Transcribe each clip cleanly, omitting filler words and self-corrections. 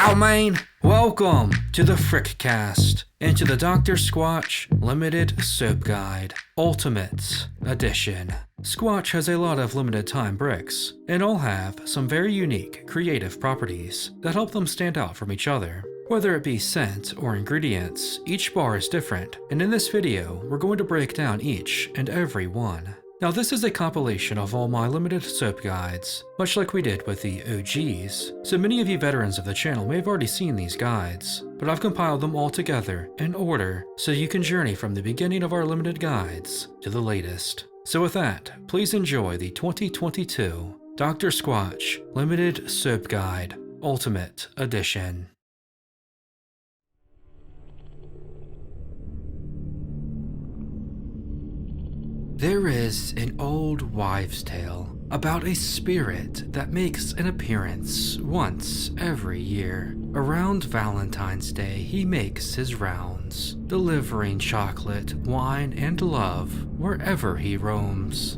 Yeah, man! Welcome to the Frickcast and to the Dr. Squatch Limited Soap Guide Ultimate Edition. Squatch has a lot of limited time bricks, and all have some very unique creative properties that help them stand out from each other. Whether it be scent or ingredients, each bar is different, and in this video, we're going to break down each and every one. Now this is a compilation of all my limited soap guides, much like we did with the OGs, so many of you veterans of the channel may have already seen these guides, but I've compiled them all together in order so you can journey from the beginning of our limited guides to the latest. So with that, please enjoy the 2022 Dr. Squatch Limited Soap Guide Ultimate Edition. There is an old wives' tale about a spirit that makes an appearance once every year. Around Valentine's Day, he makes his rounds, delivering chocolate, wine, and love wherever he roams.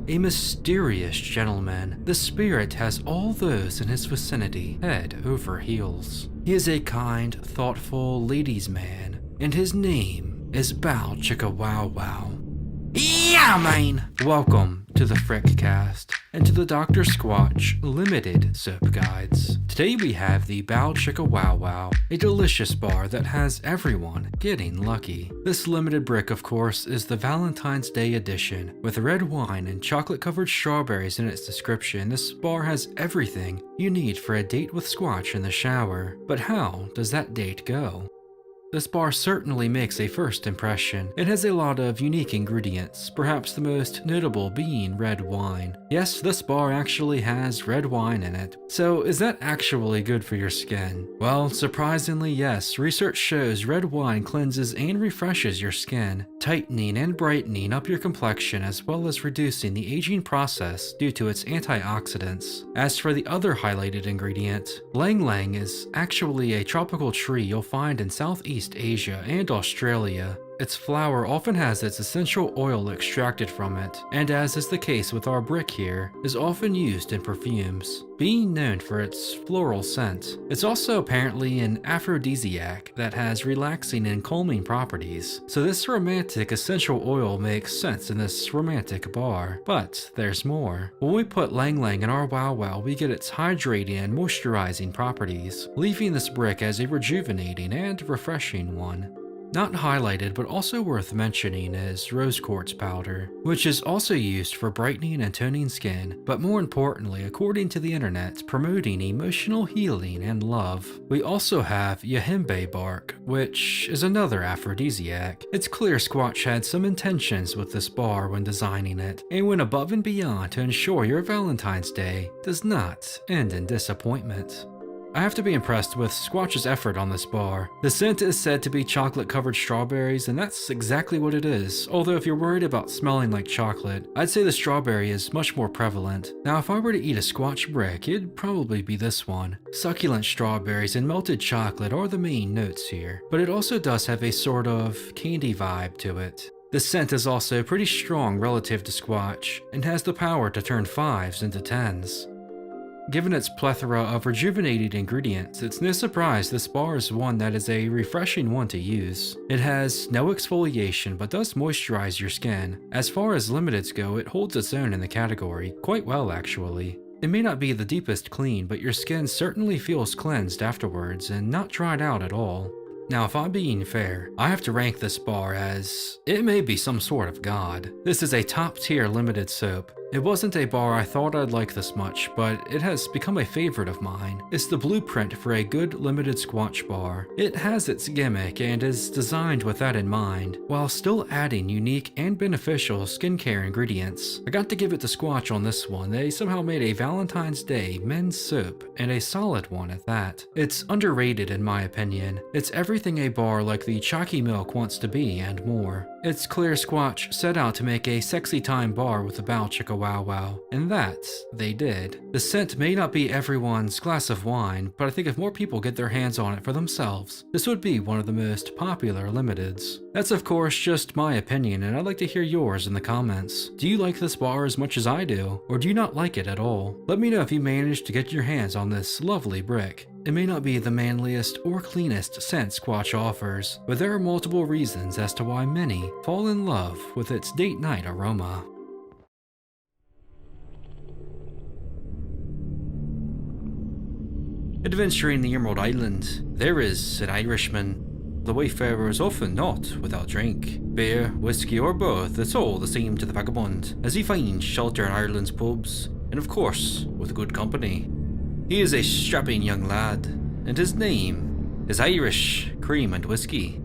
A mysterious gentleman, the spirit has all those in his vicinity head over heels. He is a kind, thoughtful ladies' man, and his name is Bow Chicka Wow Wow. Yeah, man! Welcome to the Frickcast and to the Dr. Squatch Limited Soap Guides. Today we have the Bow Chicka Wow Wow, a delicious bar that has everyone getting lucky. This limited brick, of course, is the Valentine's Day edition. With red wine and chocolate-covered strawberries in its description, this bar has everything you need for a date with Squatch in the shower. But how does that date go? This bar certainly makes a first impression. It has a lot of unique ingredients, perhaps the most notable being red wine. Yes, this bar actually has red wine in it. So is that actually good for your skin? Well, surprisingly yes. Research shows red wine cleanses and refreshes your skin, tightening and brightening up your complexion as well as reducing the aging process due to its antioxidants. As for the other highlighted ingredient, Lang Lang is actually a tropical tree you'll find in Southeast Asia and Australia. Its flower often has its essential oil extracted from it, and as is the case with our brick here, is often used in perfumes, being known for its floral scent. It's also apparently an aphrodisiac that has relaxing and calming properties, so this romantic essential oil makes sense in this romantic bar. But there's more. When we put Lang Lang in our Wow Wow, we get its hydrating and moisturizing properties, leaving this brick as a rejuvenating and refreshing one. Not highlighted but also worth mentioning is rose quartz powder, which is also used for brightening and toning skin, but more importantly, according to the internet, promoting emotional healing and love. We also have yahimbe bark, which is another aphrodisiac. It's clear Squatch had some intentions with this bar when designing it, and went above and beyond to ensure your Valentine's Day does not end in disappointment. I have to be impressed with Squatch's effort on this bar. The scent is said to be chocolate-covered strawberries, and that's exactly what it is. Although if you're worried about smelling like chocolate, I'd say the strawberry is much more prevalent. Now if I were to eat a Squatch brick, it'd probably be this one. Succulent strawberries and melted chocolate are the main notes here, but it also does have a sort of candy vibe to it. The scent is also pretty strong relative to Squatch, and has the power to turn 5s into 10s. Given its plethora of rejuvenated ingredients, it's no surprise this bar is one that is a refreshing one to use. It has no exfoliation but does moisturize your skin. As far as limiteds go, it holds its own in the category, quite well actually. It may not be the deepest clean, but your skin certainly feels cleansed afterwards and not dried out at all. Now if I'm being fair, I have to rank this bar as it may be some sort of god. This is a top tier limited soap. It wasn't a bar I thought I'd like this much, but it has become a favorite of mine. It's the blueprint for a good limited Squatch bar. It has its gimmick and is designed with that in mind, while still adding unique and beneficial skincare ingredients. I got to give it to Squatch on this one. They somehow made a Valentine's Day men's soap, and a solid one at that. It's underrated in my opinion. It's everything a bar like the Chalky Milk wants to be and more. It's clear Squatch set out to make a sexy time bar with the Bow Chicka Wow Wow, and that they did. The scent may not be everyone's glass of wine, but I think if more people get their hands on it for themselves, this would be one of the most popular limiteds. That's of course just my opinion, and I'd like to hear yours in the comments. Do you like this bar as much as I do, or do you not like it at all? Let me know if you managed to get your hands on this lovely brick. It may not be the manliest or cleanest scent Squatch offers, but there are multiple reasons as to why many fall in love with its date night aroma. Adventuring the Emerald Island, there is an Irishman. The wayfarer is often not without drink. Beer, whiskey, or both, it's all the same to the vagabond, as he finds shelter in Ireland's pubs, and of course, with good company. He is a strapping young lad, and his name is Irish Cream and Whiskey.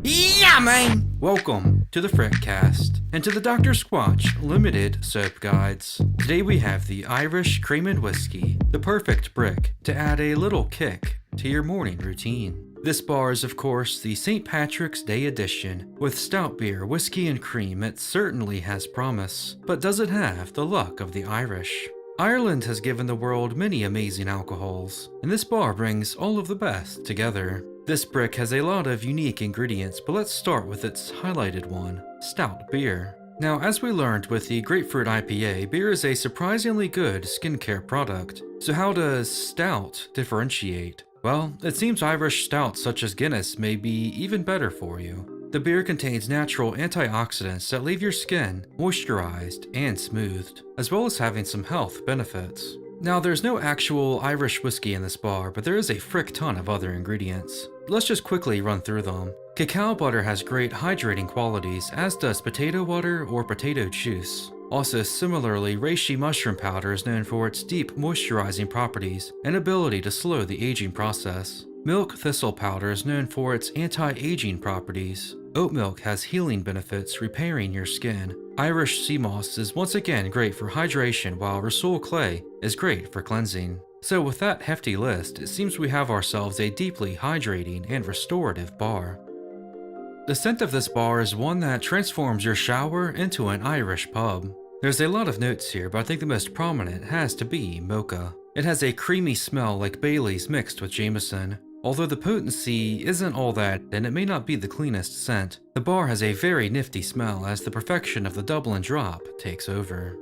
Yeah, man! Welcome to the Frickcast, and to the Dr. Squatch Limited Soap Guides. Today we have the Irish Cream and Whiskey, the perfect brick to add a little kick to your morning routine. This bar is of course the St. Patrick's Day edition. With stout beer, whiskey, and cream, it certainly has promise, but does it have the luck of the Irish? Ireland has given the world many amazing alcohols, and this bar brings all of the best together. This brick has a lot of unique ingredients, but let's start with its highlighted one, stout beer. Now, as we learned with the Grapefruit IPA, beer is a surprisingly good skincare product. So how does stout differentiate? Well, it seems Irish stouts such as Guinness may be even better for you. The beer contains natural antioxidants that leave your skin moisturized and smoothed, as well as having some health benefits. Now, there's no actual Irish whiskey in this bar, but there is a frick ton of other ingredients. Let's just quickly run through them. Cacao butter has great hydrating qualities, as does potato water or potato juice. Also, similarly, reishi mushroom powder is known for its deep moisturizing properties and ability to slow the aging process. Milk thistle powder is known for its anti-aging properties. Oat milk has healing benefits, repairing your skin. Irish sea moss is once again great for hydration, while Rosol clay is great for cleansing. So with that hefty list, it seems we have ourselves a deeply hydrating and restorative bar. The scent of this bar is one that transforms your shower into an Irish pub. There's a lot of notes here, but I think the most prominent has to be mocha. It has a creamy smell like Bailey's mixed with Jameson. Although the potency isn't all that, and it may not be the cleanest scent, the bar has a very nifty smell as the perfection of the Dublin drop takes over.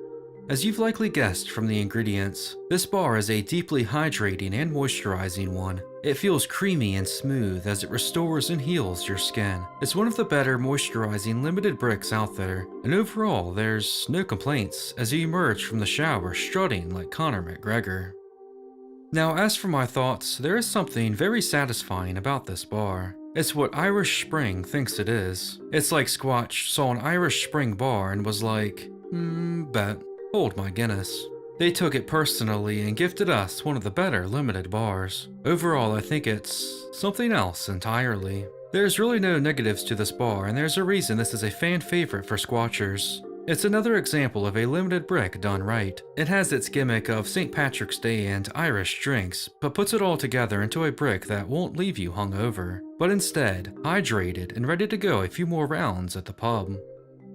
As you've likely guessed from the ingredients, this bar is a deeply hydrating and moisturizing one. It feels creamy and smooth as it restores and heals your skin. It's one of the better moisturizing limited bricks out there, and overall there's no complaints as you emerge from the shower strutting like Conor McGregor. Now, as for my thoughts, there is something very satisfying about this bar. It's what Irish Spring thinks it is. It's like Squatch saw an Irish Spring bar and was like, bet, hold my Guinness. They took it personally and gifted us one of the better limited bars. Overall, I think it's something else entirely. There's really no negatives to this bar, and there's a reason this is a fan favorite for Squatchers. It's another example of a limited brick done right. It has its gimmick of St. Patrick's Day and Irish drinks, but puts it all together into a brick that won't leave you hungover, but instead hydrated and ready to go a few more rounds at the pub.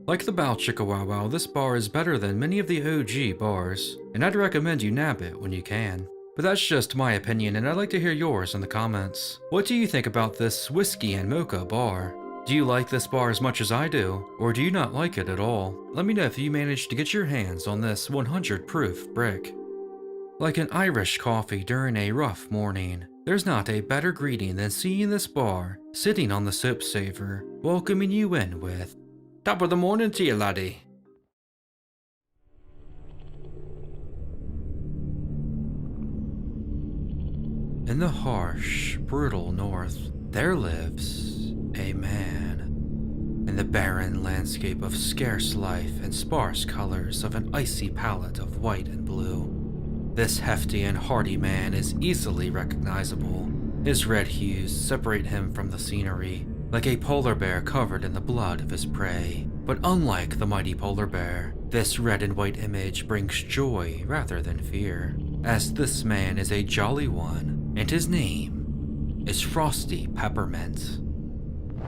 Like the Bow Chicka Wow Wow, this bar is better than many of the OG bars, and I'd recommend you nab it when you can. But that's just my opinion, and I'd like to hear yours in the comments. What do you think about this whiskey and mocha bar? Do you like this bar as much as I do, or do you not like it at all? Let me know if you managed to get your hands on this 100 proof brick. Like an Irish coffee during a rough morning, there's not a better greeting than seeing this bar sitting on the soap saver, welcoming you in with, "Top of the morning to you, laddie." In the harsh, brutal north, there lives a man. In the barren landscape of scarce life and sparse colors of an icy palette of white and blue, this hefty and hardy man is easily recognizable. His red hues separate him from the scenery, like a polar bear covered in the blood of his prey. But unlike the mighty polar bear, this red and white image brings joy rather than fear, as this man is a jolly one, and his name is Frosty Peppermint.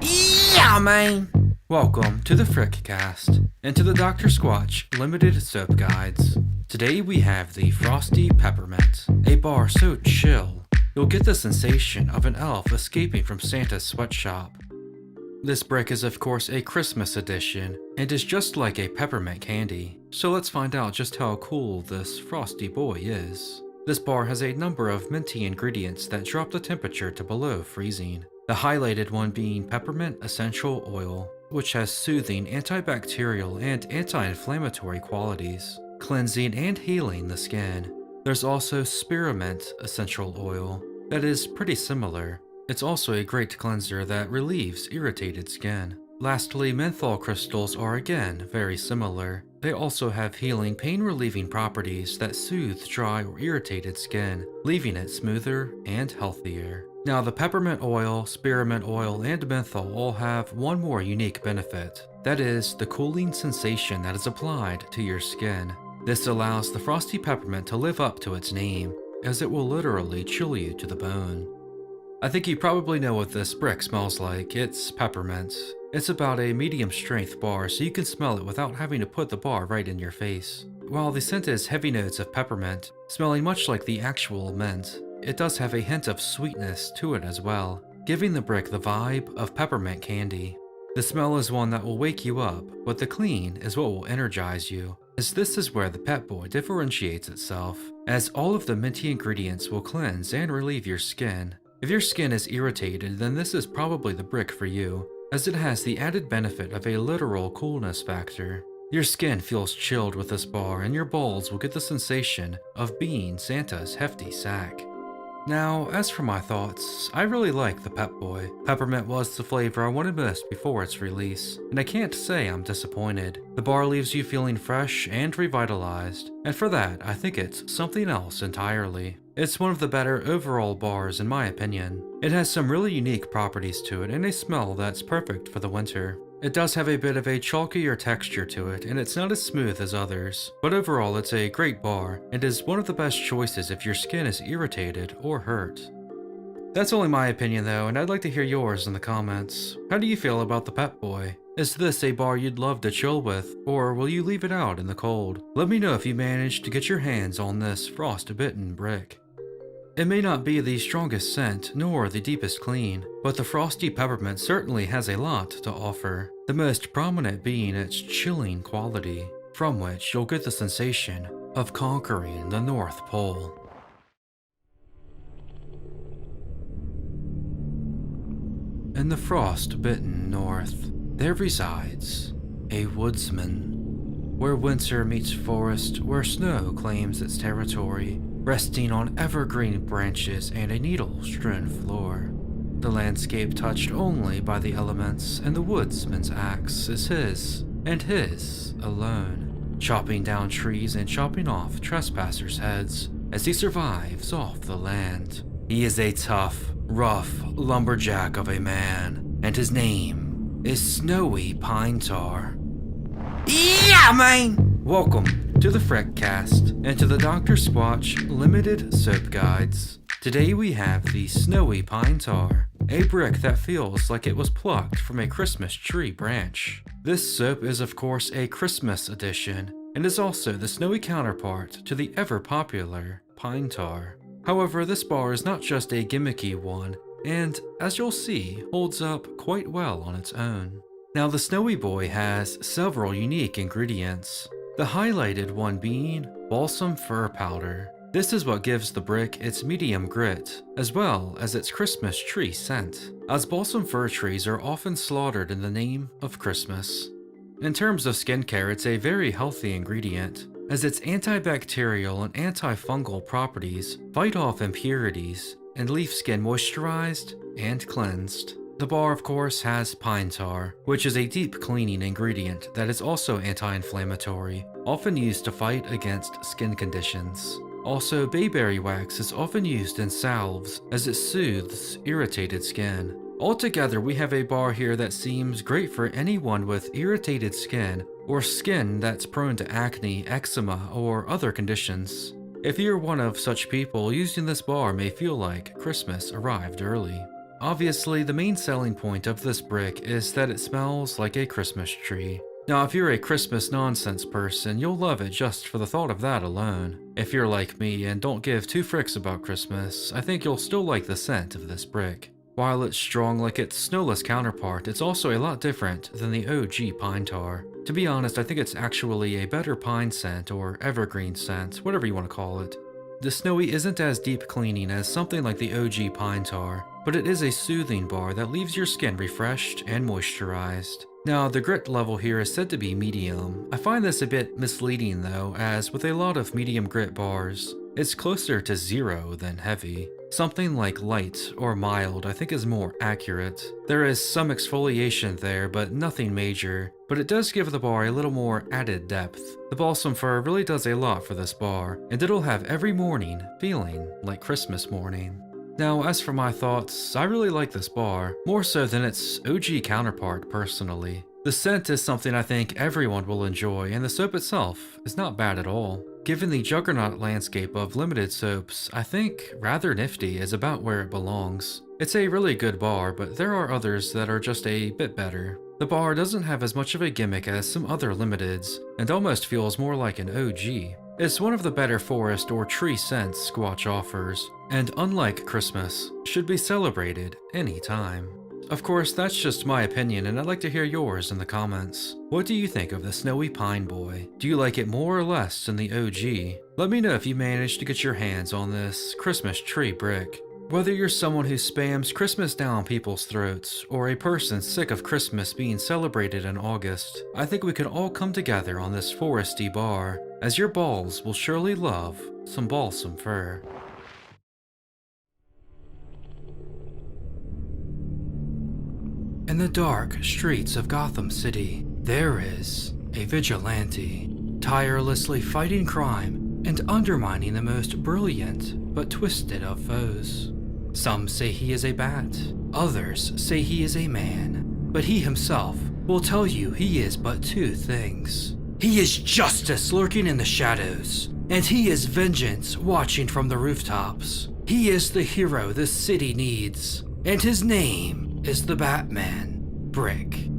Yeah, man! Welcome to the Frickcast, and to the Dr. Squatch Limited Soap Guides. Today we have the Frosty Peppermint, a bar so chill, you'll get the sensation of an elf escaping from Santa's sweatshop. This brick is of course a Christmas edition, and is just like a peppermint candy, so let's find out just how cool this frosty boy is. This bar has a number of minty ingredients that drop the temperature to below freezing. The highlighted one being peppermint essential oil, which has soothing, antibacterial, and anti-inflammatory qualities, cleansing and healing the skin. There's also spearmint essential oil that is pretty similar. It's also a great cleanser that relieves irritated skin. Lastly, menthol crystals are again very similar. They also have healing, pain-relieving properties that soothe dry or irritated skin, leaving it smoother and healthier. Now, the peppermint oil, spearmint oil, and menthol all have one more unique benefit. That is the cooling sensation that is applied to your skin. This allows the frosty peppermint to live up to its name, as it will literally chill you to the bone. I think you probably know what this brick smells like. It's peppermint. It's about a medium strength bar, so you can smell it without having to put the bar right in your face. While the scent is heavy notes of peppermint, smelling much like the actual mint, it does have a hint of sweetness to it as well, giving the brick the vibe of peppermint candy. The smell is one that will wake you up, but the clean is what will energize you, as this is where the Pep Boy differentiates itself, as all of the minty ingredients will cleanse and relieve your skin. If your skin is irritated, then this is probably the brick for you, as it has the added benefit of a literal coolness factor. Your skin feels chilled with this bar, and your balls will get the sensation of being Santa's hefty sack. Now, as for my thoughts, I really like the Pep Boy. Peppermint was the flavor I wanted most before its release, and I can't say I'm disappointed. The bar leaves you feeling fresh and revitalized, and for that, I think it's something else entirely. It's one of the better overall bars in my opinion. It has some really unique properties to it and a smell that's perfect for the winter. It does have a bit of a chalkier texture to it, and it's not as smooth as others, but overall it's a great bar and is one of the best choices if your skin is irritated or hurt. That's only my opinion though, and I'd like to hear yours in the comments. How do you feel about the Pep Boy? Is this a bar you'd love to chill with, or will you leave it out in the cold? Let me know if you managed to get your hands on this frost-bitten brick. It may not be the strongest scent, nor the deepest clean, but the frosty peppermint certainly has a lot to offer, the most prominent being its chilling quality, from which you'll get the sensation of conquering the North Pole. In the frost-bitten north, there resides a woodsman, where winter meets forest, where snow claims its territory, resting on evergreen branches and a needle-strewn floor. The landscape touched only by the elements, and the woodsman's axe is his, and his alone, chopping down trees and chopping off trespassers' heads as he survives off the land. He is a tough, rough lumberjack of a man, and his name is Snowy Pine Tar. Yeah, man! Welcome to the Frickcast and to the Dr. Squatch Limited Soap Guides. Today we have the Snowy Pine Tar, a brick that feels like it was plucked from a Christmas tree branch. This soap is of course a Christmas edition, and is also the snowy counterpart to the ever-popular Pine Tar. However, this bar is not just a gimmicky one, and, as you'll see, holds up quite well on its own. Now, the Snowy Boy has several unique ingredients, the highlighted one being balsam fir powder. This is what gives the brick its medium grit, as well as its Christmas tree scent, as balsam fir trees are often slaughtered in the name of Christmas. In terms of skincare, it's a very healthy ingredient, as its antibacterial and antifungal properties fight off impurities and leave skin moisturized and cleansed. The bar, of course, has pine tar, which is a deep cleaning ingredient that is also anti-inflammatory, often used to fight against skin conditions. Also, bayberry wax is often used in salves as it soothes irritated skin. Altogether, we have a bar here that seems great for anyone with irritated skin or skin that's prone to acne, eczema, or other conditions. If you're one of such people, using this bar may feel like Christmas arrived early. Obviously, the main selling point of this brick is that it smells like a Christmas tree. Now, if you're a Christmas nonsense person, you'll love it just for the thought of that alone. If you're like me and don't give two fricks about Christmas, I think you'll still like the scent of this brick. While it's strong like its snowless counterpart, it's also a lot different than the OG pine tar. To be honest, I think it's actually a better pine scent or evergreen scent, whatever you want to call it. The Snowy isn't as deep cleaning as something like the OG Pine Tar, but it is a soothing bar that leaves your skin refreshed and moisturized. Now, the grit level here is said to be medium. I find this a bit misleading though, as with a lot of medium grit bars, it's closer to 0 than heavy. Something like light or mild I think is more accurate. There is some exfoliation there, but nothing major, but it does give the bar a little more added depth. The balsam fir really does a lot for this bar, and it'll have every morning feeling like Christmas morning. Now, as for my thoughts, I really like this bar, more so than its OG counterpart personally. The scent is something I think everyone will enjoy, and the soap itself is not bad at all. Given the juggernaut landscape of limited soaps, I think Rather Nifty is about where it belongs. It's a really good bar, but there are others that are just a bit better. The bar doesn't have as much of a gimmick as some other limiteds, and almost feels more like an OG. It's one of the better forest or tree scents Squatch offers, and unlike Christmas, should be celebrated anytime. Of course, that's just my opinion, and I'd like to hear yours in the comments. What do you think of the Snowy Pine Boy? Do you like it more or less than the OG? Let me know if you managed to get your hands on this Christmas tree brick. Whether you're someone who spams Christmas down people's throats, or a person sick of Christmas being celebrated in August, I think we can all come together on this foresty bar, as your balls will surely love some balsam fir. In the dark streets of Gotham City, there is a vigilante, tirelessly fighting crime and undermining the most brilliant but twisted of foes. Some say he is a bat, others say he is a man, but he himself will tell you he is but two things. He is justice lurking in the shadows, and he is vengeance watching from the rooftops. He is the hero this city needs, and his name is the Batman, Bricc.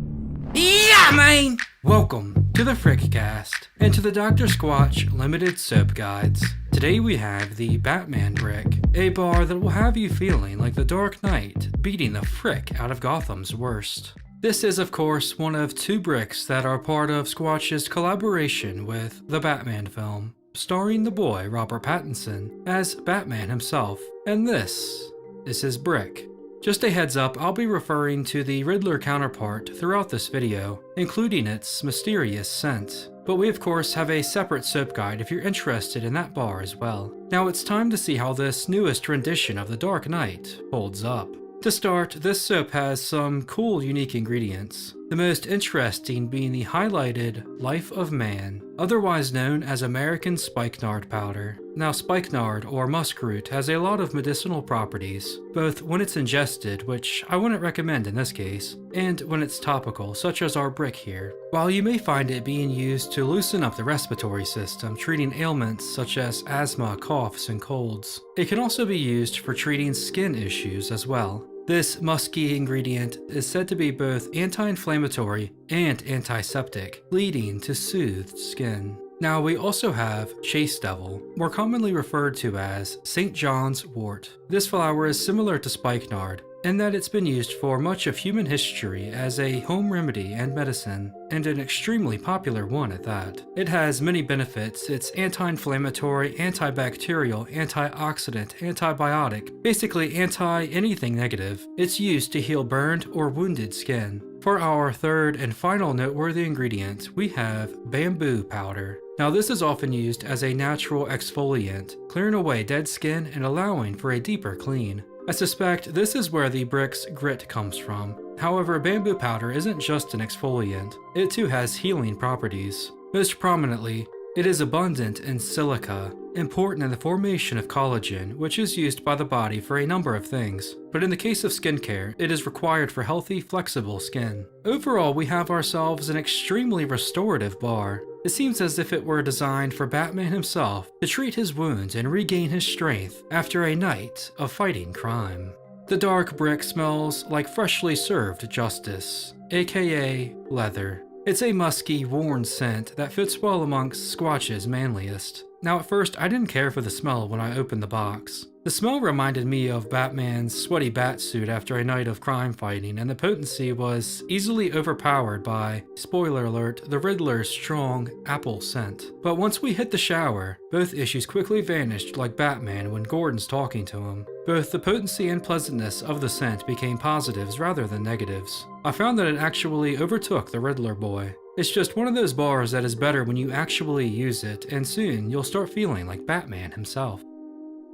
Yeah, man! Welcome to the Frickcast, and to the Dr. Squatch Limited Soap Guides. Today we have the Batman Bricc, a bar that will have you feeling like the Dark Knight beating the frick out of Gotham's worst. This is of course one of two bricks that are part of Squatch's collaboration with the Batman film, starring the boy Robert Pattinson as Batman himself, and this is his brick. Just a heads up, I'll be referring to the Riddler counterpart throughout this video, including its mysterious scent. But we of course have a separate soap guide if you're interested in that bar as well. Now it's time to see how this newest rendition of the Dark Knight holds up. To start, this soap has some cool unique ingredients, the most interesting being the highlighted Life of Man, otherwise known as American spikenard powder. Now spikenard or muskroot has a lot of medicinal properties, both when it's ingested, which I wouldn't recommend in this case, and when it's topical, such as our brick here. While you may find it being used to loosen up the respiratory system, treating ailments such as asthma, coughs, and colds, it can also be used for treating skin issues as well. This musky ingredient is said to be both anti-inflammatory and antiseptic, leading to soothed skin. Now we also have Chase Devil, more commonly referred to as St. John's wort. This flower is similar to spikenard, in that it's been used for much of human history as a home remedy and medicine, and an extremely popular one at that. It has many benefits. It's anti-inflammatory, antibacterial, antioxidant, antibiotic, basically anti-anything negative. It's used to heal burned or wounded skin. For our third and final noteworthy ingredient, we have bamboo powder. Now this is often used as a natural exfoliant, clearing away dead skin and allowing for a deeper clean. I suspect this is where the brick's grit comes from. However, bamboo powder isn't just an exfoliant, it too has healing properties. Most prominently, it is abundant in silica, important in the formation of collagen, which is used by the body for a number of things. But in the case of skincare, it is required for healthy, flexible skin. Overall, we have ourselves an extremely restorative bar. It seems as if it were designed for Batman himself to treat his wounds and regain his strength after a night of fighting crime. The dark brick smells like freshly served justice, aka leather. It's a musky, worn scent that fits well amongst Squatch's manliest. Now at first I didn't care for the smell when I opened the box. The smell reminded me of Batman's sweaty bat suit after a night of crime fighting, and the potency was easily overpowered by, spoiler alert, the Riddler's strong apple scent. But once we hit the shower, both issues quickly vanished like Batman when Gordon's talking to him. Both the potency and pleasantness of the scent became positives rather than negatives. I found that it actually overtook the Riddler boy. It's just one of those bars that is better when you actually use it, and soon you'll start feeling like Batman himself.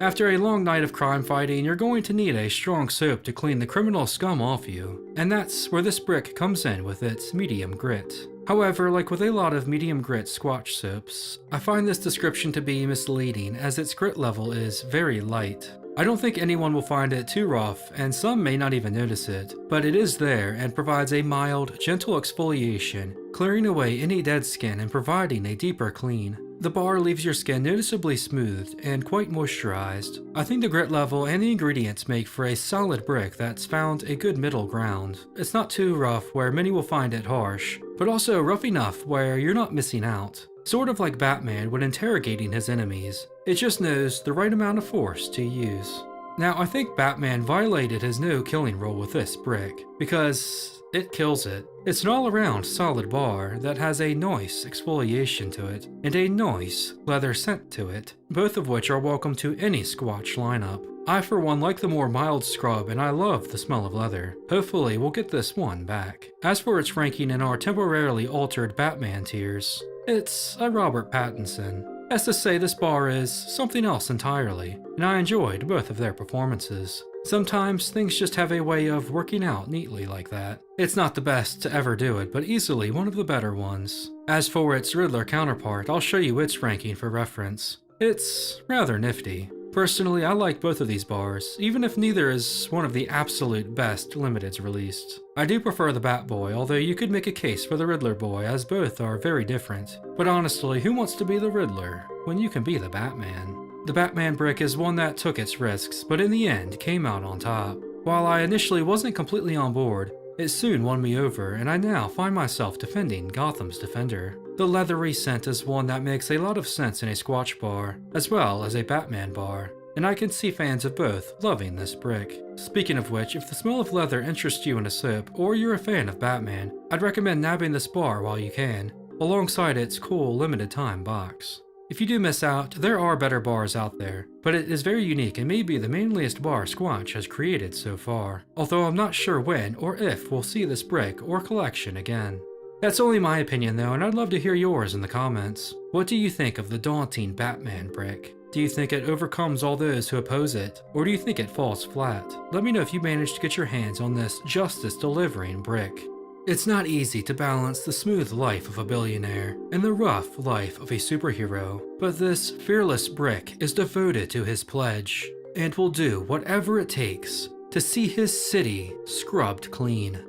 After a long night of crime fighting, you're going to need a strong soap to clean the criminal scum off you, and that's where this Bricc comes in with its medium grit. However, like with a lot of medium grit Squatch soaps, I find this description to be misleading as its grit level is very light. I don't think anyone will find it too rough, and some may not even notice it, but it is there and provides a mild, gentle exfoliation, clearing away any dead skin and providing a deeper clean. The bar leaves your skin noticeably smoothed and quite moisturized. I think the grit level and the ingredients make for a solid Bricc that's found a good middle ground. It's not too rough where many will find it harsh, but also rough enough where you're not missing out. Sort of like Batman when interrogating his enemies. It just knows the right amount of force to use. Now, I think Batman violated his no-killing rule with this Bricc, because it kills it. It's an all-around solid bar that has a nice exfoliation to it, and a nice leather scent to it, both of which are welcome to any Squatch lineup. I for one like the more mild scrub, and I love the smell of leather. Hopefully we'll get this one back. As for its ranking in our temporarily altered Batman tiers, it's a Robert Pattinson. As to say, this bar is something else entirely, and I enjoyed both of their performances. Sometimes things just have a way of working out neatly like that. It's not the best to ever do it, but easily one of the better ones. As for its Riddler counterpart, I'll show you its ranking for reference. It's rather nifty. Personally, I like both of these bars, even if neither is one of the absolute best limiteds released. I do prefer the Batboy, although you could make a case for the Riddler boy, as both are very different. But honestly, who wants to be the Riddler when you can be the Batman? The Batman Bricc is one that took its risks, but in the end came out on top. While I initially wasn't completely on board, it soon won me over, and I now find myself defending Gotham's Defender. The leathery scent is one that makes a lot of sense in a Squatch bar, as well as a Batman bar, and I can see fans of both loving this Bricc. Speaking of which, if the smell of leather interests you in a soap, or you're a fan of Batman, I'd recommend nabbing this bar while you can, alongside its cool limited time box. If you do miss out, there are better bars out there, but it is very unique and may be the manliest bar Squatch has created so far, although I'm not sure when or if we'll see this Bricc or collection again. That's only my opinion though, and I'd love to hear yours in the comments. What do you think of the daunting Batman Bricc? Do you think it overcomes all those who oppose it, or do you think it falls flat? Let me know if you managed to get your hands on this justice-delivering Bricc. It's not easy to balance the smooth life of a billionaire and the rough life of a superhero, but this fearless Bricc is devoted to his pledge, and will do whatever it takes to see his city scrubbed clean.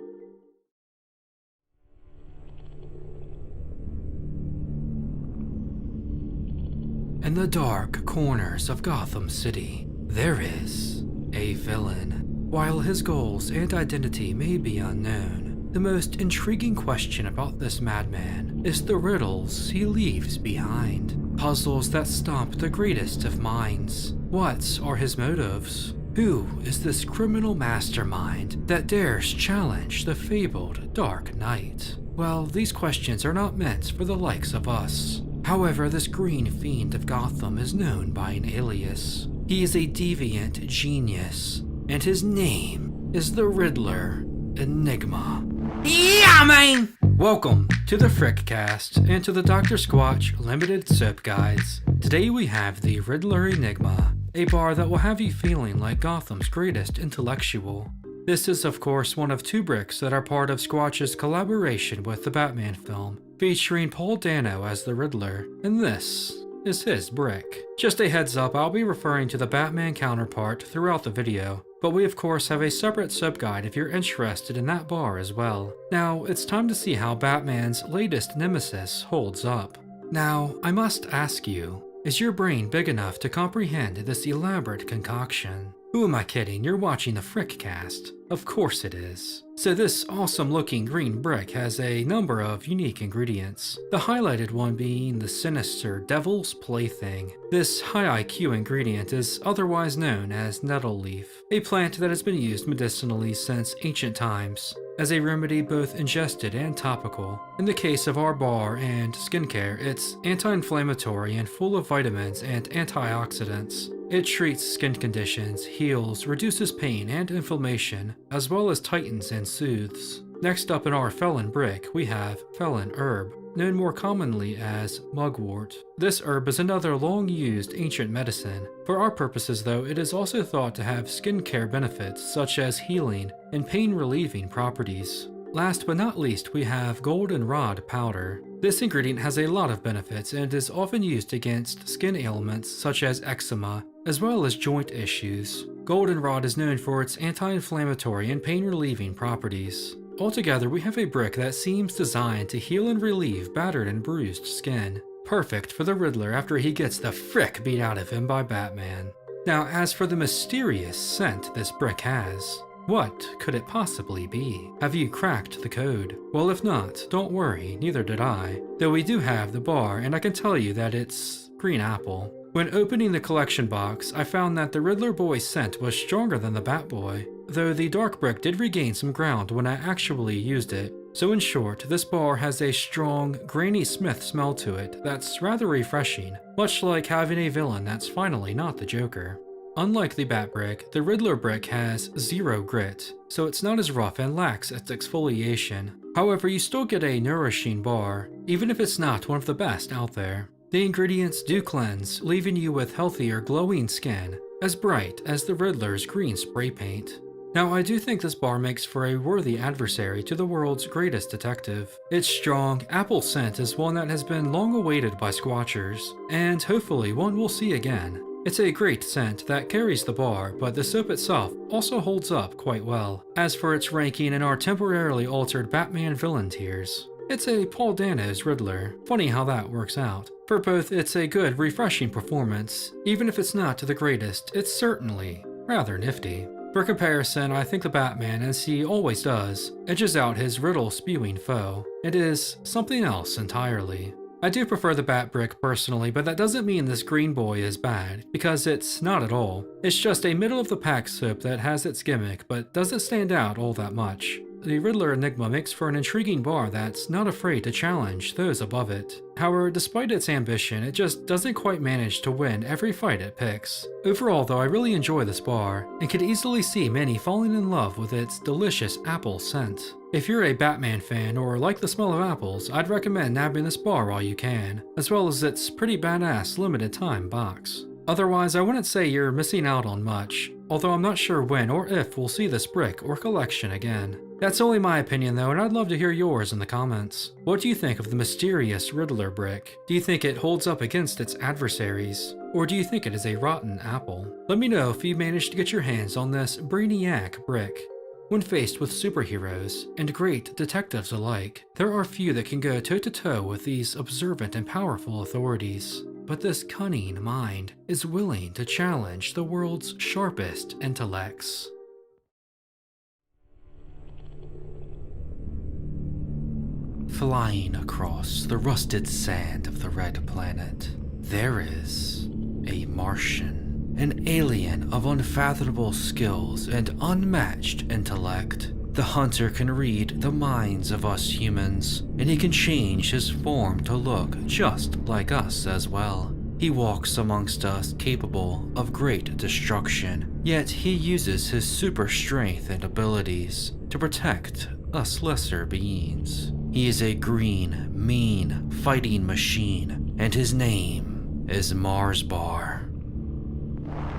In the dark corners of Gotham City, there is a villain. While his goals and identity may be unknown, the most intriguing question about this madman is the riddles he leaves behind. Puzzles that stump the greatest of minds. What are his motives? Who is this criminal mastermind that dares challenge the fabled Dark Knight? Well, these questions are not meant for the likes of us. However, this green fiend of Gotham is known by an alias. He is a deviant genius, and his name is the Riddler Enigma. Yeah, man! Welcome to the Frickcast and to the Dr. Squatch Limited Soap Guides. Today we have the Riddler Enigma, a bar that will have you feeling like Gotham's greatest intellectual. This is of course one of two Briccs that are part of Squatch's collaboration with the Batman film, featuring Paul Dano as the Riddler, and this is his Bricc. Just a heads up, I'll be referring to the Batman counterpart throughout the video, but we of course have a separate sub-guide if you're interested in that bar as well. Now, it's time to see how Batman's latest nemesis holds up. Now, I must ask you, is your brain big enough to comprehend this elaborate concoction? Who am I kidding? You're watching the Frickcast. Of course it is. So this awesome looking green brick has a number of unique ingredients, the highlighted one being the sinister Devil's Plaything. This high IQ ingredient is otherwise known as nettle leaf, a plant that has been used medicinally since ancient times, as a remedy both ingested and topical. In the case of our bar and skincare, it's anti-inflammatory and full of vitamins and antioxidants. It treats skin conditions, heals, reduces pain and inflammation, as well as tightens and soothes. Next up in our felon brick, we have felon herb, known more commonly as mugwort. This herb is another long-used ancient medicine. For our purposes though, it is also thought to have skincare benefits such as healing and pain-relieving properties. Last but not least, we have goldenrod powder. This ingredient has a lot of benefits and is often used against skin ailments such as eczema, as well as joint issues. Goldenrod is known for its anti-inflammatory and pain-relieving properties. Altogether, we have a brick that seems designed to heal and relieve battered and bruised skin. Perfect for the Riddler after he gets the frick beat out of him by Batman. Now, as for the mysterious scent this brick has, what could it possibly be? Have you cracked the code? Well, if not, don't worry, neither did I. Though we do have the bar, and I can tell you that it's green apple. When opening the collection box, I found that the Riddler Boy's scent was stronger than the Batboy, though the dark brick did regain some ground when I actually used it. So in short, this bar has a strong, Granny Smith smell to it that's rather refreshing, much like having a villain that's finally not the Joker. Unlike the Bat Brick, the Riddler Brick has 0 grit, so it's not as rough and lacks its exfoliation. However, you still get a nourishing bar, even if it's not one of the best out there. The ingredients do cleanse, leaving you with healthier, glowing skin, as bright as the Riddler's green spray paint. Now, I do think this bar makes for a worthy adversary to the world's greatest detective. Its strong, apple scent is one that has been long awaited by Squatchers, and hopefully one we'll see again. It's a great scent that carries the bar, but the soap itself also holds up quite well. As for its ranking in our temporarily altered Batman villain tiers, it's a Paul Dano's Riddler. Funny how that works out. For both, it's a good, refreshing performance. Even if it's not the greatest, it's certainly rather nifty. For comparison, I think the Batman, as he always does, edges out his riddle-spewing foe. It is something else entirely. I do prefer the Bat Brick personally, but that doesn't mean this green boy is bad, because it's not at all. It's just a middle-of-the-pack soap that has its gimmick, but doesn't stand out all that much. The Riddler Enigma makes for an intriguing bar that's not afraid to challenge those above it. However, despite its ambition, it just doesn't quite manage to win every fight it picks. Overall though, I really enjoy this bar, and could easily see many falling in love with its delicious apple scent. If you're a Batman fan or like the smell of apples, I'd recommend nabbing this bar while you can, as well as its pretty badass limited time box. Otherwise, I wouldn't say you're missing out on much, although I'm not sure when or if we'll see this brick or collection again. That's only my opinion though, and I'd love to hear yours in the comments. What do you think of the mysterious Riddler brick? Do you think it holds up against its adversaries? Or do you think it is a rotten apple? Let me know if you managed to get your hands on this brainiac brick. When faced with superheroes and great detectives alike, there are few that can go toe-to-toe with these observant and powerful authorities. But this cunning mind is willing to challenge the world's sharpest intellects. Flying across the rusted sand of the Red Planet, there is a Martian, an alien of unfathomable skills and unmatched intellect. The hunter can read the minds of us humans, and he can change his form to look just like us as well. He walks amongst us capable of great destruction, yet he uses his super strength and abilities to protect us lesser beings. He is a green, mean, fighting machine, and his name is Marsbar.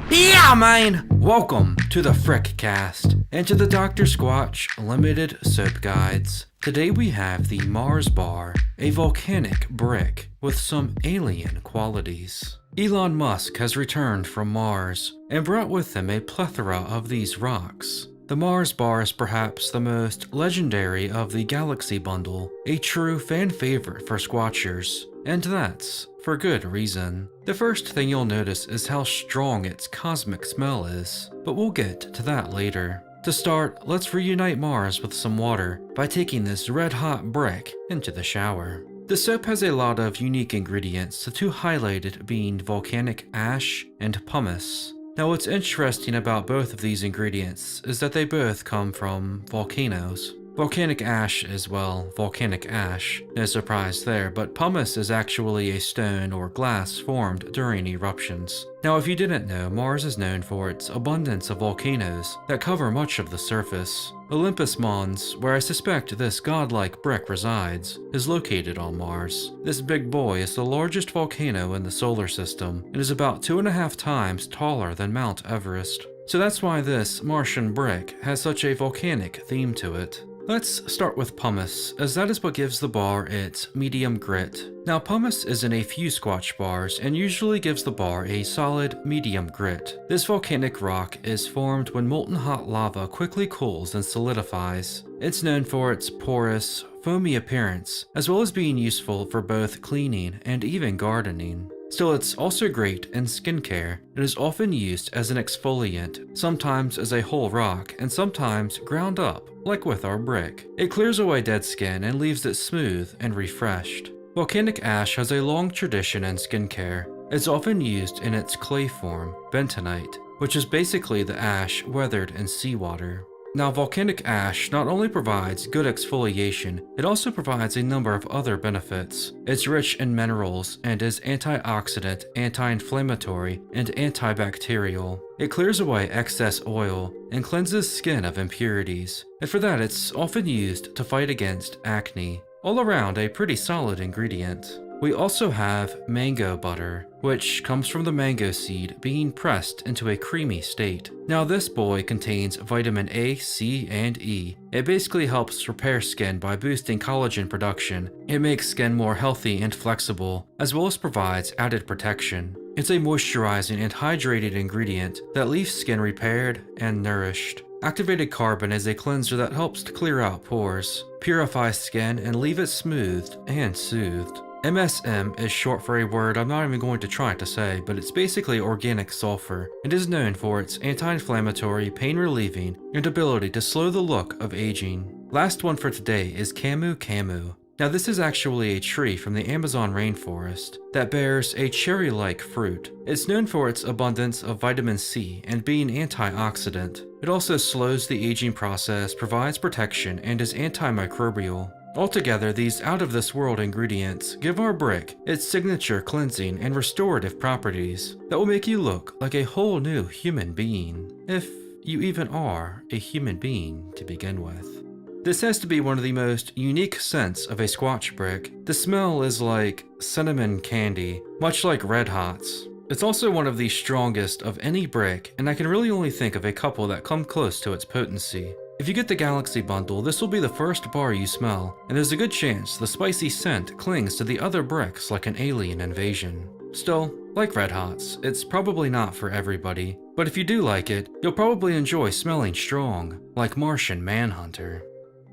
Yeah, man! Welcome to the Frickcast and to the Dr. Squatch Limited Soap Guides. Today we have the Marsbar, a volcanic brick with some alien qualities. Elon Musk has returned from Mars and brought with him a plethora of these rocks. The Marsbar is perhaps the most legendary of the Galaxy Bundle, a true fan favorite for Squatchers, and that's for good reason. The first thing you'll notice is how strong its cosmic smell is, but we'll get to that later. To start, let's reunite Mars with some water by taking this red-hot brick into the shower. The soap has a lot of unique ingredients, the two highlighted being volcanic ash and pumice. Now what's interesting about both of these ingredients is that they both come from volcanoes. Volcanic ash is, well, volcanic ash, no surprise there, but pumice is actually a stone or glass formed during eruptions. Now if you didn't know, Mars is known for its abundance of volcanoes that cover much of the surface. Olympus Mons, where I suspect this godlike brick resides, is located on Mars. This big boy is the largest volcano in the solar system and is about 2.5 times taller than Mount Everest. So that's why this Martian brick has such a volcanic theme to it. Let's start with pumice, as that is what gives the bar its medium grit. Now pumice is in a few Squatch bars and usually gives the bar a solid medium grit. This volcanic rock is formed when molten hot lava quickly cools and solidifies. It's known for its porous, foamy appearance, as well as being useful for both cleaning and even gardening. Still, it's also great in skincare. It is often used as an exfoliant, sometimes as a whole rock, and sometimes ground up, like with our brick. It clears away dead skin and leaves it smooth and refreshed. Volcanic ash has a long tradition in skincare. It's often used in its clay form, bentonite, which is basically the ash weathered in seawater. Now, volcanic ash not only provides good exfoliation, it also provides a number of other benefits. It's rich in minerals and is antioxidant, anti-inflammatory, and antibacterial. It clears away excess oil and cleanses skin of impurities, and for that it's often used to fight against acne. All around a pretty solid ingredient. We also have mango butter, which comes from the mango seed being pressed into a creamy state. Now this boy contains vitamin A, C, and E. It basically helps repair skin by boosting collagen production. It makes skin more healthy and flexible, as well as provides added protection. It's a moisturizing and hydrated ingredient that leaves skin repaired and nourished. Activated carbon is a cleanser that helps to clear out pores, purify skin, and leave it smoothed and soothed. MSM is short for a word I'm not even going to try to say, but it's basically organic sulfur. It is known for its anti-inflammatory, pain-relieving, and ability to slow the look of aging. Last one for today is Camu Camu. Now this is actually a tree from the Amazon rainforest that bears a cherry-like fruit. It's known for its abundance of vitamin C and being antioxidant. It also slows the aging process, provides protection, and is antimicrobial. Altogether, these out-of-this-world ingredients give our brick its signature cleansing and restorative properties that will make you look like a whole new human being, if you even are a human being to begin with. This has to be one of the most unique scents of a Squatch brick. The smell is like cinnamon candy, much like Red Hots. It's also one of the strongest of any brick, and I can really only think of a couple that come close to its potency. If you get the Galaxy Bundle, this will be the first bar you smell, and there's a good chance the spicy scent clings to the other bricks like an alien invasion. Still, like Red Hots, it's probably not for everybody, but if you do like it, you'll probably enjoy smelling strong, like Martian Manhunter.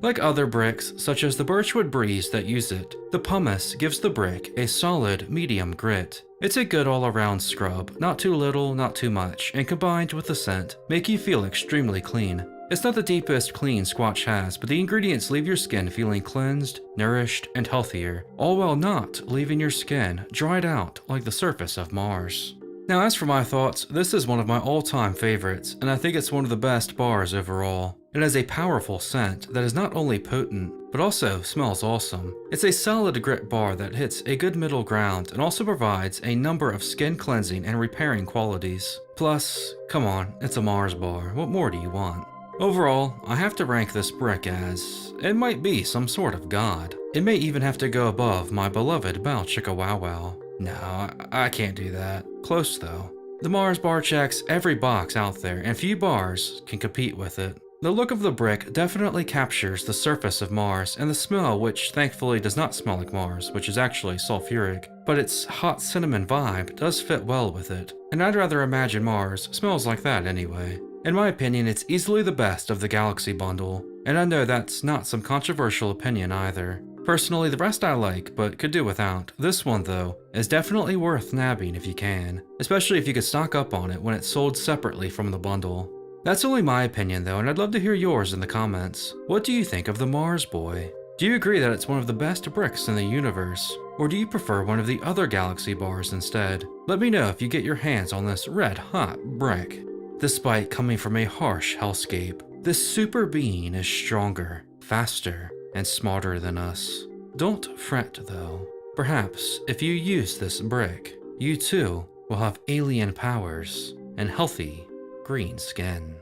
Like other bricks, such as the Birchwood Breeze that use it, the pumice gives the brick a solid medium grit. It's a good all-around scrub, not too little, not too much, and combined with the scent, make you feel extremely clean. It's not the deepest clean Squatch has, but the ingredients leave your skin feeling cleansed, nourished, and healthier, all while not leaving your skin dried out like the surface of Mars. Now as for my thoughts, this is one of my all-time favorites, and I think it's one of the best bars overall. It has a powerful scent that is not only potent, but also smells awesome. It's a solid grit bar that hits a good middle ground and also provides a number of skin cleansing and repairing qualities. Plus, come on, it's a Mars bar, what more do you want? Overall, I have to rank this brick as, it might be some sort of god. It may even have to go above my beloved Bow Chicka Wow Wow. No, I can't do that. Close though. The Mars bar checks every box out there, and few bars can compete with it. The look of the brick definitely captures the surface of Mars, and the smell, which thankfully does not smell like Mars, which is actually sulfuric, but its hot cinnamon vibe does fit well with it, and I'd rather imagine Mars smells like that anyway. In my opinion, it's easily the best of the Galaxy Bundle, and I know that's not some controversial opinion either. Personally, the rest I like, but could do without. This one, though, is definitely worth nabbing if you can, especially if you could stock up on it when it's sold separately from the bundle. That's only my opinion though, and I'd love to hear yours in the comments. What do you think of the Mars Boy? Do you agree that it's one of the best bricks in the universe? Or do you prefer one of the other galaxy bars instead? Let me know if you get your hands on this red hot brick. Despite coming from a harsh hellscape, this super being is stronger, faster, and smarter than us. Don't fret though. Perhaps if you use this brick, you too will have alien powers and healthy green skin.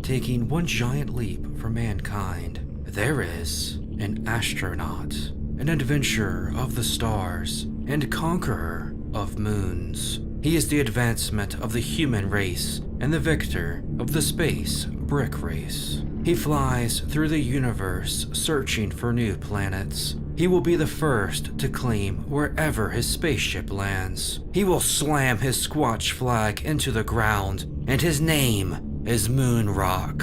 Taking one giant leap for mankind, there is an astronaut, an adventurer of the stars, and conqueror of moons. He is the advancement of the human race and the victor of the space brick race. He flies through the universe searching for new planets. He will be the first to claim wherever his spaceship lands. He will slam his Squatch flag into the ground, and his name is Moonrock.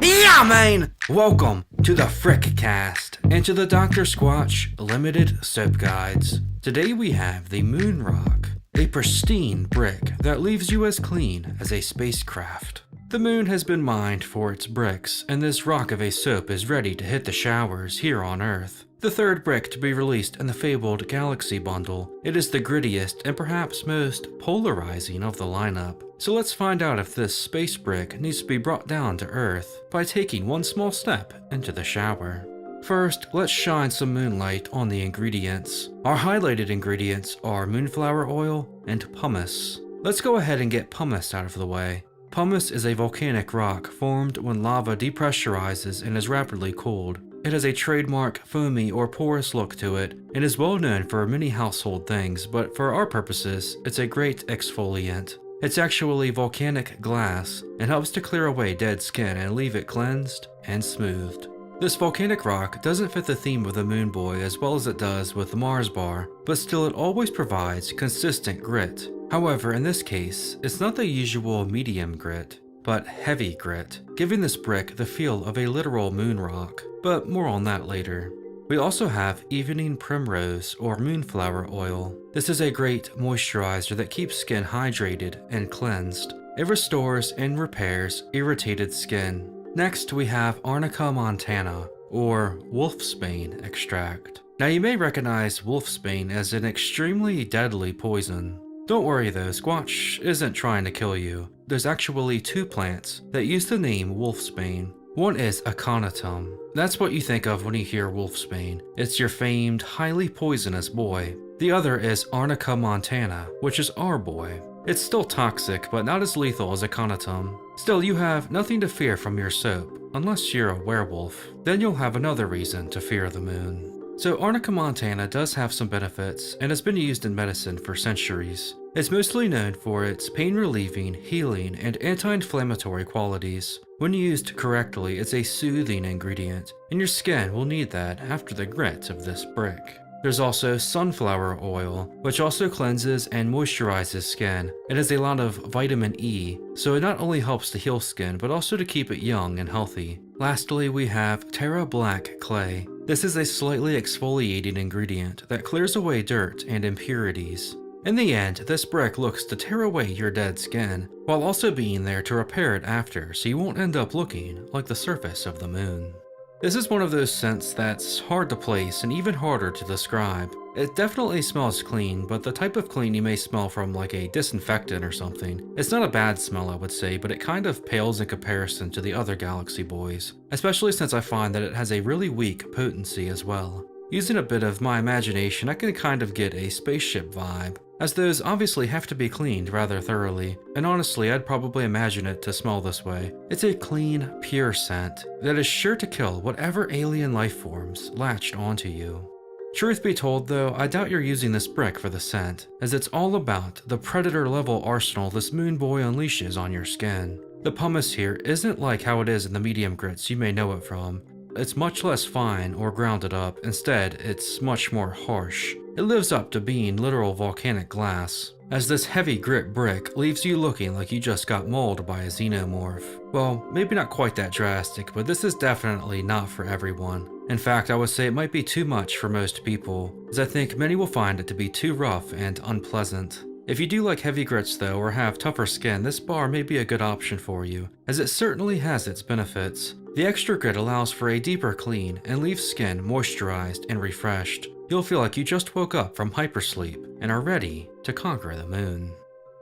Yeah, man! Welcome to the Fricc Cast and to the Dr. Squatch Limited Soap Guides. Today we have the Moonrock, a pristine brick that leaves you as clean as a spacecraft. The moon has been mined for its bricks, and this rock of a soap is ready to hit the showers here on Earth. The third brick to be released in the fabled Galaxy Bundle. It is the grittiest and perhaps most polarizing of the lineup. So let's find out if this space brick needs to be brought down to Earth by taking one small step into the shower. First, let's shine some moonlight on the ingredients. Our highlighted ingredients are moonflower oil and pumice. Let's go ahead and get pumice out of the way. Pumice is a volcanic rock formed when lava depressurizes and is rapidly cooled. It has a trademark foamy or porous look to it and is well known for many household things, but for our purposes, it's a great exfoliant. It's actually volcanic glass and helps to clear away dead skin and leave it cleansed and smoothed. This volcanic rock doesn't fit the theme of the Moon Boy as well as it does with the Mars Bar, but still it always provides consistent grit. However, in this case, it's not the usual medium grit, but heavy grit, giving this brick the feel of a literal moon rock, but more on that later. We also have evening primrose or moonflower oil. This is a great moisturizer that keeps skin hydrated and cleansed. It restores and repairs irritated skin. Next, we have Arnica montana, or wolfsbane extract. Now you may recognize wolfsbane as an extremely deadly poison. Don't worry though, Squatch isn't trying to kill you. There's actually two plants that use the name wolfsbane. One is aconitum. That's what you think of when you hear wolfsbane. It's your famed, highly poisonous boy. The other is Arnica montana, which is our boy. It's still toxic, but not as lethal as aconitum. Still, you have nothing to fear from your soap, unless you're a werewolf. Then you'll have another reason to fear the moon. So Arnica montana does have some benefits and has been used in medicine for centuries. It's mostly known for its pain-relieving, healing, and anti-inflammatory qualities. When used correctly, it's a soothing ingredient, and your skin will need that after the grit of this brick. There's also sunflower oil, which also cleanses and moisturizes skin. It has a lot of vitamin E, so it not only helps to heal skin, but also to keep it young and healthy. Lastly, we have Terra Black Clay. This is a slightly exfoliating ingredient that clears away dirt and impurities. In the end, this brick looks to tear away your dead skin, while also being there to repair it after, so you won't end up looking like the surface of the moon. This is one of those scents that's hard to place and even harder to describe. It definitely smells clean, but the type of clean you may smell from like a disinfectant or something. It's not a bad smell, I would say, but it kind of pales in comparison to the other Galaxy Boys, especially since I find that it has a really weak potency as well. Using a bit of my imagination, I can kind of get a spaceship vibe, as those obviously have to be cleaned rather thoroughly, and honestly I'd probably imagine it to smell this way. It's a clean, pure scent that is sure to kill whatever alien life forms latched onto you. Truth be told though, I doubt you're using this brick for the scent, as it's all about the predator level arsenal this Moon Boy unleashes on your skin. The pumice here isn't like how it is in the medium grits you may know it from. It's much less fine or grounded up, instead it's much more harsh. It lives up to being literal volcanic glass, as this heavy grit brick leaves you looking like you just got mauled by a xenomorph. Well, maybe not quite that drastic, but this is definitely not for everyone. In fact, I would say it might be too much for most people, as I think many will find it to be too rough and unpleasant. If you do like heavy grits though, or have tougher skin, this bar may be a good option for you, as it certainly has its benefits. The extra grit allows for a deeper clean and leaves skin moisturized and refreshed. You'll feel like you just woke up from hypersleep and are ready to conquer the moon.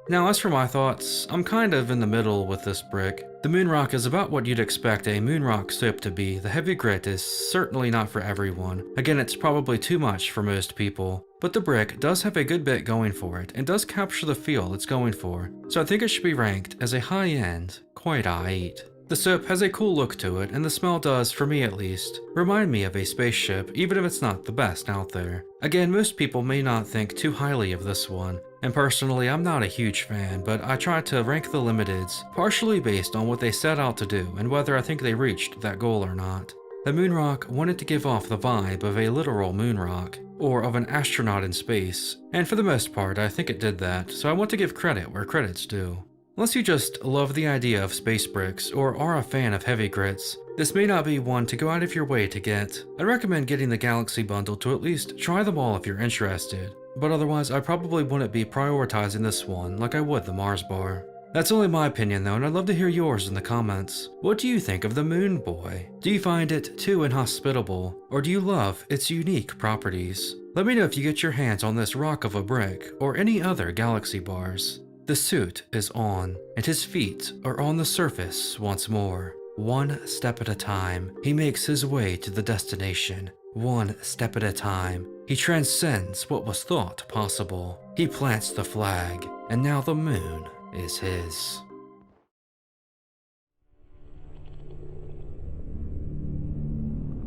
Now, as for my thoughts, I'm kind of in the middle with this brick. The moon rock is about what you'd expect a moon rock soap to be. The heavy grit is certainly not for everyone. Again, it's probably too much for most people. But the brick does have a good bit going for it and does capture the feel it's going for. So I think it should be ranked as a high-end, quite aight. The soap has a cool look to it, and the smell does, for me at least, remind me of a spaceship, even if it's not the best out there. Again, most people may not think too highly of this one, and personally I'm not a huge fan, but I try to rank the limiteds, partially based on what they set out to do and whether I think they reached that goal or not. The moonrock wanted to give off the vibe of a literal moonrock, or of an astronaut in space, and for the most part I think it did that, so I want to give credit where credit's due. Unless you just love the idea of space bricks or are a fan of heavy grits, this may not be one to go out of your way to get. I'd recommend getting the Galaxy bundle to at least try them all if you're interested, but otherwise I probably wouldn't be prioritizing this one like I would the Mars bar. That's only my opinion though, and I'd love to hear yours in the comments. What do you think of the Moon Boy? Do you find it too inhospitable, or do you love its unique properties? Let me know if you get your hands on this rock of a brick or any other Galaxy bars. The suit is on, and his feet are on the surface once more. One step at a time, he makes his way to the destination. One step at a time, he transcends what was thought possible. He plants the flag, and now the moon is his.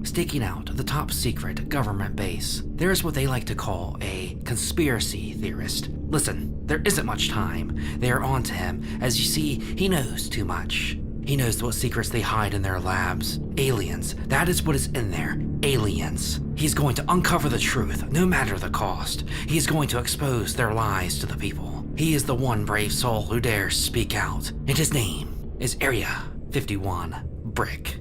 Staking out the top secret government base, there's what they like to call a conspiracy theorist. Listen, there isn't much time. They are on to him. As you see, he knows too much. He knows what secrets they hide in their labs. Aliens, that is what is in there. Aliens. He's going to uncover the truth, no matter the cost. He's going to expose their lies to the people. He is the one brave soul who dares speak out, and his name is Area 51 Bricc.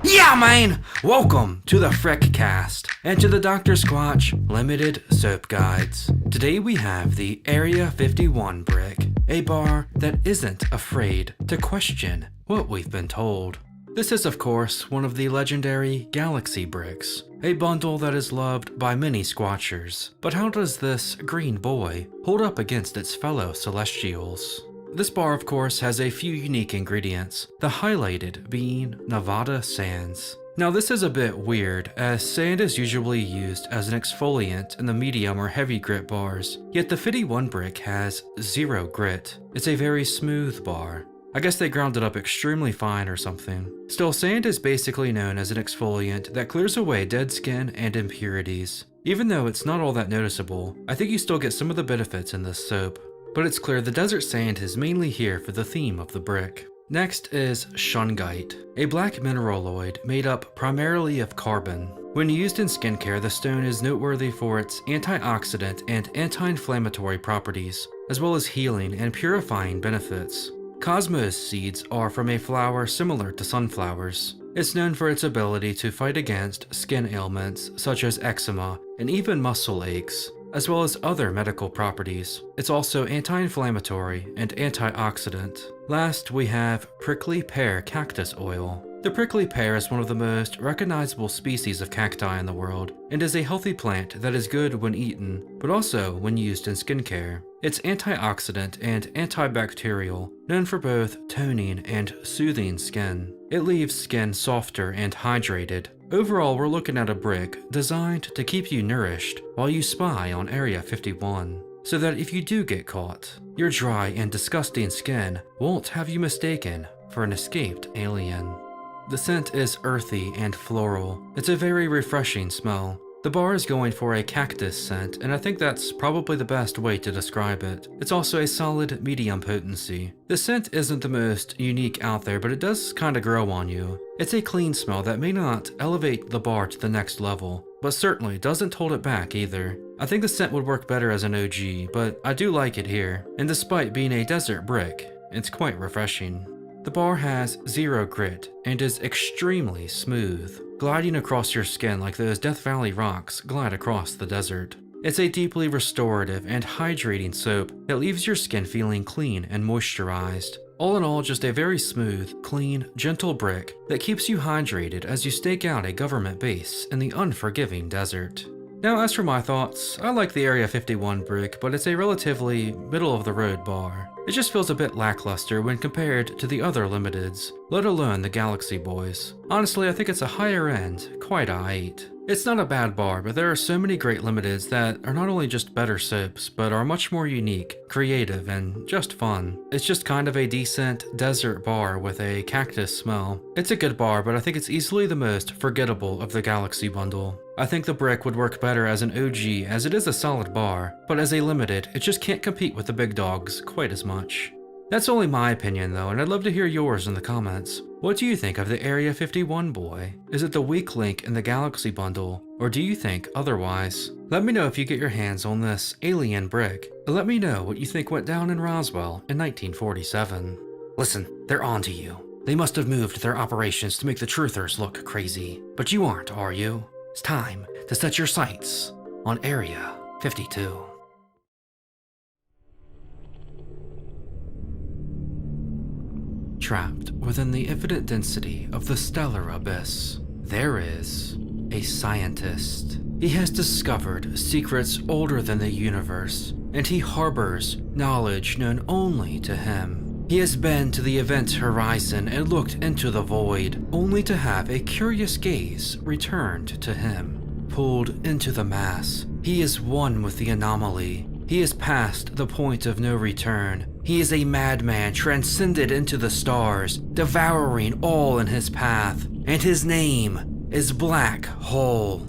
Yeah, man! Welcome to the Frickcast and to the Dr. Squatch Limited Soap Guides. Today we have the Area 51 Bricc, a bar that isn't afraid to question what we've been told. This is, of course, one of the legendary Galaxy bricks, a bundle that is loved by many Squatchers. But how does this green boy hold up against its fellow Celestials? This bar, of course, has a few unique ingredients, the highlighted being Nevada sands. Now this is a bit weird, as sand is usually used as an exfoliant in the medium or heavy grit bars, yet the 51 brick has 0 grit. It's a very smooth bar. I guess they ground it up extremely fine or something. Still, sand is basically known as an exfoliant that clears away dead skin and impurities. Even though it's not all that noticeable, I think you still get some of the benefits in this soap. But it's clear the desert sand is mainly here for the theme of the brick. Next is shungite, a black mineraloid made up primarily of carbon. When used in skincare, the stone is noteworthy for its antioxidant and anti-inflammatory properties, as well as healing and purifying benefits. Cosmos seeds are from a flower similar to sunflowers. It's known for its ability to fight against skin ailments such as eczema and even muscle aches, as well as other medical properties. It's also anti-inflammatory and antioxidant. Last, we have prickly pear cactus oil. The prickly pear is one of the most recognizable species of cacti in the world, and is a healthy plant that is good when eaten, but also when used in skincare. It's antioxidant and antibacterial, known for both toning and soothing skin. It leaves skin softer and hydrated. Overall, we're looking at a brick designed to keep you nourished while you spy on Area 51, so that if you do get caught, your dry and disgusting skin won't have you mistaken for an escaped alien. The scent is earthy and floral. It's a very refreshing smell. The bar is going for a cactus scent, and I think that's probably the best way to describe it. It's also a solid medium potency. The scent isn't the most unique out there, but it does kinda grow on you. It's a clean smell that may not elevate the bar to the next level, but certainly doesn't hold it back either. I think the scent would work better as an OG, but I do like it here, and despite being a desert brick, it's quite refreshing. The bar has 0 grit and is extremely smooth, gliding across your skin like those Death Valley rocks glide across the desert. It's a deeply restorative and hydrating soap that leaves your skin feeling clean and moisturized. All in all, just a very smooth, clean, gentle brick that keeps you hydrated as you stake out a government base in the unforgiving desert. Now, as for my thoughts, I like the Area 51 brick, but it's a relatively middle-of-the-road bar. It just feels a bit lackluster when compared to the other limiteds, let alone the Galaxy Boys. Honestly, I think it's a higher end, quite aight. It's not a bad bar, but there are so many great limiteds that are not only just better soaps, but are much more unique, creative, and just fun. It's just kind of a decent desert bar with a cactus smell. It's a good bar, but I think it's easily the most forgettable of the Galaxy bundle. I think the brick would work better as an OG as it is a solid bar, but as a limited, it just can't compete with the big dogs quite as much. That's only my opinion though, and I'd love to hear yours in the comments. What do you think of the Area 51 boy? Is it the weak link in the Galaxy bundle, or do you think otherwise? Let me know if you get your hands on this alien brick, and let me know what you think went down in Roswell in 1947. Listen, they're on to you. They must have moved their operations to make the truthers look crazy, but you aren't, are you? It's time to set your sights on Area 52. Trapped within the infinite density of the stellar abyss, there is a scientist. He has discovered secrets older than the universe, and he harbors knowledge known only to him. He has been to the event horizon and looked into the void, only to have a curious gaze returned to him. Pulled into the mass, he is one with the anomaly. He is past the point of no return. He is a madman transcended into the stars, devouring all in his path, and his name is Black Hole.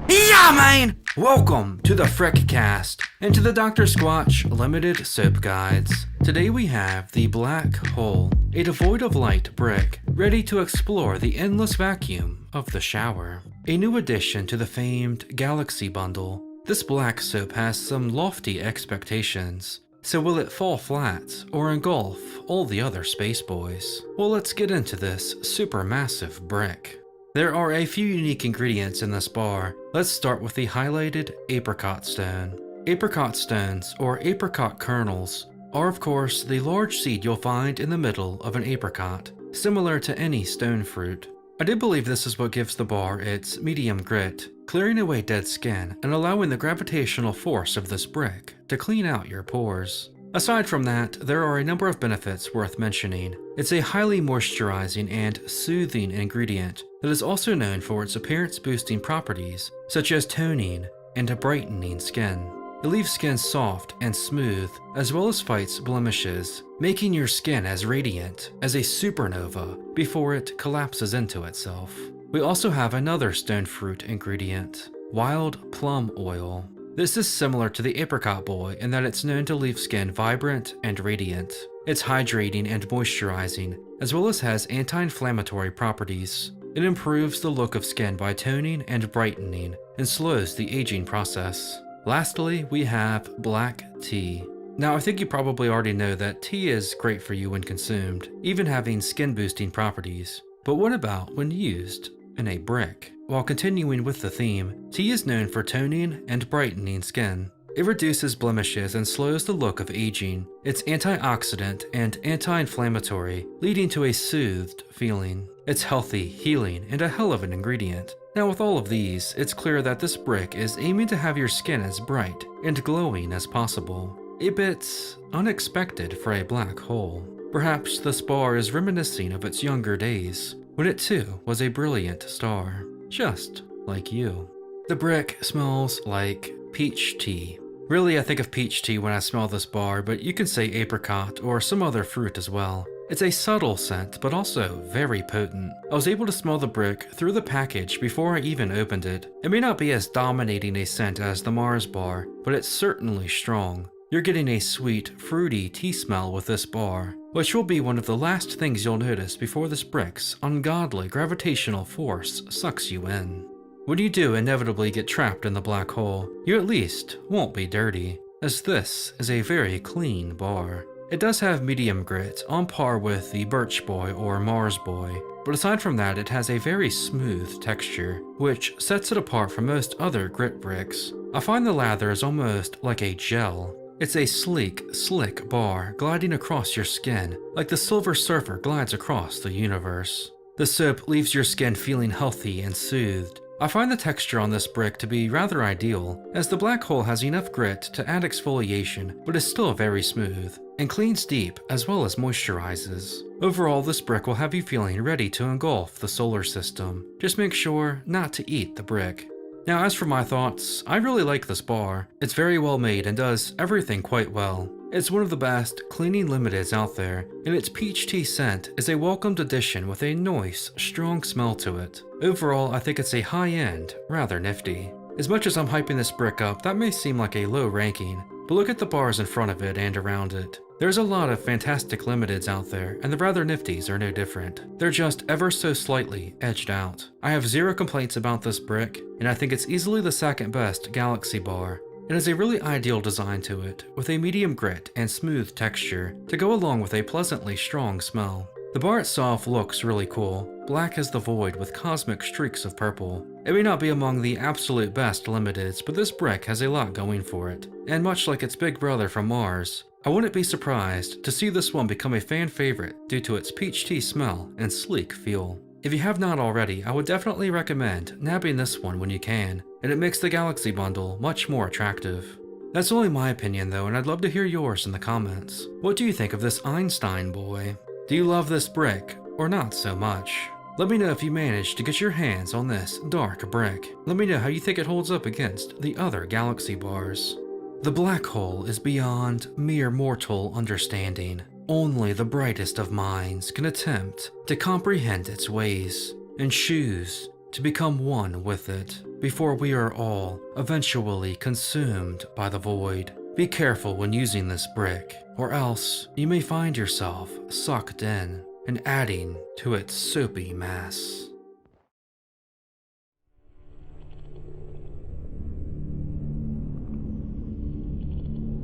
Yeah, man! Welcome to the Bricc cast and to the Dr. Squatch Limited Soap Guides. Today we have the Black Hole, a devoid of light brick, ready to explore the endless vacuum of the shower. A new addition to the famed Galaxy bundle, this black soap has some lofty expectations. So will it fall flat or engulf all the other space boys? Well, let's get into this supermassive brick. There are a few unique ingredients in this bar. Let's start with the highlighted apricot stone. Apricot stones, or apricot kernels, are of course the large seed you'll find in the middle of an apricot, similar to any stone fruit. I do believe this is what gives the bar its medium grit, clearing away dead skin and allowing the gravitational force of this brick to clean out your pores. Aside from that, there are a number of benefits worth mentioning. It's a highly moisturizing and soothing ingredient that is also known for its appearance-boosting properties, such as toning and brightening skin. It leaves skin soft and smooth, as well as fights blemishes, making your skin as radiant as a supernova before it collapses into itself. We also have another stone fruit ingredient, wild plum oil. This is similar to the apricot boy in that it's known to leave skin vibrant and radiant. It's hydrating and moisturizing, as well as has anti-inflammatory properties. It improves the look of skin by toning and brightening, and slows the aging process. Lastly, we have black tea. Now, I think you probably already know that tea is great for you when consumed, even having skin-boosting properties. But what about when used in a brick? While continuing with the theme, tea is known for toning and brightening skin. It reduces blemishes and slows the look of aging. It's antioxidant and anti-inflammatory, leading to a soothed feeling. It's healthy, healing, and a hell of an ingredient. Now with all of these, it's clear that this brick is aiming to have your skin as bright and glowing as possible. A bit unexpected for a black hole. Perhaps this bar is reminiscing of its younger days, when it too was a brilliant star, just like you. The brick smells like peach tea. Really, I think of peach tea when I smell this bar, but you can say apricot or some other fruit as well. It's a subtle scent, but also very potent. I was able to smell the brick through the package before I even opened it. It may not be as dominating a scent as the Mars bar, but it's certainly strong. You're getting a sweet, fruity tea smell with this bar, which will be one of the last things you'll notice before this brick's ungodly gravitational force sucks you in. When you do inevitably get trapped in the black hole, you at least won't be dirty, as this is a very clean bar. It does have medium grit, on par with the Birch Boy or Mars Boy, but aside from that it has a very smooth texture, which sets it apart from most other grit bricks. I find the lather is almost like a gel. It's a sleek, slick bar gliding across your skin, like the Silver Surfer glides across the universe. The soap leaves your skin feeling healthy and soothed. I find the texture on this brick to be rather ideal, as the black hole has enough grit to add exfoliation, but is still very smooth, and cleans deep as well as moisturizes. Overall, this brick will have you feeling ready to engulf the solar system. Just make sure not to eat the brick. Now, as for my thoughts, I really like this bar. It's very well made and does everything quite well. It's one of the best cleaning limiteds out there, and its peach tea scent is a welcomed addition with a nice, strong smell to it. Overall, I think it's a high-end, rather nifty. As much as I'm hyping this brick up, that may seem like a low ranking, but look at the bars in front of it and around it. There's a lot of fantastic limiteds out there, and the rather nifties are no different. They're just ever so slightly edged out. I have zero complaints about this brick, and I think it's easily the second best Galaxy bar. It has a really ideal design to it, with a medium grit and smooth texture to go along with a pleasantly strong smell. The bar itself looks really cool, black as the void with cosmic streaks of purple. It may not be among the absolute best limiteds, but this brick has a lot going for it, and much like its big brother from Mars, I wouldn't be surprised to see this one become a fan favorite due to its peach tea smell and sleek feel. If you have not already, I would definitely recommend nabbing this one when you can, and it makes the Galaxy bundle much more attractive. That's only my opinion though, and I'd love to hear yours in the comments. What do you think of this Einstein boy? Do you love this brick, or not so much? Let me know if you managed to get your hands on this dark brick. Let me know how you think it holds up against the other Galaxy bars. The black hole is beyond mere mortal understanding. Only the brightest of minds can attempt to comprehend its ways, and choose to become one with it, before we are all eventually consumed by the void. Be careful when using this brick, or else you may find yourself sucked in and adding to its soapy mass.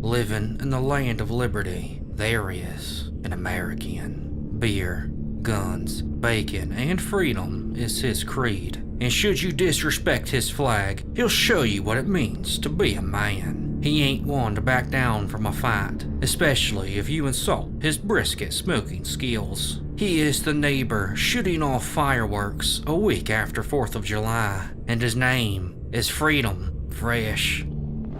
Living in the land of liberty, there is an American. Beer, guns, bacon, and freedom is his creed. And should you disrespect his flag, he'll show you what it means to be a man. He ain't one to back down from a fight, especially if you insult his brisket smoking skills. He is the neighbor shooting off fireworks a week after 4th of July, and his name is Freedom Fresh.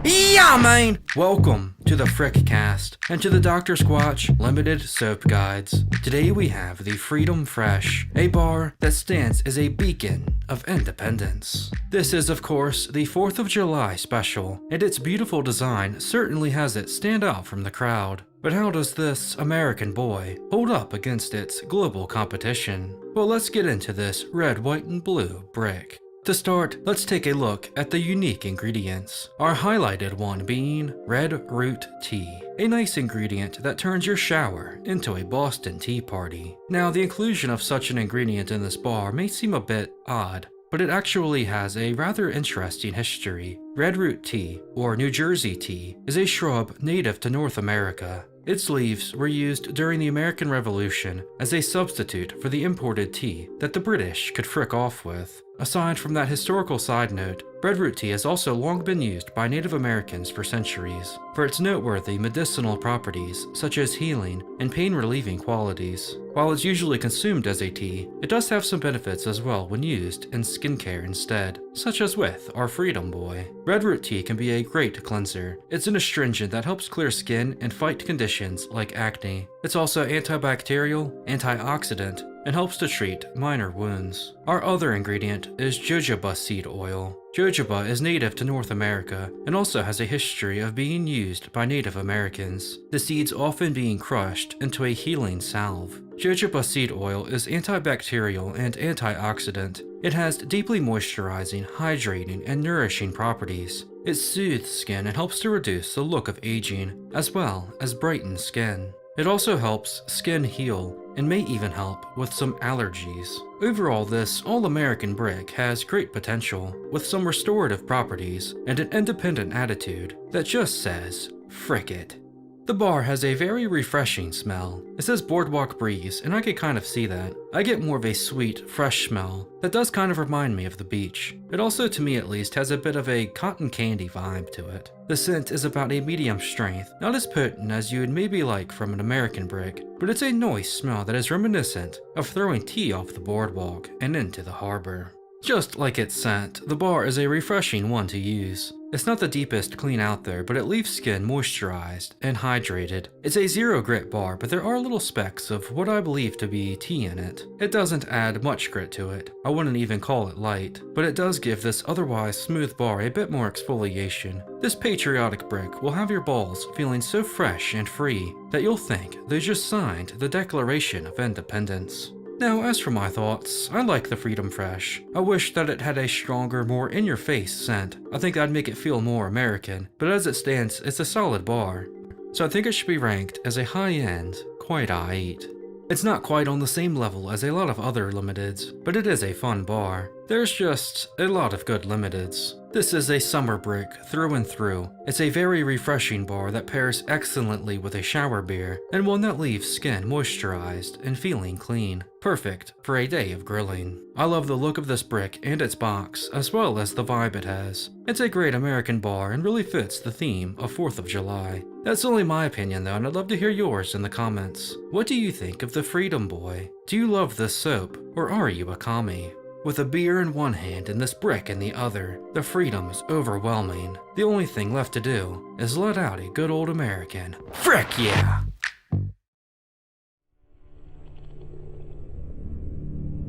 Yeah, man! Welcome to the Bricc cast and to the Dr. Squatch Limited Soap Guides. Today we have the Freedom Fresh, a bar that stands as a beacon of independence. This is, of course, the 4th of July special, and its beautiful design certainly has it stand out from the crowd. But how does this American boy hold up against its global competition? Well, let's get into this red, white, and blue brick. To start, let's take a look at the unique ingredients, our highlighted one being red root tea, a nice ingredient that turns your shower into a Boston Tea Party. Now, the inclusion of such an ingredient in this bar may seem a bit odd, but it actually has a rather interesting history. Red root tea, or New Jersey tea, is a shrub native to North America. Its leaves were used during the American Revolution as a substitute for the imported tea that the British could frick off with. Aside from that historical side note, red root tea has also long been used by Native Americans for centuries for its noteworthy medicinal properties such as healing and pain-relieving qualities. While it's usually consumed as a tea, it does have some benefits as well when used in skincare instead, such as with our Freedom Boy. Red root tea can be a great cleanser. It's an astringent that helps clear skin and fight conditions like acne. It's also antibacterial, antioxidant, and helps to treat minor wounds. Our other ingredient is jojoba seed oil. Jojoba is native to North America and also has a history of being used by Native Americans, the seeds often being crushed into a healing salve. Jojoba seed oil is antibacterial and antioxidant. It has deeply moisturizing, hydrating, and nourishing properties. It soothes skin and helps to reduce the look of aging, as well as brighten skin. It also helps skin heal and may even help with some allergies. Overall, this all-American brick has great potential, with some restorative properties and an independent attitude that just says, frick it. The bar has a very refreshing smell. It says Boardwalk Breeze, and I can kind of see that. I get more of a sweet, fresh smell that does kind of remind me of the beach. It also, to me at least, has a bit of a cotton candy vibe to it. The scent is about a medium strength, not as potent as you would maybe like from an American brick, but it's a nice smell that is reminiscent of throwing tea off the boardwalk and into the harbor. Just like its scent, the bar is a refreshing one to use. It's not the deepest clean out there, but it leaves skin moisturized and hydrated. It's a zero grit bar, but there are little specks of what I believe to be tea in it. It doesn't add much grit to it. I wouldn't even call it light, but it does give this otherwise smooth bar a bit more exfoliation. This patriotic brick will have your balls feeling so fresh and free that you'll think they just signed the Declaration of Independence. Now, as for my thoughts, I like the Freedom Fresh. I wish that it had a stronger, more in-your-face scent. I think that'd make it feel more American, but as it stands, it's a solid bar. So I think it should be ranked as a high-end, quite aight. It's not quite on the same level as a lot of other limiteds, but it is a fun bar. There's just a lot of good limiteds. This is a summer brick through and through. It's a very refreshing bar that pairs excellently with a shower beer, and one that leaves skin moisturized and feeling clean. Perfect for a day of grilling. I love the look of this brick and its box, as well as the vibe it has. It's a great American bar and really fits the theme of 4th of July. That's only my opinion though, and I'd love to hear yours in the comments. What do you think of the Freedom Boy? Do you love this soap, or are you a commie? With a beer in one hand and this brick in the other, the freedom is overwhelming. The only thing left to do is let out a good old American frick yeah!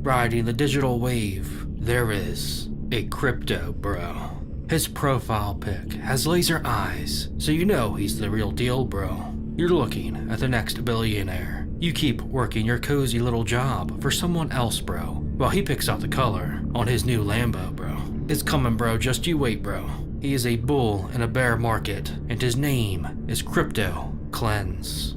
Riding the digital wave, there is a crypto bro. His profile pic has laser eyes, so you know he's the real deal, bro. You're looking at the next billionaire. You keep working your cozy little job for someone else, bro, while he picks out the color on his new Lambo, bro. It's coming, bro, just you wait, bro. He is a bull in a bear market, and his name is Crypto Cleanse.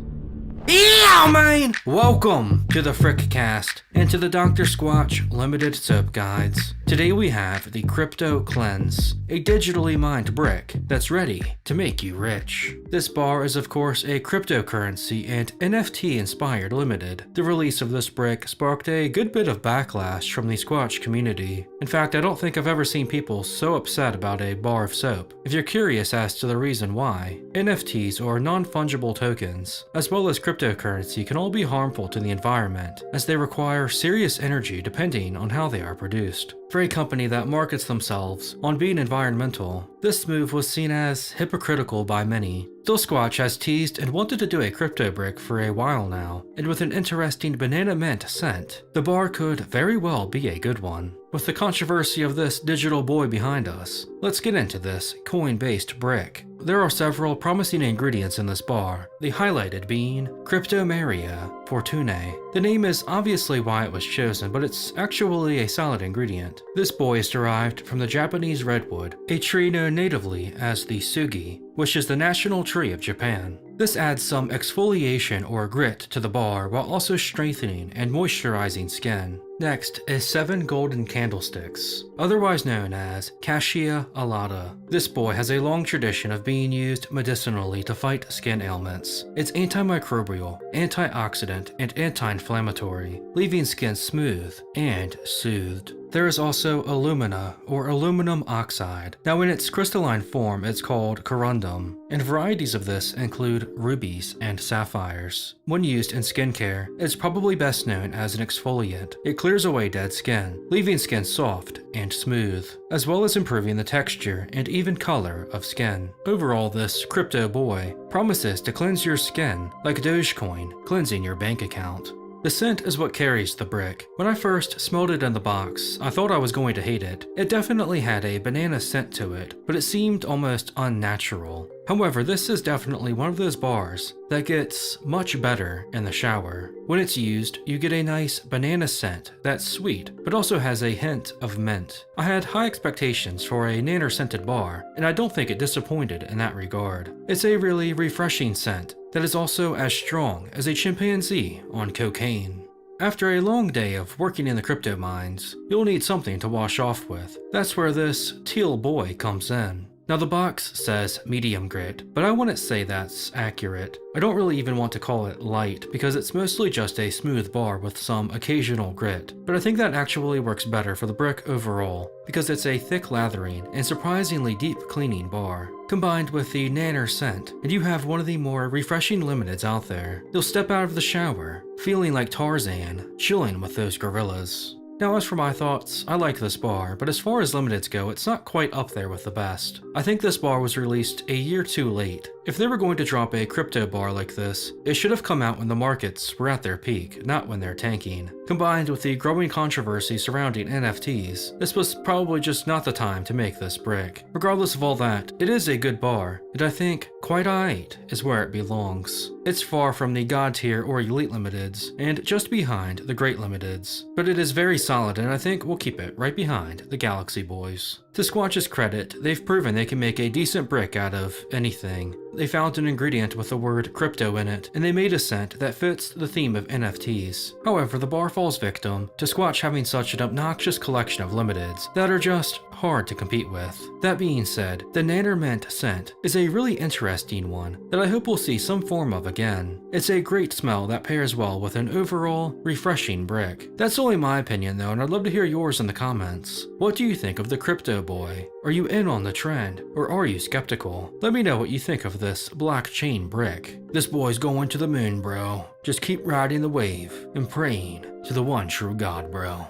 Yeah, man! Welcome to the Frickcast and to the Dr. Squatch Limited Soap Guides. Today we have the Crypto Cleanse, a digitally mined brick that's ready to make you rich. This bar is of course a cryptocurrency and NFT inspired limited. The release of this brick sparked a good bit of backlash from the Squatch community. In fact, I don't think I've ever seen people so upset about a bar of soap. If you're curious as to the reason why, NFTs or non-fungible tokens, as well as cryptocurrency can all be harmful to the environment, as they require serious energy depending on how they are produced. For a company that markets themselves on being environmental, this move was seen as hypocritical by many. Still, Squatch has teased and wanted to do a crypto brick for a while now, and with an interesting banana mint scent, the bar could very well be a good one. With the controversy of this digital boy behind us, let's get into this coin-based brick. There are several promising ingredients in this bar, the highlighted being Cryptomeria Fortunae. The name is obviously why it was chosen, but it's actually a solid ingredient. This boy is derived from the Japanese redwood, a tree known natively as the sugi, which is the national tree of Japan. This adds some exfoliation or grit to the bar while also strengthening and moisturizing skin. Next is 7 golden candlesticks, otherwise known as Cassia alata. This boy has a long tradition of being used medicinally to fight skin ailments. It's antimicrobial, antioxidant, and anti-inflammatory, leaving skin smooth and soothed. There is also alumina, or aluminum oxide. Now in its crystalline form it's called corundum, and varieties of this include rubies and sapphires. When used in skincare, it's probably best known as an exfoliant. It clears away dead skin, leaving skin soft and smooth, as well as improving the texture and even color of skin. Overall, this crypto boy promises to cleanse your skin like Dogecoin cleansing your bank account. The scent is what carries the brick. When I first smelled it in the box, I thought I was going to hate it. It definitely had a banana scent to it, but it seemed almost unnatural. However, this is definitely one of those bars that gets much better in the shower. When it's used, you get a nice banana scent that's sweet, but also has a hint of mint. I had high expectations for a nanner-scented bar, and I don't think it disappointed in that regard. It's a really refreshing scent that is also as strong as a chimpanzee on cocaine. After a long day of working in the crypto mines, you'll need something to wash off with. That's where this teal boy comes in. Now the box says medium grit, but I wouldn't say that's accurate. I don't really even want to call it light because it's mostly just a smooth bar with some occasional grit, but I think that actually works better for the brick overall because it's a thick lathering and surprisingly deep cleaning bar. Combined with the nanner scent, and you have one of the more refreshing limiteds out there. You'll step out of the shower feeling like Tarzan, chilling with those gorillas. Now as for my thoughts, I like this bar, but as far as limiteds go, it's not quite up there with the best. I think this bar was released a year too late. If they were going to drop a crypto bar like this, it should have come out when the markets were at their peak, not when they're tanking. Combined with the growing controversy surrounding NFTs, this was probably just not the time to make this brick. Regardless of all that, it is a good bar, and I think quite aight is where it belongs. It's far from the god tier or elite limiteds, and just behind the great limiteds. But it is very solid, and I think we'll keep it right behind the Galaxy Boys. To Squatch's credit, they've proven they can make a decent brick out of anything. They found an ingredient with the word crypto in it, and they made a scent that fits the theme of NFTs. However, the bar falls victim to Squatch having such an obnoxious collection of limiteds that are just hard to compete with. That being said, the Nanner Mint scent is a really interesting one that I hope we'll see some form of again. It's a great smell that pairs well with an overall refreshing brick. That's only my opinion though, and I'd love to hear yours in the comments. What do you think of the Crypto Boy? Are you in on the trend, or are you skeptical? Let me know what you think of this black chain brick. This boy's going to the moon, bro. Just keep riding the wave and praying to the one true God, bro.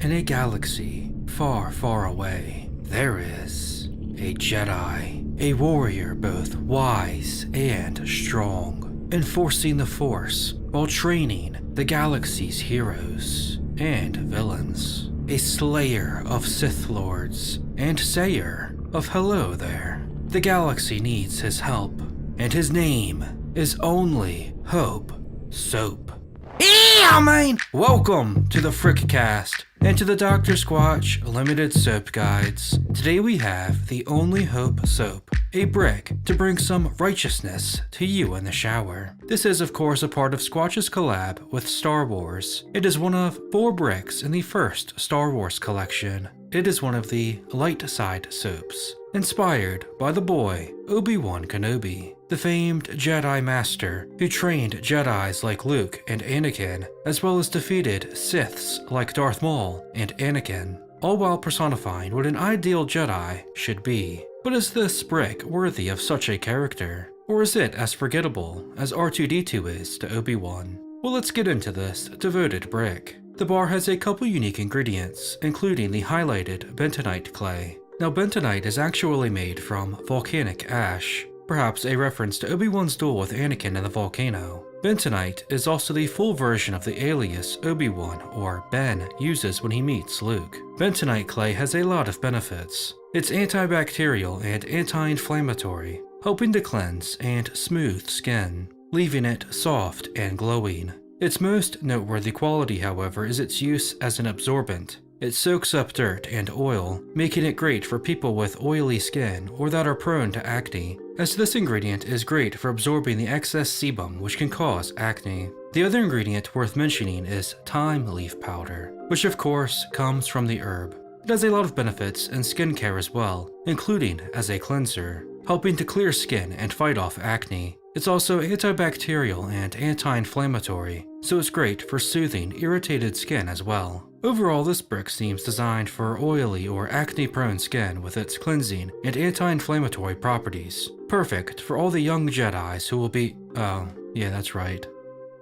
In a galaxy far, far away, there is a Jedi, a warrior both wise and strong, enforcing the Force while training the galaxy's heroes and villains. A slayer of Sith Lords and sayer of hello there. The galaxy needs his help, and his name is only Hope Soap. Yeah, man! Welcome to the Frickcast and to the Dr. Squatch Limited Soap Guides. Today we have the Only Hope Soap, a brick to bring some righteousness to you in the shower. This is of course a part of Squatch's collab with Star Wars. It is one of 4 bricks in the first Star Wars collection. It is one of the light side soaps, inspired by the boy Obi-Wan Kenobi, the famed Jedi Master who trained Jedis like Luke and Anakin, as well as defeated Siths like Darth Maul and Anakin, all while personifying what an ideal Jedi should be. But is this brick worthy of such a character? Or is it as forgettable as R2-D2 is to Obi-Wan? Well, let's get into this devoted brick. The bar has a couple unique ingredients, including the highlighted bentonite clay. Now, bentonite is actually made from volcanic ash, perhaps a reference to Obi-Wan's duel with Anakin in the volcano. Bentonite is also the full version of the alias Obi-Wan, or Ben, uses when he meets Luke. Bentonite clay has a lot of benefits. It's antibacterial and anti-inflammatory, helping to cleanse and smooth skin, leaving it soft and glowing. Its most noteworthy quality, however, is its use as an absorbent. It soaks up dirt and oil, making it great for people with oily skin or that are prone to acne, as this ingredient is great for absorbing the excess sebum which can cause acne. The other ingredient worth mentioning is thyme leaf powder, which of course comes from the herb. It has a lot of benefits in skincare as well, including as a cleanser, helping to clear skin and fight off acne. It's also antibacterial and anti-inflammatory, so it's great for soothing irritated skin as well. Overall, this brick seems designed for oily or acne-prone skin with its cleansing and anti-inflammatory properties. Perfect for all the young Jedis who will be— oh, yeah, that's right.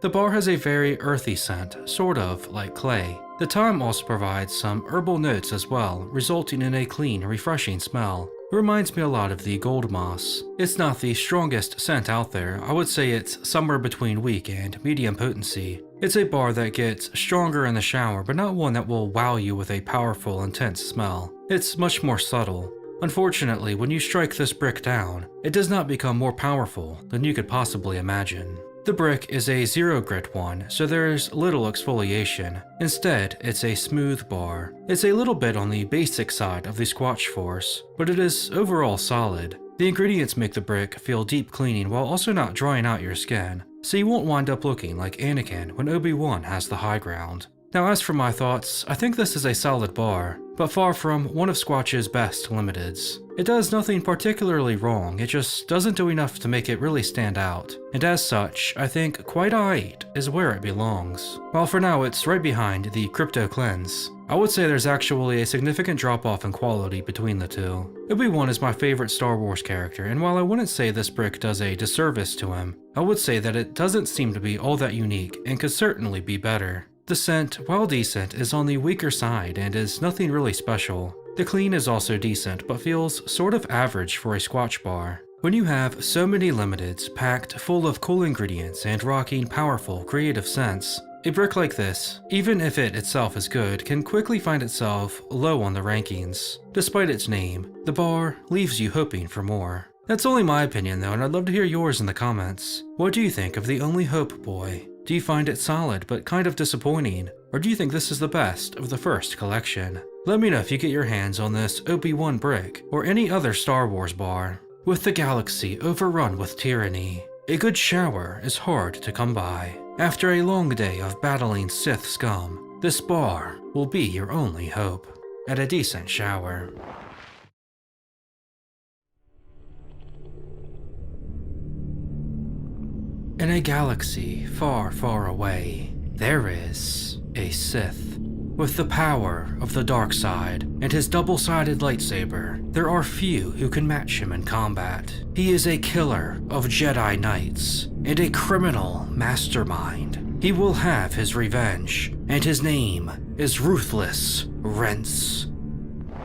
The bar has a very earthy scent, sort of like clay. The thyme also provides some herbal notes as well, resulting in a clean, refreshing smell. reminds me a lot of the gold moss. It's not the strongest scent out there, I would say it's somewhere between weak and medium potency. It's a bar that gets stronger in the shower, but not one that will wow you with a powerful, intense smell. It's much more subtle. Unfortunately, when you strike this brick down, it does not become more powerful than you could possibly imagine. The brick is a 0 grit one, so there's little exfoliation. Instead, it's a smooth bar. It's a little bit on the basic side of the Squatch force, but it is overall solid. The ingredients make the brick feel deep cleaning while also not drying out your skin, so you won't wind up looking like Anakin when Obi-Wan has the high ground. Now as for my thoughts, I think this is a solid bar, but far from one of Squatch's best limiteds. It does nothing particularly wrong, it just doesn't do enough to make it really stand out, and as such, I think quite aight is where it belongs. While for now it's right behind the Crypto Cleanse, I would say there's actually a significant drop-off in quality between the two. Obi-Wan is my favorite Star Wars character, and while I wouldn't say this brick does a disservice to him, I would say that it doesn't seem to be all that unique and could certainly be better. The scent, while decent, is on the weaker side and is nothing really special. The clean is also decent, but feels sort of average for a Squatch bar. When you have so many limiteds packed full of cool ingredients and rocking powerful, creative scents, a brick like this, even if it itself is good, can quickly find itself low on the rankings. Despite its name, the bar leaves you hoping for more. That's only my opinion though, and I'd love to hear yours in the comments. What do you think of the Only Hope Boy? Do you find it solid but kind of disappointing? Or do you think this is the best of the first collection? Let me know if you get your hands on this Obi-Wan brick or any other Star Wars bar. With the galaxy overrun with tyranny, a good shower is hard to come by. After a long day of battling Sith scum, this bar will be your only hope at a decent shower. In a galaxy far, far away, there is a Sith. With the power of the dark side and his double-sided lightsaber, there are few who can match him in combat. He is a killer of Jedi Knights and a criminal mastermind. He will have his revenge, and his name is Ruthless Rents.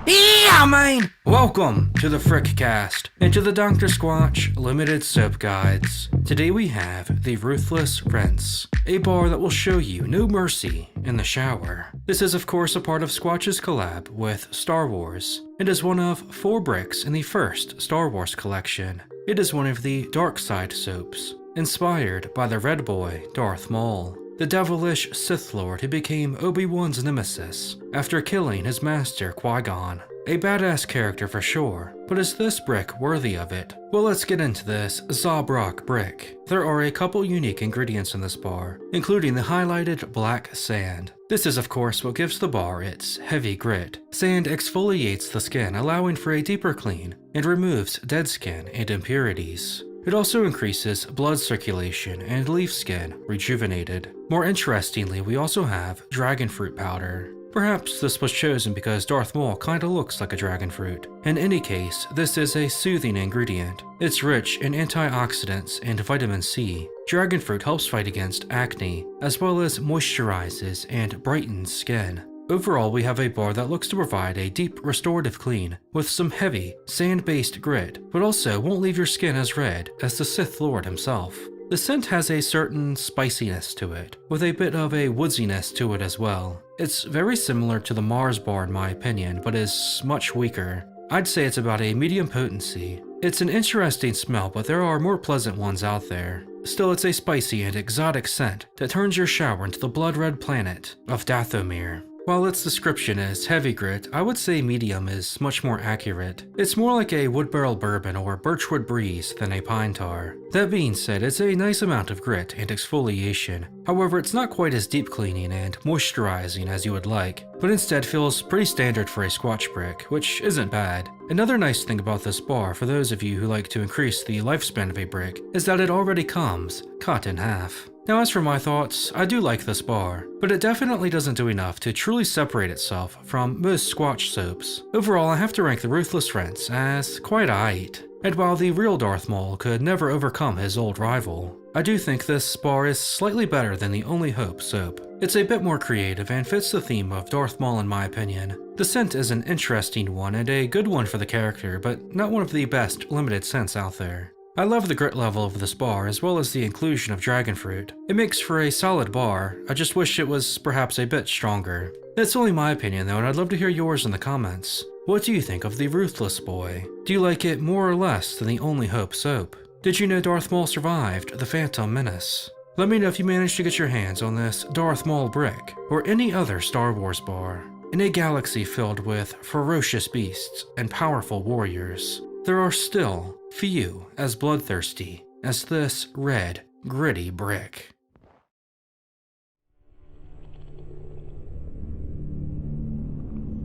Yeah, man! Welcome to the Frickcast and to the Dr. Squatch Limited Soap Guides. Today we have the Ruthless Rents, a bar that will show you no mercy in the shower. This is of course a part of Squatch's collab with Star Wars. It is one of 4 bricks in the first Star Wars collection. It is one of the dark side soaps, inspired by the Red Boy Darth Maul, the devilish Sith Lord who became Obi-Wan's nemesis after killing his master Qui-Gon. A badass character for sure, but is this brick worthy of it? Well, let's get into this Zabrak brick. There are a couple unique ingredients in this bar, including the highlighted black sand. This is of course what gives the bar its heavy grit. Sand exfoliates the skin, allowing for a deeper clean, and removes dead skin and impurities. It also increases blood circulation and leaves skin rejuvenated. More interestingly, we also have dragon fruit powder. Perhaps this was chosen because Darth Maul kinda looks like a dragon fruit. In any case, this is a soothing ingredient. It's rich in antioxidants and vitamin C. Dragon fruit helps fight against acne, as well as moisturizes and brightens skin. Overall, we have a bar that looks to provide a deep restorative clean with some heavy, sand-based grit, but also won't leave your skin as red as the Sith Lord himself. The scent has a certain spiciness to it, with a bit of a woodsiness to it as well. It's very similar to the Mars bar in my opinion, but is much weaker. I'd say it's about a medium potency. It's an interesting smell, but there are more pleasant ones out there. Still, it's a spicy and exotic scent that turns your shower into the blood-red planet of Dathomir. While its description is heavy grit, I would say medium is much more accurate. It's more like a wood barrel bourbon or birchwood breeze than a pine tar. That being said, it's a nice amount of grit and exfoliation. However, it's not quite as deep cleaning and moisturizing as you would like, but instead feels pretty standard for a Squatch brick, which isn't bad. Another nice thing about this bar, for those of you who like to increase the lifespan of a brick, is that it already comes cut in half. Now as for my thoughts, I do like this bar, but it definitely doesn't do enough to truly separate itself from most Squatch soaps. Overall, I have to rank the Ruthless Rents as quite aight. And while the real Darth Maul could never overcome his old rival, I do think this bar is slightly better than the Only Hope soap. It's a bit more creative and fits the theme of Darth Maul in my opinion. The scent is an interesting one and a good one for the character, but not one of the best limited scents out there. I love the grit level of this bar as well as the inclusion of dragon fruit. It makes for a solid bar, I just wish it was perhaps a bit stronger. That's only my opinion though, and I'd love to hear yours in the comments. What do you think of the Ruthless Boy? Do you like it more or less than the Only Hope soap? Did you know Darth Maul survived the Phantom Menace? Let me know if you managed to get your hands on this Darth Maul brick, or any other Star Wars bar. In a galaxy filled with ferocious beasts and powerful warriors, there are still few as bloodthirsty as this red, gritty brick.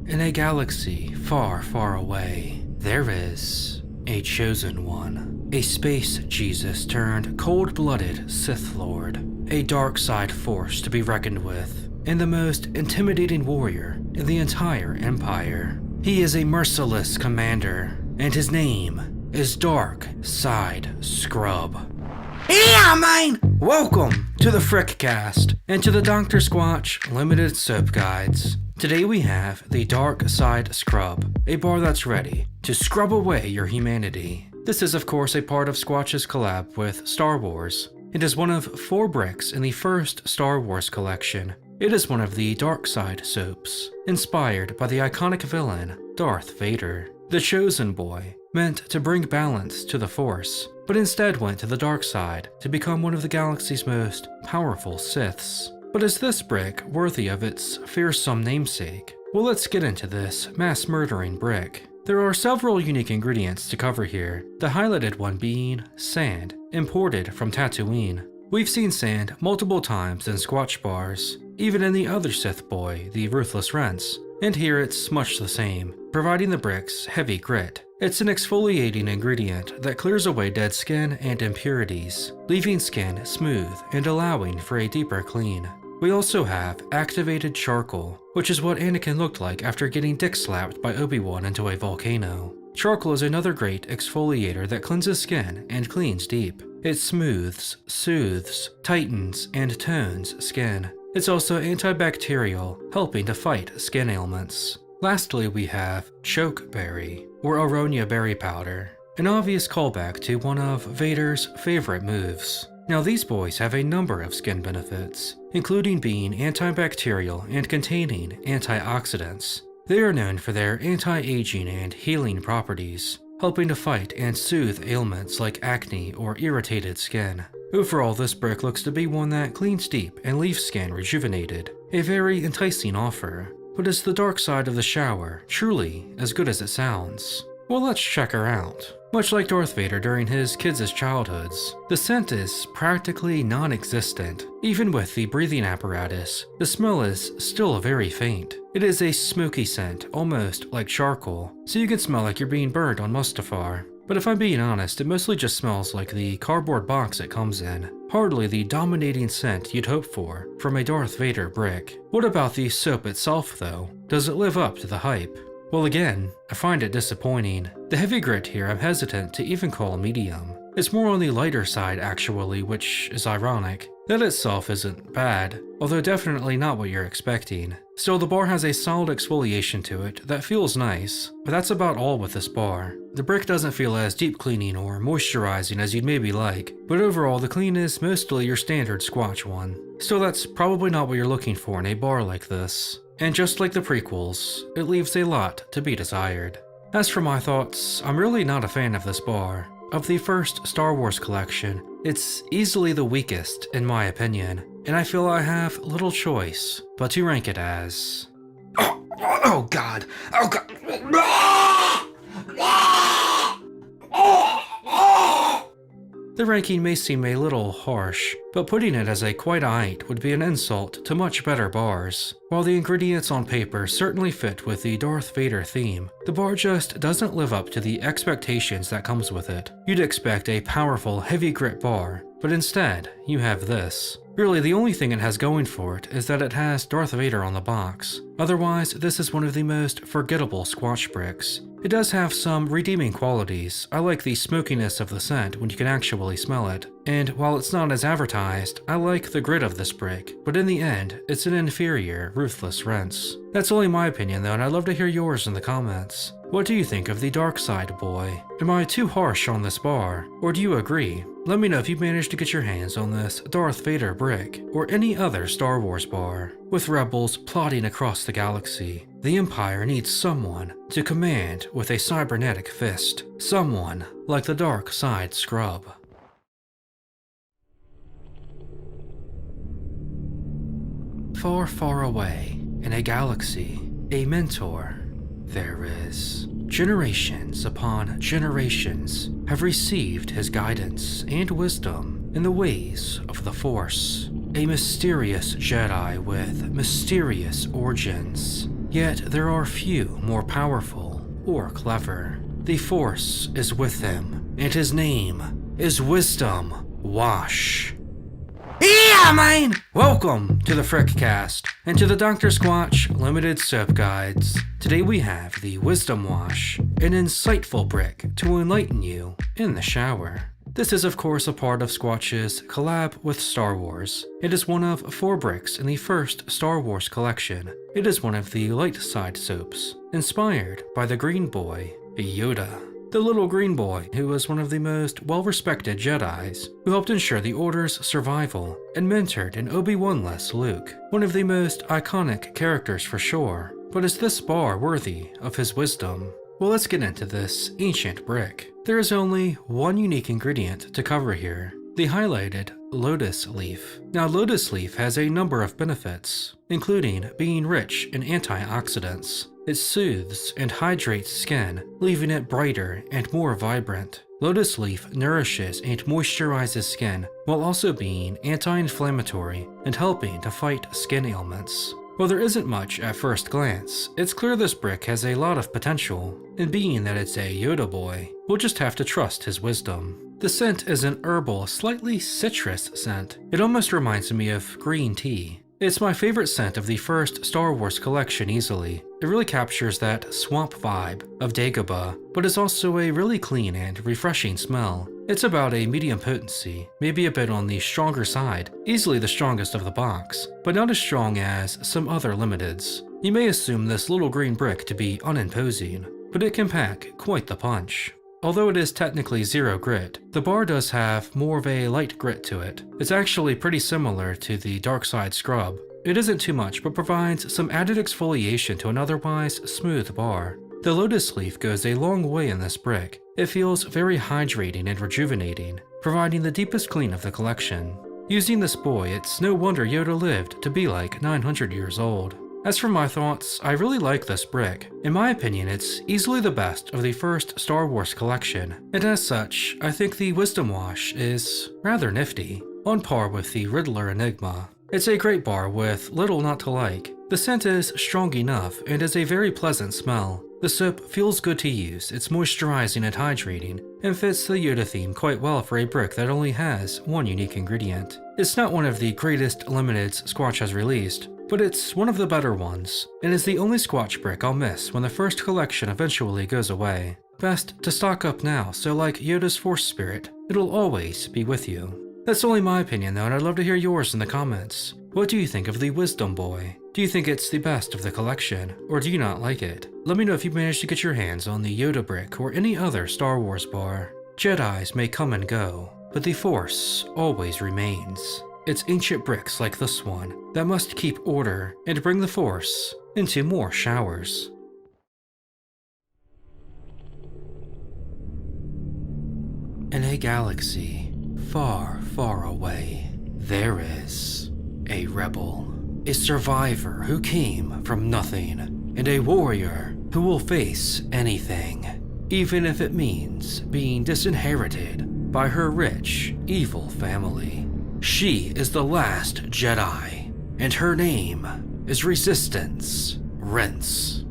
In a galaxy far, far away, there is a chosen one. A space Jesus turned cold-blooded Sith Lord. A dark side force to be reckoned with, and the most intimidating warrior in the entire Empire. He is a merciless commander, and his name is Dark Side Scrub. Yeah, man! Welcome to the Frickcast, and to the Dr. Squatch Limited Soap Guides. Today we have the Dark Side Scrub, a bar that's ready to scrub away your humanity. This is of course a part of Squatch's collab with Star Wars. It is one of 4 bricks in the first Star Wars collection. It is one of the Dark Side soaps, inspired by the iconic villain, Darth Vader, the chosen boy, meant to bring balance to the Force, but instead went to the dark side to become one of the galaxy's most powerful Siths. But is this brick worthy of its fearsome namesake? Well, let's get into this mass-murdering brick. There are several unique ingredients to cover here, the highlighted one being sand, imported from Tatooine. We've seen sand multiple times in Squatch bars, even in the other Sith boy, the Ruthless Rents, and here it's much the same, providing the bricks heavy grit. It's an exfoliating ingredient that clears away dead skin and impurities, leaving skin smooth and allowing for a deeper clean. We also have activated charcoal, which is what Anakin looked like after getting dick slapped by Obi-Wan into a volcano. Charcoal is another great exfoliator that cleanses skin and cleans deep. It smooths, soothes, tightens, and tones skin. It's also antibacterial, helping to fight skin ailments. Lastly, we have chokeberry, or aronia berry powder, an obvious callback to one of Vader's favorite moves. Now these boys have a number of skin benefits, including being antibacterial and containing antioxidants. They are known for their anti-aging and healing properties, helping to fight and soothe ailments like acne or irritated skin. Overall, this brick looks to be one that cleans deep and leaves skin rejuvenated, a very enticing offer. But is the dark side of the shower truly as good as it sounds? Well, let's check her out. Much like Darth Vader during his kids' childhoods, the scent is practically non-existent. Even with the breathing apparatus, the smell is still very faint. It is a smoky scent, almost like charcoal, so you can smell like you're being burned on Mustafar. But if I'm being honest, it mostly just smells like the cardboard box it comes in. Hardly the dominating scent you'd hope for from a Darth Vader brick. What about the soap itself though? Does it live up to the hype? Well again, I find it disappointing. The heavy grit here I'm hesitant to even call medium. It's more on the lighter side actually, which is ironic. That itself isn't bad, although definitely not what you're expecting. Still, the bar has a solid exfoliation to it that feels nice, but that's about all with this bar. The brick doesn't feel as deep cleaning or moisturizing as you'd maybe like, but overall the clean is mostly your standard Squatch one. Still, that's probably not what you're looking for in a bar like this. And just like the prequels, it leaves a lot to be desired. As for my thoughts, I'm really not a fan of this bar. Of the first Star Wars collection, it's easily the weakest in my opinion, and I feel I have little choice but to rank it as... Oh god! Oh god! The ranking may seem a little harsh, but putting it as a quite aight would be an insult to much better bars. While the ingredients on paper certainly fit with the Darth Vader theme, the bar just doesn't live up to the expectations that comes with it. You'd expect a powerful, heavy grit bar, but instead, you have this. Really, the only thing it has going for it is that it has Darth Vader on the box. Otherwise, this is one of the most forgettable Squatch bricks. It does have some redeeming qualities. I like the smokiness of the scent when you can actually smell it. And while it's not as advertised, I like the grit of this brick, but in the end, it's an inferior, ruthless rinse. That's only my opinion though, and I'd love to hear yours in the comments. What do you think of the dark side, boy? Am I too harsh on this bar, or do you agree? Let me know if you've managed to get your hands on this Darth Vader brick, or any other Star Wars bar. With rebels plotting across the galaxy, the Empire needs someone to command with a cybernetic fist. Someone like the dark side scrub. Far, far away, in a galaxy, a mentor there is. Generations upon generations have received his guidance and wisdom in the ways of the Force. A mysterious Jedi with mysterious origins. Yet there are few more powerful or clever. The Force is with him, and his name is Wisdom Wash. Yeah, man! Welcome to the Frickcast and to the Dr. Squatch Limited Soap Guides. Today we have the Wisdom Wash, an insightful brick to enlighten you in the shower. This is of course a part of Squatch's collab with Star Wars. It is one of 4 bricks in the first Star Wars collection. It is one of the light side soaps, inspired by the green boy, Yoda. The little green boy who was one of the most well-respected Jedis, who helped ensure the Order's survival and mentored an Obi-Wan-less Luke. One of the most iconic characters for sure, but is this bar worthy of his wisdom? Well, let's get into this ancient brick. There is only one unique ingredient to cover here, the highlighted lotus leaf. Now, lotus leaf has a number of benefits, including being rich in antioxidants. It soothes and hydrates skin, leaving it brighter and more vibrant. Lotus leaf nourishes and moisturizes skin while also being anti-inflammatory and helping to fight skin ailments. While there isn't much at first glance, it's clear this brick has a lot of potential, and being that it's a Yoda boy, we'll just have to trust his wisdom. The scent is an herbal, slightly citrus scent. It almost reminds me of green tea. It's my favorite scent of the first Star Wars collection easily. It really captures that swamp vibe of Dagobah, but is also a really clean and refreshing smell. It's about a medium potency, maybe a bit on the stronger side, easily the strongest of the box, but not as strong as some other limiteds. You may assume this little green brick to be unimposing, but it can pack quite the punch. Although it is technically 0 grit, the bar does have more of a light grit to it. It's actually pretty similar to the Dark Side Scrub. It isn't too much, but provides some added exfoliation to an otherwise smooth bar. The lotus leaf goes a long way in this brick. It feels very hydrating and rejuvenating, providing the deepest clean of the collection. Using this boy, it's no wonder Yoda lived to be like 900 years old. As for my thoughts, I really like this brick. In my opinion, it's easily the best of the first Star Wars collection, and as such, I think the Wisdom Wash is rather nifty, on par with the Riddler Enigma. It's a great bar with little not to like. The scent is strong enough and is a very pleasant smell. The soap feels good to use, it's moisturizing and hydrating, and fits the Yoda theme quite well for a brick that only has one unique ingredient. It's not one of the greatest limiteds Squatch has released, but it's one of the better ones, and is the only Squatch brick I'll miss when the first collection eventually goes away. Best to stock up now, so like Yoda's Force Spirit, it'll always be with you. That's only my opinion though, and I'd love to hear yours in the comments. What do you think of the Wisdom Boy? Do you think it's the best of the collection, or do you not like it? Let me know if you managed to get your hands on the Yoda brick or any other Star Wars bar. Jedis may come and go, but the Force always remains. It's ancient bricks like this one that must keep order and bring the Force into more showers. In a galaxy far, far away, there is a rebel, a survivor who came from nothing, and a warrior who will face anything, even if it means being disinherited by her rich, evil family. She is the last Jedi, and her name is Resistance Rinse.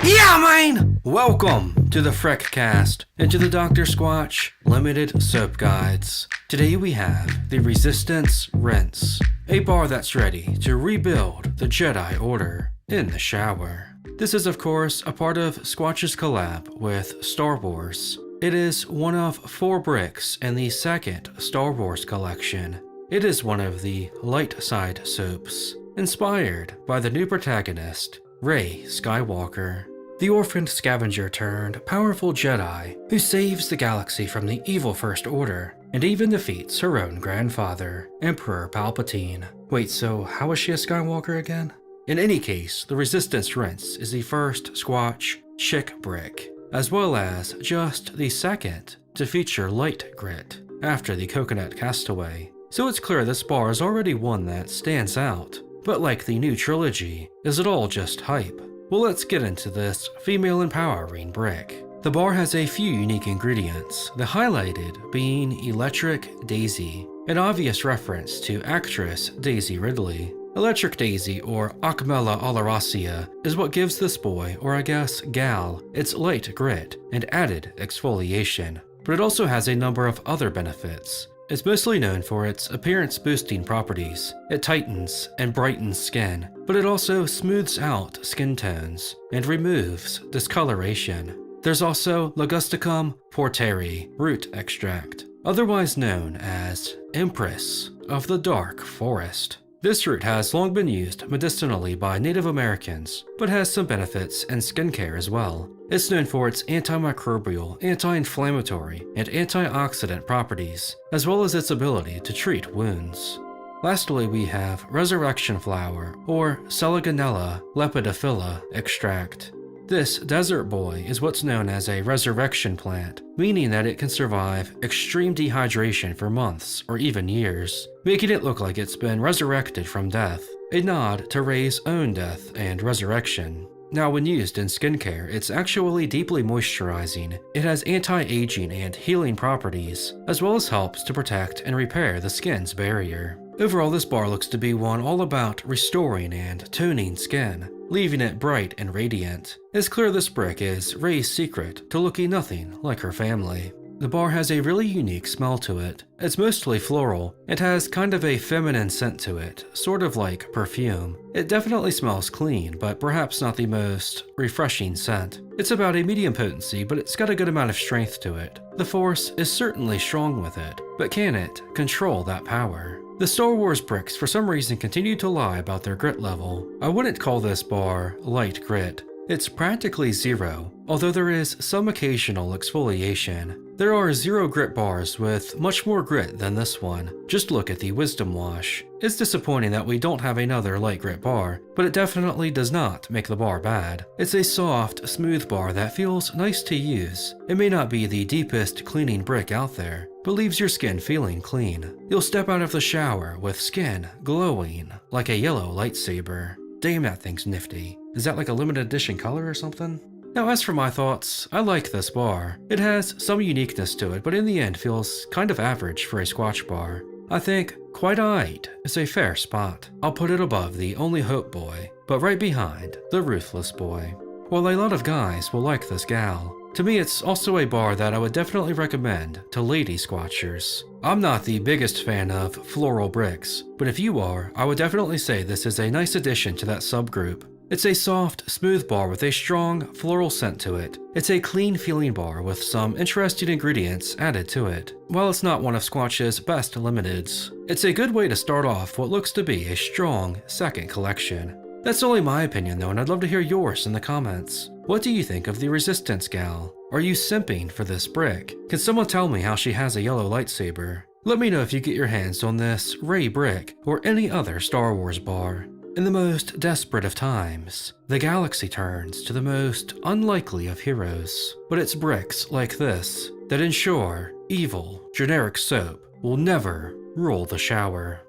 Yeah, man! Welcome to the Frickcast and to the Dr. Squatch Limited Soap Guides. Today we have the Resistance Rinse, a bar that's ready to rebuild the Jedi Order in the shower. This is of course a part of Squatch's collab with Star Wars. It is one of 4 bricks in the second Star Wars collection. It is one of the light side soaps, inspired by the new protagonist, Rey Skywalker, the orphaned scavenger turned powerful Jedi who saves the galaxy from the evil First Order and even defeats her own grandfather, Emperor Palpatine. Wait, so how is she a Skywalker again? In any case, the Resistance Rinse is the first Squatch chick brick, as well as just the second to feature light grit after the Coconut Castaway. So it's clear this bar is already one that stands out. But like the new trilogy, is it all just hype? Well, let's get into this female empowering brick. The bar has a few unique ingredients, the highlighted being Electric Daisy, an obvious reference to actress Daisy Ridley. Electric Daisy, or Acmella oleracea, is what gives this boy, or I guess gal, its light grit and added exfoliation. But it also has a number of other benefits. It's mostly known for its appearance-boosting properties. It tightens and brightens skin, but it also smooths out skin tones and removes discoloration. There's also Ligusticum porteri root extract, otherwise known as Empress of the Dark Forest. This root has long been used medicinally by Native Americans, but has some benefits in skincare as well. It's known for its antimicrobial, anti-inflammatory, and antioxidant properties, as well as its ability to treat wounds. Lastly, we have Resurrection Flower, or Selaginella lepidophylla extract. This desert boy is what's known as a resurrection plant, meaning that it can survive extreme dehydration for months or even years, making it look like it's been resurrected from death, a nod to Rey's own death and resurrection. Now, when used in skincare, it's actually deeply moisturizing. It has anti-aging and healing properties, as well as helps to protect and repair the skin's barrier. Overall, this bar looks to be one all about restoring and toning skin, leaving it bright and radiant. It's clear this brick is Rey's secret to looking nothing like her family. The bar has a really unique smell to it. It's mostly floral. It has kind of a feminine scent to it, sort of like perfume. It definitely smells clean, but perhaps not the most refreshing scent. It's about a medium potency, but it's got a good amount of strength to it. The Force is certainly strong with it, but can it control that power? The Star Wars bricks for some reason continue to lie about their grit level. I wouldn't call this bar light grit. It's practically zero, although there is some occasional exfoliation. There are 0 grit bars with much more grit than this one. Just look at the Wisdom Wash. It's disappointing that we don't have another light grit bar, but it definitely does not make the bar bad. It's a soft, smooth bar that feels nice to use. It may not be the deepest cleaning brick out there, but leaves your skin feeling clean. You'll step out of the shower with skin glowing like a yellow lightsaber. Damn, that thing's nifty. Is that like a limited edition color or something? Now, as for my thoughts, I like this bar. It has some uniqueness to it, but in the end feels kind of average for a Squatch bar. I think Quite Aight is a fair spot. I'll put it above the Only Hope Boy, but right behind the Ruthless Boy. While a lot of guys will like this gal, to me it's also a bar that I would definitely recommend to lady Squatchers. I'm not the biggest fan of floral bricks, but if you are, I would definitely say this is a nice addition to that subgroup. It's a soft, smooth bar with a strong floral scent to it. It's a clean feeling bar with some interesting ingredients added to it. While it's not one of Squatch's best limiteds, it's a good way to start off what looks to be a strong second collection. That's only my opinion though, and I'd love to hear yours in the comments. What do you think of the Resistance gal? Are you simping for this brick? Can someone tell me how she has a yellow lightsaber? Let me know if you get your hands on this Rey brick or any other Star Wars bar. In the most desperate of times, the galaxy turns to the most unlikely of heroes. But it's bricks like this that ensure evil, generic soap will never rule the shower.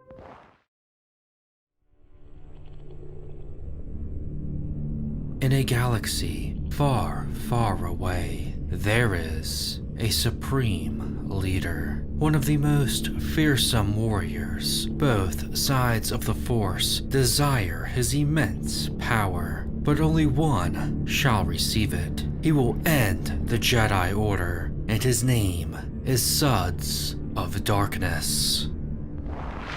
In a galaxy far, far away, there is a supreme leader, one of the most fearsome warriors. Both sides of the Force desire his immense power, but only one shall receive it. He will end the Jedi Order, and his name is Suds of Darkness.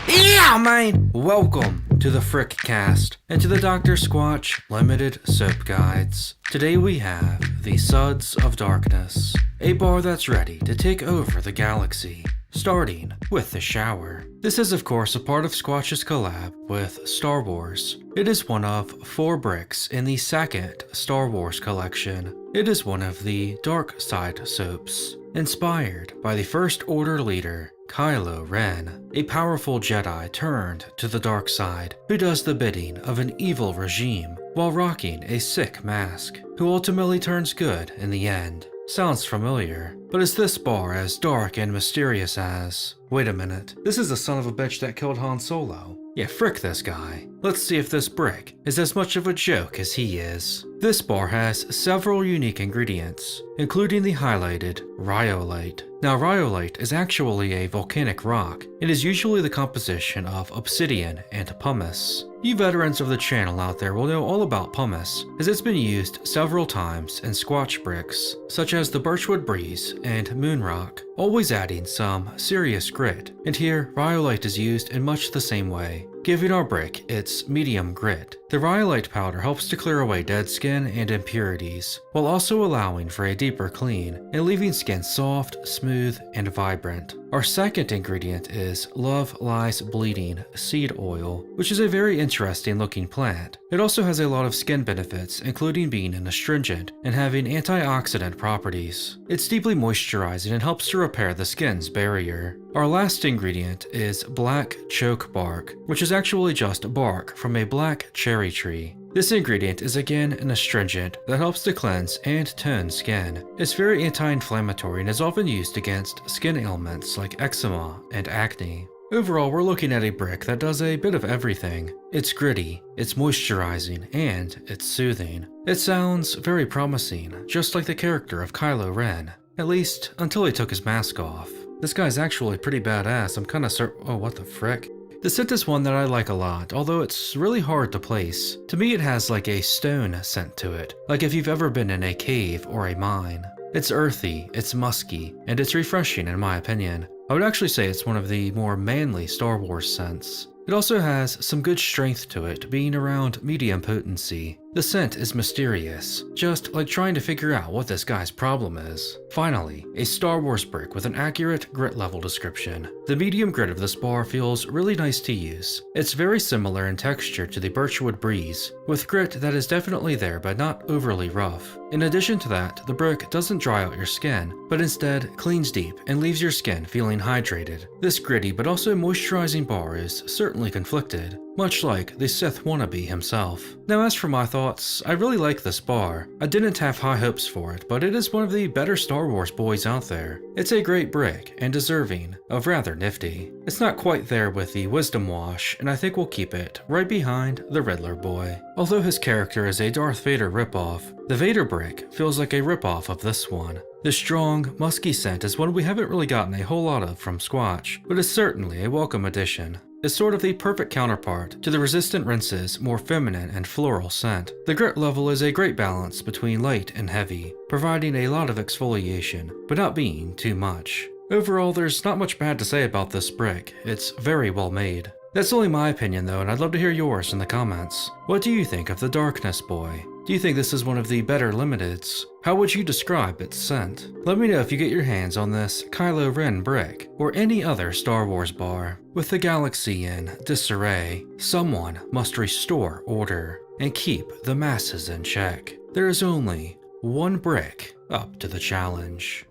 Yeah, man! Welcome to the Bricc cast and to the Dr. Squatch Limited Soap Guides. Today we have the Suds of Darkness, a bar that's ready to take over the galaxy, starting with the shower. This is of course a part of Squatch's collab with Star Wars. It is one of 4 bricks in the second Star Wars collection. It is one of the dark side soaps, inspired by the First Order leader Kylo Ren, a powerful Jedi turned to the dark side who does the bidding of an evil regime while rocking a sick mask, who ultimately turns good in the end. Sounds familiar, but is this bar as dark and mysterious as... Wait a minute, this is the son of a bitch that killed Han Solo. Yeah, frick this guy. Let's see if this brick is as much of a joke as he is. This bar has several unique ingredients, including the highlighted rhyolite. Now, rhyolite is actually a volcanic rock. It is usually the composition of obsidian and pumice. You veterans of the channel out there will know all about pumice, as it's been used several times in Squatch bricks, such as the Birchwood Breeze and Moonrock, always adding some serious grit. And here, rhyolite is used in much the same way, giving our brick its medium grit. The rhyolite powder helps to clear away dead skin and impurities, while also allowing for a deeper clean and leaving skin soft, smooth, and vibrant. Our second ingredient is Love Lies Bleeding seed oil, which is a very interesting looking plant. It also has a lot of skin benefits, including being an astringent and having antioxidant properties. It's deeply moisturizing and helps to repair the skin's barrier. Our last ingredient is black choke bark, which is actually just bark from a black cherry tree. This ingredient is again an astringent that helps to cleanse and tone skin. It's very anti-inflammatory and is often used against skin ailments like eczema and acne. Overall, we're looking at a brick that does a bit of everything. It's gritty, it's moisturizing, and it's soothing. It sounds very promising, just like the character of Kylo Ren. At least, until he took his mask off. This guy's actually pretty badass. I'm kinda oh, what the frick? The scent is one that I like a lot, although it's really hard to place. To me, it has like a stone scent to it, like if you've ever been in a cave or a mine. It's earthy, it's musky, and it's refreshing in my opinion. I would actually say it's one of the more manly Star Wars scents. It also has some good strength to it, being around medium potency. The scent is mysterious, just like trying to figure out what this guy's problem is. Finally, a Star Wars brick with an accurate grit level description. The medium grit of this bar feels really nice to use. It's very similar in texture to the Birchwood Breeze, with grit that is definitely there but not overly rough. In addition to that, the brick doesn't dry out your skin, but instead cleans deep and leaves your skin feeling hydrated. This gritty but also moisturizing bar is certainly conflicted, much like the Sith wannabe himself. Now as for my thoughts, I really like this bar. I didn't have high hopes for it, but it is one of the better Star Wars boys out there. It's a great brick and deserving of rather nifty. It's not quite there with the Wisdom Wash, and I think we'll keep it right behind the Riddler boy. Although his character is a Darth Vader ripoff, the Vader brick feels like a ripoff of this one. The strong, musky scent is one we haven't really gotten a whole lot of from Squatch, but is certainly a welcome addition. It's sort of the perfect counterpart to the Resistant Rinse's more feminine and floral scent. The grit level is a great balance between light and heavy, providing a lot of exfoliation, but not being too much. Overall, there's not much bad to say about this brick. It's very well made. That's only my opinion though, and I'd love to hear yours in the comments. What do you think of the Darkness Boy? Do you think this is one of the better limiteds? How would you describe its scent? Let me know if you get your hands on this Kylo Ren brick, or any other Star Wars bar. With the galaxy in disarray, someone must restore order, and keep the masses in check. There is only one brick up to the challenge.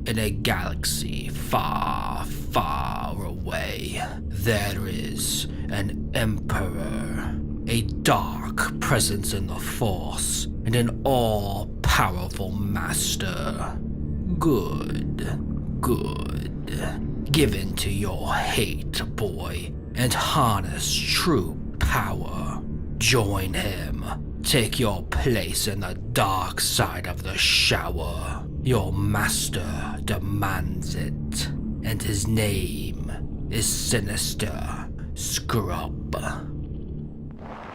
In a galaxy far, far away, there is an emperor, a dark presence in the Force, and an all-powerful master. Good, good. Give in to your hate, boy, and harness true power. Join him. Take your place in the dark side of the shower. Your master demands it, and his name is Sinister Scrub.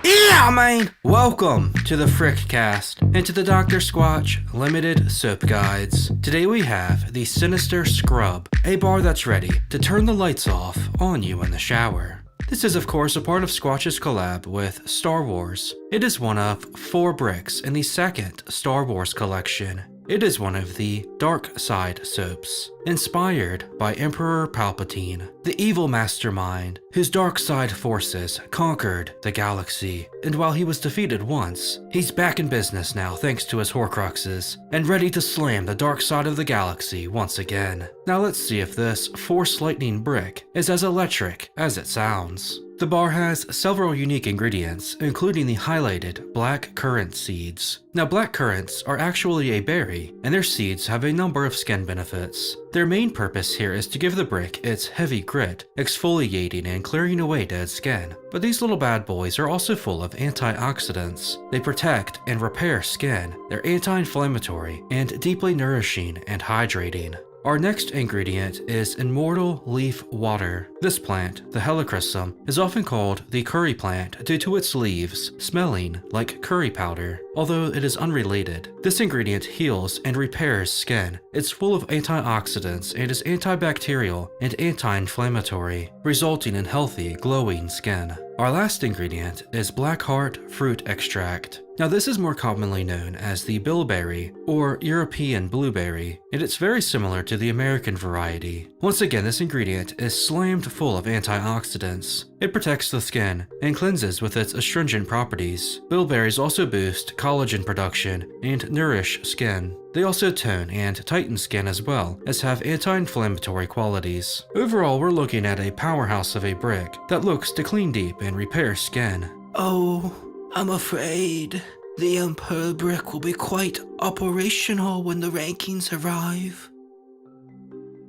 Yeah, man! Welcome to the Bricc cast and to the Dr. Squatch Limited Soap Guides. Today we have the Sinister Scrub, a bar that's ready to turn the lights off on you in the shower. This is of course a part of Squatch's collab with Star Wars. It is one of 4 bricks in the second Star Wars collection. It is one of the dark side soaps, inspired by Emperor Palpatine, the evil mastermind whose dark side forces conquered the galaxy. And while he was defeated once, he's back in business now thanks to his Horcruxes, and ready to slam the dark side of the galaxy once again. Now let's see if this Force Lightning brick is as electric as it sounds. The bar has several unique ingredients, including the highlighted black currant seeds. Now black currants are actually a berry, and their seeds have a number of skin benefits. Their main purpose here is to give the brick its heavy grit, exfoliating and clearing away dead skin. But these little bad boys are also full of antioxidants. They protect and repair skin. They're anti-inflammatory and deeply nourishing and hydrating. Our next ingredient is Immortal Leaf Water. This plant, the helichrysum, is often called the curry plant due to its leaves smelling like curry powder. Although it is unrelated, this ingredient heals and repairs skin. It's full of antioxidants and is antibacterial and anti-inflammatory, resulting in healthy, glowing skin. Our last ingredient is Blackheart Fruit Extract. Now this is more commonly known as the bilberry or European blueberry, and it's very similar to the American variety. Once again, this ingredient is slammed full of antioxidants. It protects the skin and cleanses with its astringent properties. Bilberries also boost collagen production and nourish skin. They also tone and tighten skin as well as have anti-inflammatory qualities. Overall, we're looking at a powerhouse of a brick that looks to clean deep and repair skin. Oh, I'm afraid the Emperor brick will be quite operational when the rankings arrive.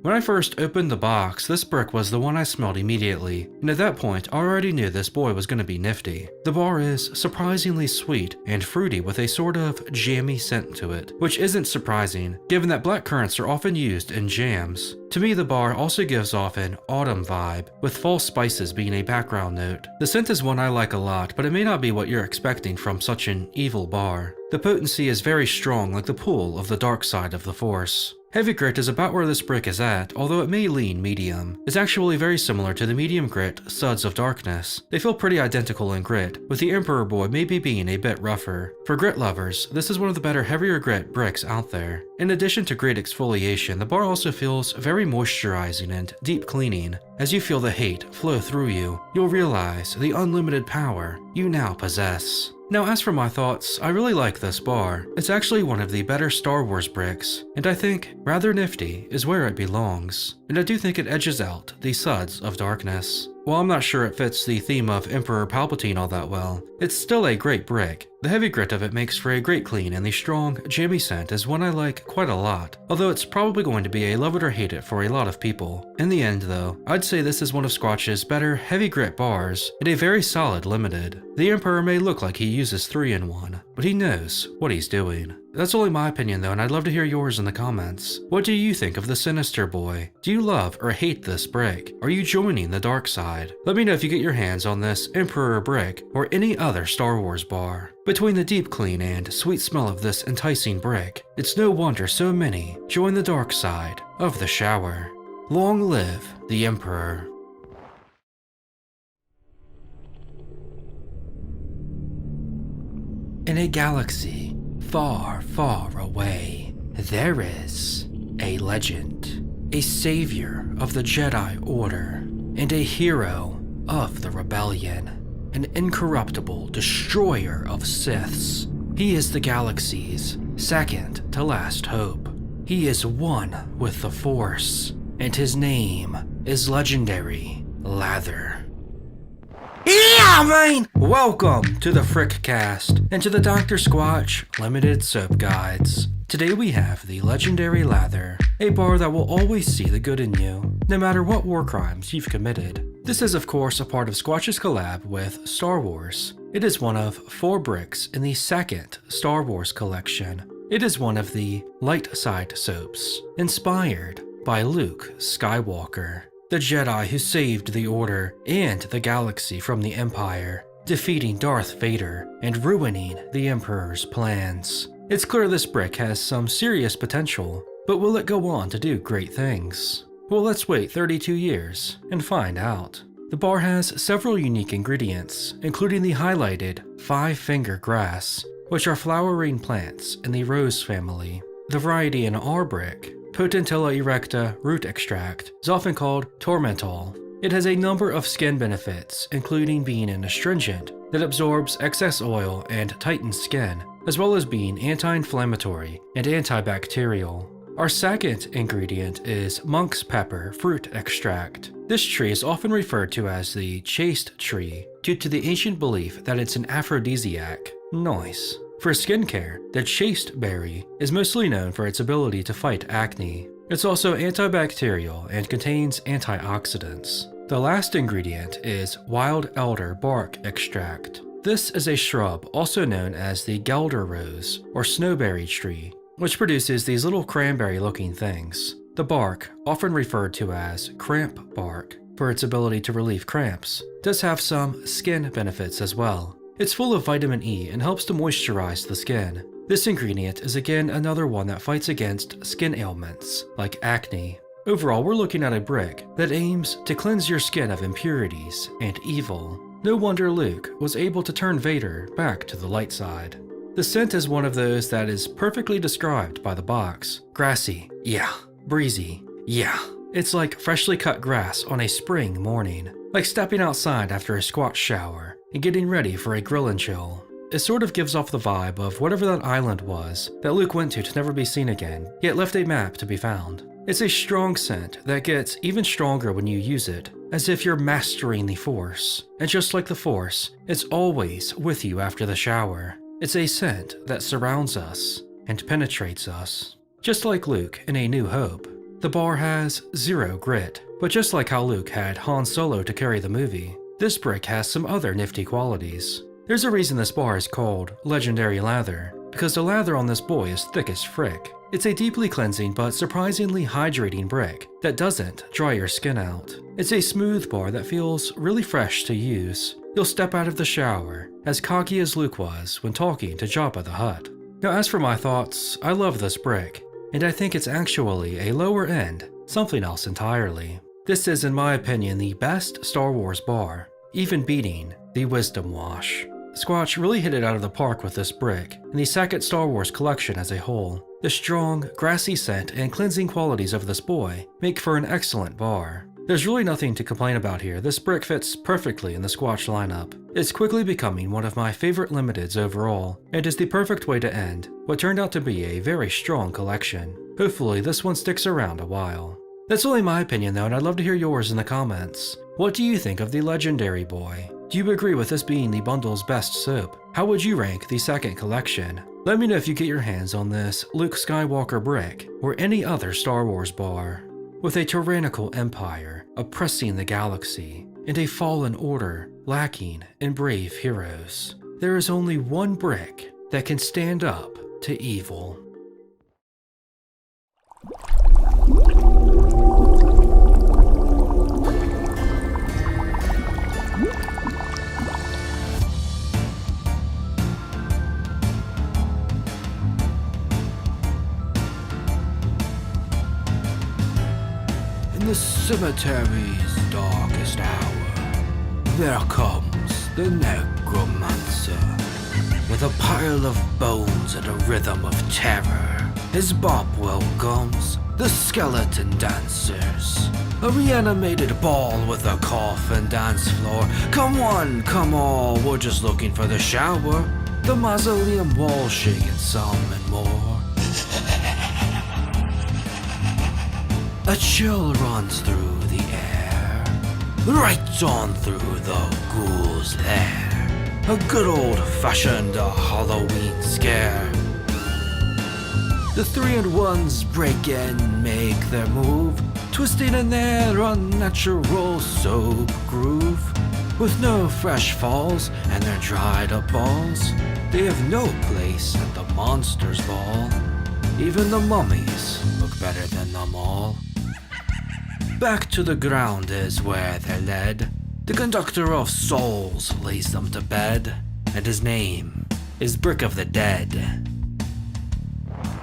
When I first opened the box, this brick was the one I smelled immediately, and at that point I already knew this boy was going to be nifty. The bar is surprisingly sweet and fruity with a sort of jammy scent to it, which isn't surprising given that black currants are often used in jams. To me, the bar also gives off an autumn vibe, with fall spices being a background note. The scent is one I like a lot, but it may not be what you're expecting from such an evil bar. The potency is very strong, like the pull of the dark side of the Force. Heavy grit is about where this brick is at, although it may lean medium. It's actually very similar to the medium grit Suds of Darkness. They feel pretty identical in grit, with the Emperor boy maybe being a bit rougher. For grit lovers, this is one of the better heavier grit bricks out there. In addition to great exfoliation, the bar also feels very moisturizing and deep cleaning. As you feel the hate flow through you, you'll realize the unlimited power you now possess. Now as for my thoughts, I really like this bar. It's actually one of the better Star Wars bricks, and I think rather nifty is where it belongs. And I do think it edges out the Suds of Darkness. While I'm not sure it fits the theme of Emperor Palpatine all that well, it's still a great brick. The heavy grit of it makes for a great clean, and the strong, jammy scent is one I like quite a lot, although it's probably going to be a love it or hate it for a lot of people. In the end though, I'd say this is one of Squatch's better heavy grit bars, and a very solid limited. The Emperor may look like he uses 3 in 1, but he knows what he's doing. That's only my opinion though, and I'd love to hear yours in the comments. What do you think of the Sinister Boy? Do you love or hate this brick? Are you joining the dark side? Let me know if you get your hands on this Emperor brick or any other Star Wars bar. Between the deep clean and sweet smell of this enticing brick, it's no wonder so many join the dark side of the shower. Long live the Emperor. In a galaxy far, far away, there is a legend, a savior of the Jedi Order, and a hero of the Rebellion, an incorruptible destroyer of Siths. He is the galaxy's second to last hope. He is one with the Force, and his name is Legendary Lather. Yeah, man! Welcome to the Bricc cast and to the Dr. Squatch Limited Soap Guides. Today we have the Legendary Lather, a bar that will always see the good in you, no matter what war crimes you've committed. This is of course a part of Squatch's collab with Star Wars. It is one of 4 bricks in the second Star Wars collection. It is one of the light side soaps, inspired by Luke Skywalker, the Jedi who saved the Order and the galaxy from the Empire. defeating Darth Vader and ruining the Emperor's plans. It's clear this brick has some serious potential, but will it go on to do great things? Well, let's wait 32 years and find out. The bar has several unique ingredients, including the highlighted 5-finger grass, which are flowering plants in the rose family. The variety in our brick, Potentilla erecta root extract, is often called tormental. It has a number of skin benefits, including being an astringent that absorbs excess oil and tightens skin, as well as being anti-inflammatory and antibacterial. Our second ingredient is monk's pepper fruit extract. This tree is often referred to as the chaste tree due to the ancient belief that it's an aphrodisiac. Nice. For skincare, the chaste berry is mostly known for its ability to fight acne. It's also antibacterial and contains antioxidants. The last ingredient is wild elder bark extract. This is a shrub also known as the gelder rose or snowberry tree, which produces these little cranberry-looking things. The bark, often referred to as cramp bark for its ability to relieve cramps, does have some skin benefits as well. It's full of vitamin E and helps to moisturize the skin. This ingredient is again another one that fights against skin ailments, like acne. Overall, we're looking at a brick that aims to cleanse your skin of impurities and evil. No wonder Luke was able to turn Vader back to the light side. The scent is one of those that is perfectly described by the box. Grassy, yeah. Breezy, yeah. It's like freshly cut grass on a spring morning, like stepping outside after a Squatch shower and getting ready for a grill and chill. It sort of gives off the vibe of whatever that island was that Luke went to never be seen again, yet left a map to be found. It's a strong scent that gets even stronger when you use it, as if you're mastering the Force. And just like the Force, it's always with you after the shower. It's a scent that surrounds us and penetrates us. Just like Luke in A New Hope, the bar has 0 grit, but just like how Luke had Han Solo to carry the movie, this brick has some other nifty qualities. There's a reason this bar is called Legendary Lather, because the lather on this boy is thick as frick. It's a deeply cleansing but surprisingly hydrating brick that doesn't dry your skin out. It's a smooth bar that feels really fresh to use. You'll step out of the shower as cocky as Luke was when talking to Jabba the Hutt. Now as for my thoughts, I love this brick, and I think it's actually a lower end, something else entirely. This is in my opinion the best Star Wars bar, even beating the Wisdom Wash. Squatch really hit it out of the park with this brick, and the second Star Wars collection as a whole. The strong, grassy scent and cleansing qualities of this boy make for an excellent bar. There's really nothing to complain about here. This brick fits perfectly in the Squatch lineup. It's quickly becoming one of my favorite limiteds overall, and is the perfect way to end what turned out to be a very strong collection. Hopefully this one sticks around a while. That's only my opinion though, and I'd love to hear yours in the comments. What do you think of the Legendary Boy? Do you agree with this being the bundle's best soap? How would you rank the second collection? Let me know if you get your hands on this Luke Skywalker brick or any other Star Wars bar. With a tyrannical empire oppressing the galaxy and a fallen order lacking in brave heroes, there is only one brick that can stand up to evil. In the cemetery's darkest hour, there comes the necromancer. With a pile of bones and a rhythm of terror, his bop welcomes the skeleton dancers. A reanimated ball with a coffin dance floor. Come one, come all, we're just looking for the shower. The mausoleum wall shaking some and more. A chill runs through the air, right on through the ghoul's lair. A good old-fashioned Halloween scare. The 3-in-1s break and make their move, twisting in their unnatural soap groove. With no fresh falls and their dried up balls, they have no place at the monster's ball. Even the mummies look better than them all. Back to the ground is where they're led. The conductor of souls lays them to bed, and his name is Bricc of the Dead.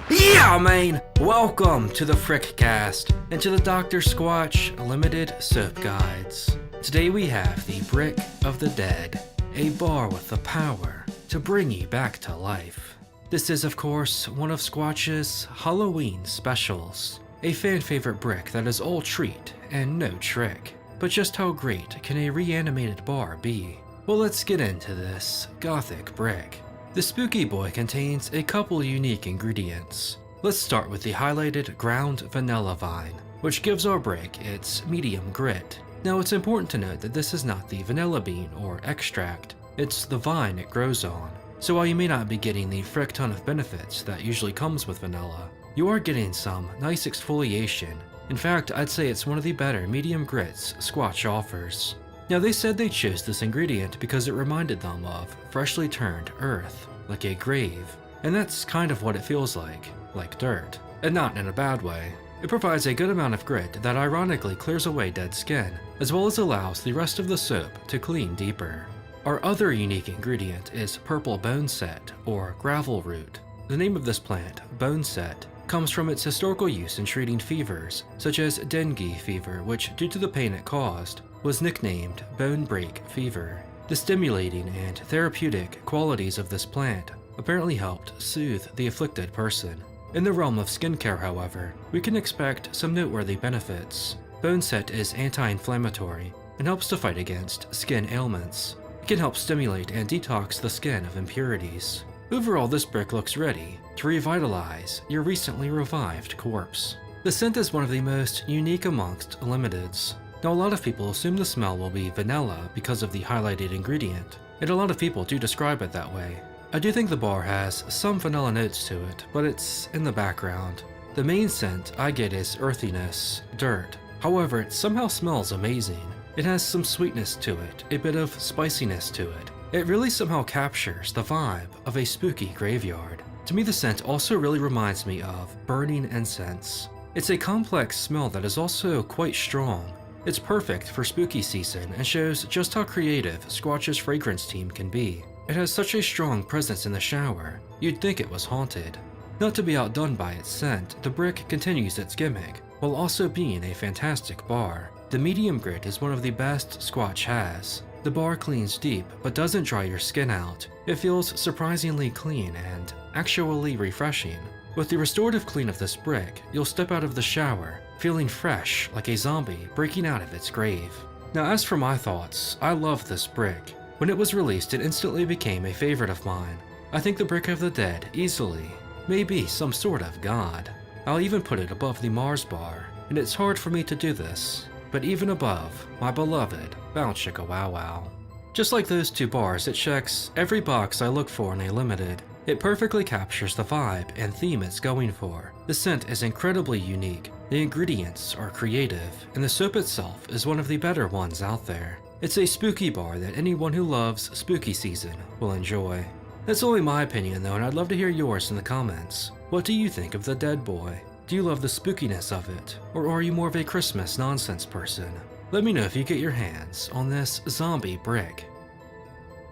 Yeah, man! Welcome to the Frickcast and to the Dr. Squatch Limited Soap Guides. Today we have the Bricc of the Dead, a bar with the power to bring you back to life. This is, of course, one of Squatch's Halloween specials, a fan favorite brick that is all treat and no trick. But just how great can a reanimated bar be? Well, let's get into this gothic brick. The spooky boy contains a couple unique ingredients. Let's start with the highlighted ground vanilla vine, which gives our brick its medium grit. Now it's important to note that this is not the vanilla bean or extract, it's the vine it grows on. So while you may not be getting the frick ton of benefits that usually comes with vanilla, you are getting some nice exfoliation. In fact, I'd say it's one of the better medium grits Squatch offers. Now they said they chose this ingredient because it reminded them of freshly turned earth, like a grave. And that's kind of what it feels like dirt. And not in a bad way. It provides a good amount of grit that ironically clears away dead skin, as well as allows the rest of the soap to clean deeper. Our other unique ingredient is purple boneset, or gravel root. The name of this plant, boneset, comes from its historical use in treating fevers, such as dengue fever, which, due to the pain it caused, was nicknamed bone break fever. The stimulating and therapeutic qualities of this plant apparently helped soothe the afflicted person. In the realm of skincare, however, we can expect some noteworthy benefits. Boneset is anti-inflammatory and helps to fight against skin ailments. It can help stimulate and detox the skin of impurities. Overall, this brick looks ready to revitalize your recently revived corpse. The scent is one of the most unique amongst limiteds. Now, a lot of people assume the smell will be vanilla because of the highlighted ingredient, and a lot of people do describe it that way. I do think the bar has some vanilla notes to it, but it's in the background. The main scent I get is earthiness, dirt. However, it somehow smells amazing. It has some sweetness to it, a bit of spiciness to it. It really somehow captures the vibe of a spooky graveyard. To me, the scent also really reminds me of burning incense. It's a complex smell that is also quite strong. It's perfect for spooky season and shows just how creative Squatch's fragrance team can be. It has such a strong presence in the shower, you'd think it was haunted. Not to be outdone by its scent, the brick continues its gimmick, while also being a fantastic bar. The medium grit is one of the best Squatch has. The bar cleans deep, but doesn't dry your skin out. It feels surprisingly clean and actually refreshing. With the restorative clean of this brick, you'll step out of the shower, feeling fresh like a zombie breaking out of its grave. Now, as for my thoughts, I love this brick. When it was released, it instantly became a favorite of mine. I think the Bricc of the Dead easily may be some sort of god. I'll even put it above the Mars bar, and it's hard for me to do this, but even above my beloved Bounce Chicka Wow Wow. Just like those two bars, it checks every box I look for in a limited. It perfectly captures the vibe and theme it's going for. The scent is incredibly unique, the ingredients are creative, and the soap itself is one of the better ones out there. It's a spooky bar that anyone who loves spooky season will enjoy. That's only my opinion though, and I'd love to hear yours in the comments. What do you think of the Dead Boy? Do you love the spookiness of it, or are you more of a Christmas nonsense person? Let me know if you get your hands on this zombie brick.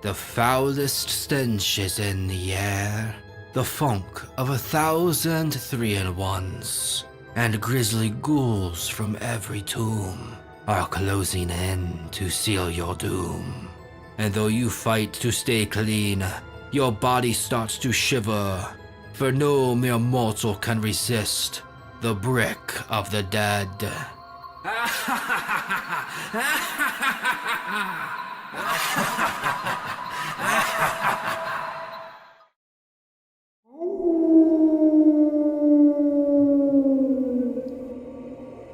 The foulest stench is in the air, the funk of 1,000 3-in-1s, and grisly ghouls from every tomb are closing in to seal your doom. And though you fight to stay clean, your body starts to shiver, for no mere mortal can resist the Bricc of the Dead.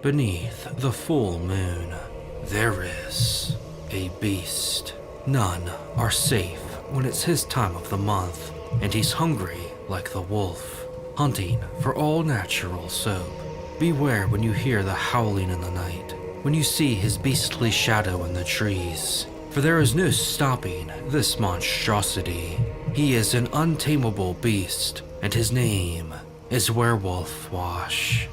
Beneath the full moon, there is a beast. None are safe when it's his time of the month, and he's hungry like the wolf, hunting for all natural soap. Beware when you hear the howling in the night, when you see his beastly shadow in the trees, for there is no stopping this monstrosity. He is an untamable beast, and his name is Werewolf Wash.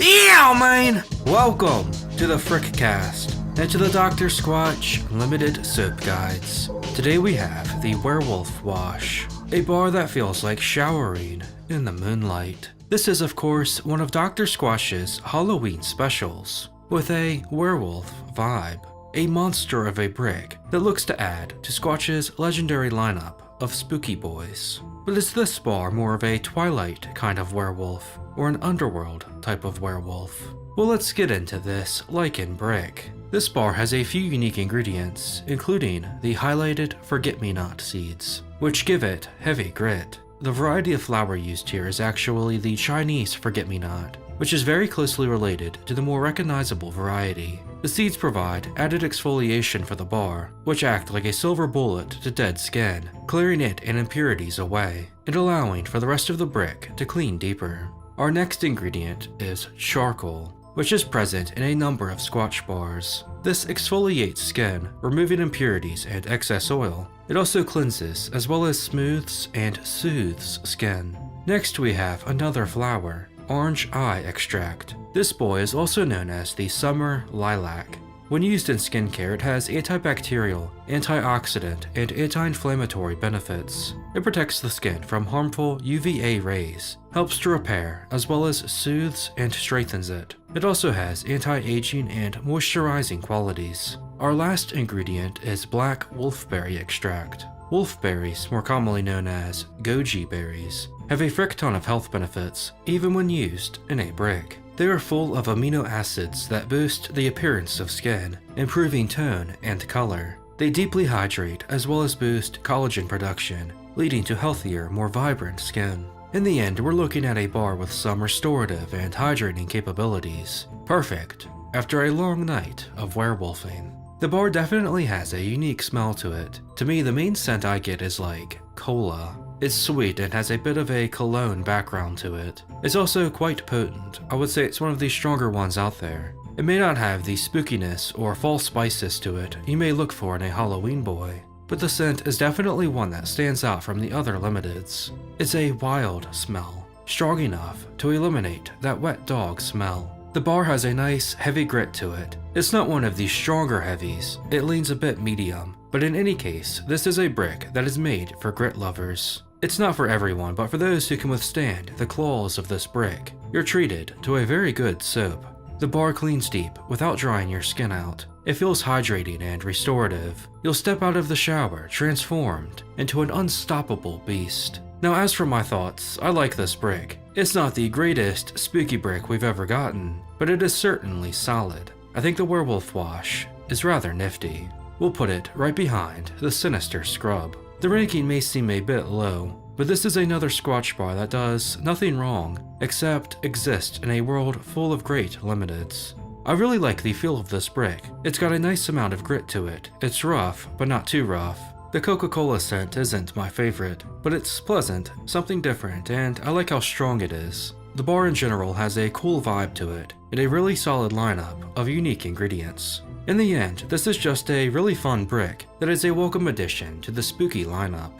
Yeah, man! Welcome to the Frickcast and to the Dr. Squatch Limited Soap Guides. Today we have the Werewolf Wash, a bar that feels like showering in the moonlight. This is of course one of Dr. Squatch's Halloween specials, with a werewolf vibe, a monster of a brick that looks to add to Squatch's legendary lineup of spooky boys. But is this bar more of a Twilight kind of werewolf, or an Underworld type of werewolf? Well, let's get into this like in Bricc. This bar has a few unique ingredients, including the highlighted forget-me-not seeds, which give it heavy grit. The variety of flower used here is actually the Chinese forget-me-not, which is very closely related to the more recognizable variety. The seeds provide added exfoliation for the bar, which act like a silver bullet to dead skin, clearing it and impurities away, and allowing for the rest of the brick to clean deeper. Our next ingredient is charcoal, which is present in a number of Squatch bars. This exfoliates skin, removing impurities and excess oil. It also cleanses as well as smooths and soothes skin. Next we have another flower, Orange Eye Extract. This boy is also known as the Summer Lilac. When used in skincare, it has antibacterial, antioxidant, and anti-inflammatory benefits. It protects the skin from harmful UVA rays, helps to repair, as well as soothes and strengthens it. It also has anti-aging and moisturizing qualities. Our last ingredient is Black Wolfberry Extract. Wolfberries, more commonly known as goji berries, have a frick ton of health benefits, even when used in a brick. They are full of amino acids that boost the appearance of skin, improving tone and color. They deeply hydrate as well as boost collagen production, leading to healthier, more vibrant skin. In the end, we're looking at a bar with some restorative and hydrating capabilities. Perfect after a long night of werewolfing. The bar definitely has a unique smell to it. To me, the main scent I get is like cola. It's sweet and has a bit of a cologne background to it. It's also quite potent. I would say it's one of the stronger ones out there. It may not have the spookiness or false spices to it you may look for in a Halloween boy, but the scent is definitely one that stands out from the other limiteds. It's a wild smell, strong enough to eliminate that wet dog smell. The bar has a nice heavy grit to it. It's not one of the stronger heavies, it leans a bit medium, but in any case, this is a brick that is made for grit lovers. It's not for everyone, but for those who can withstand the claws of this brick, you're treated to a very good soap. The bar cleans deep without drying your skin out. It feels hydrating and restorative. You'll step out of the shower transformed into an unstoppable beast. Now as for my thoughts, I like this brick. It's not the greatest spooky brick we've ever gotten, but it is certainly solid. I think the Werewolf Wash is rather nifty. We'll put it right behind the Sinister Scrub. The ranking may seem a bit low, but this is another Squatch bar that does nothing wrong except exist in a world full of great limiteds. I really like the feel of this brick. It's got a nice amount of grit to it. It's rough, but not too rough. The Coca-Cola scent isn't my favorite, but it's pleasant, something different, and I like how strong it is. The bar in general has a cool vibe to it, and a really solid lineup of unique ingredients. In the end, this is just a really fun brick that is a welcome addition to the spooky lineup.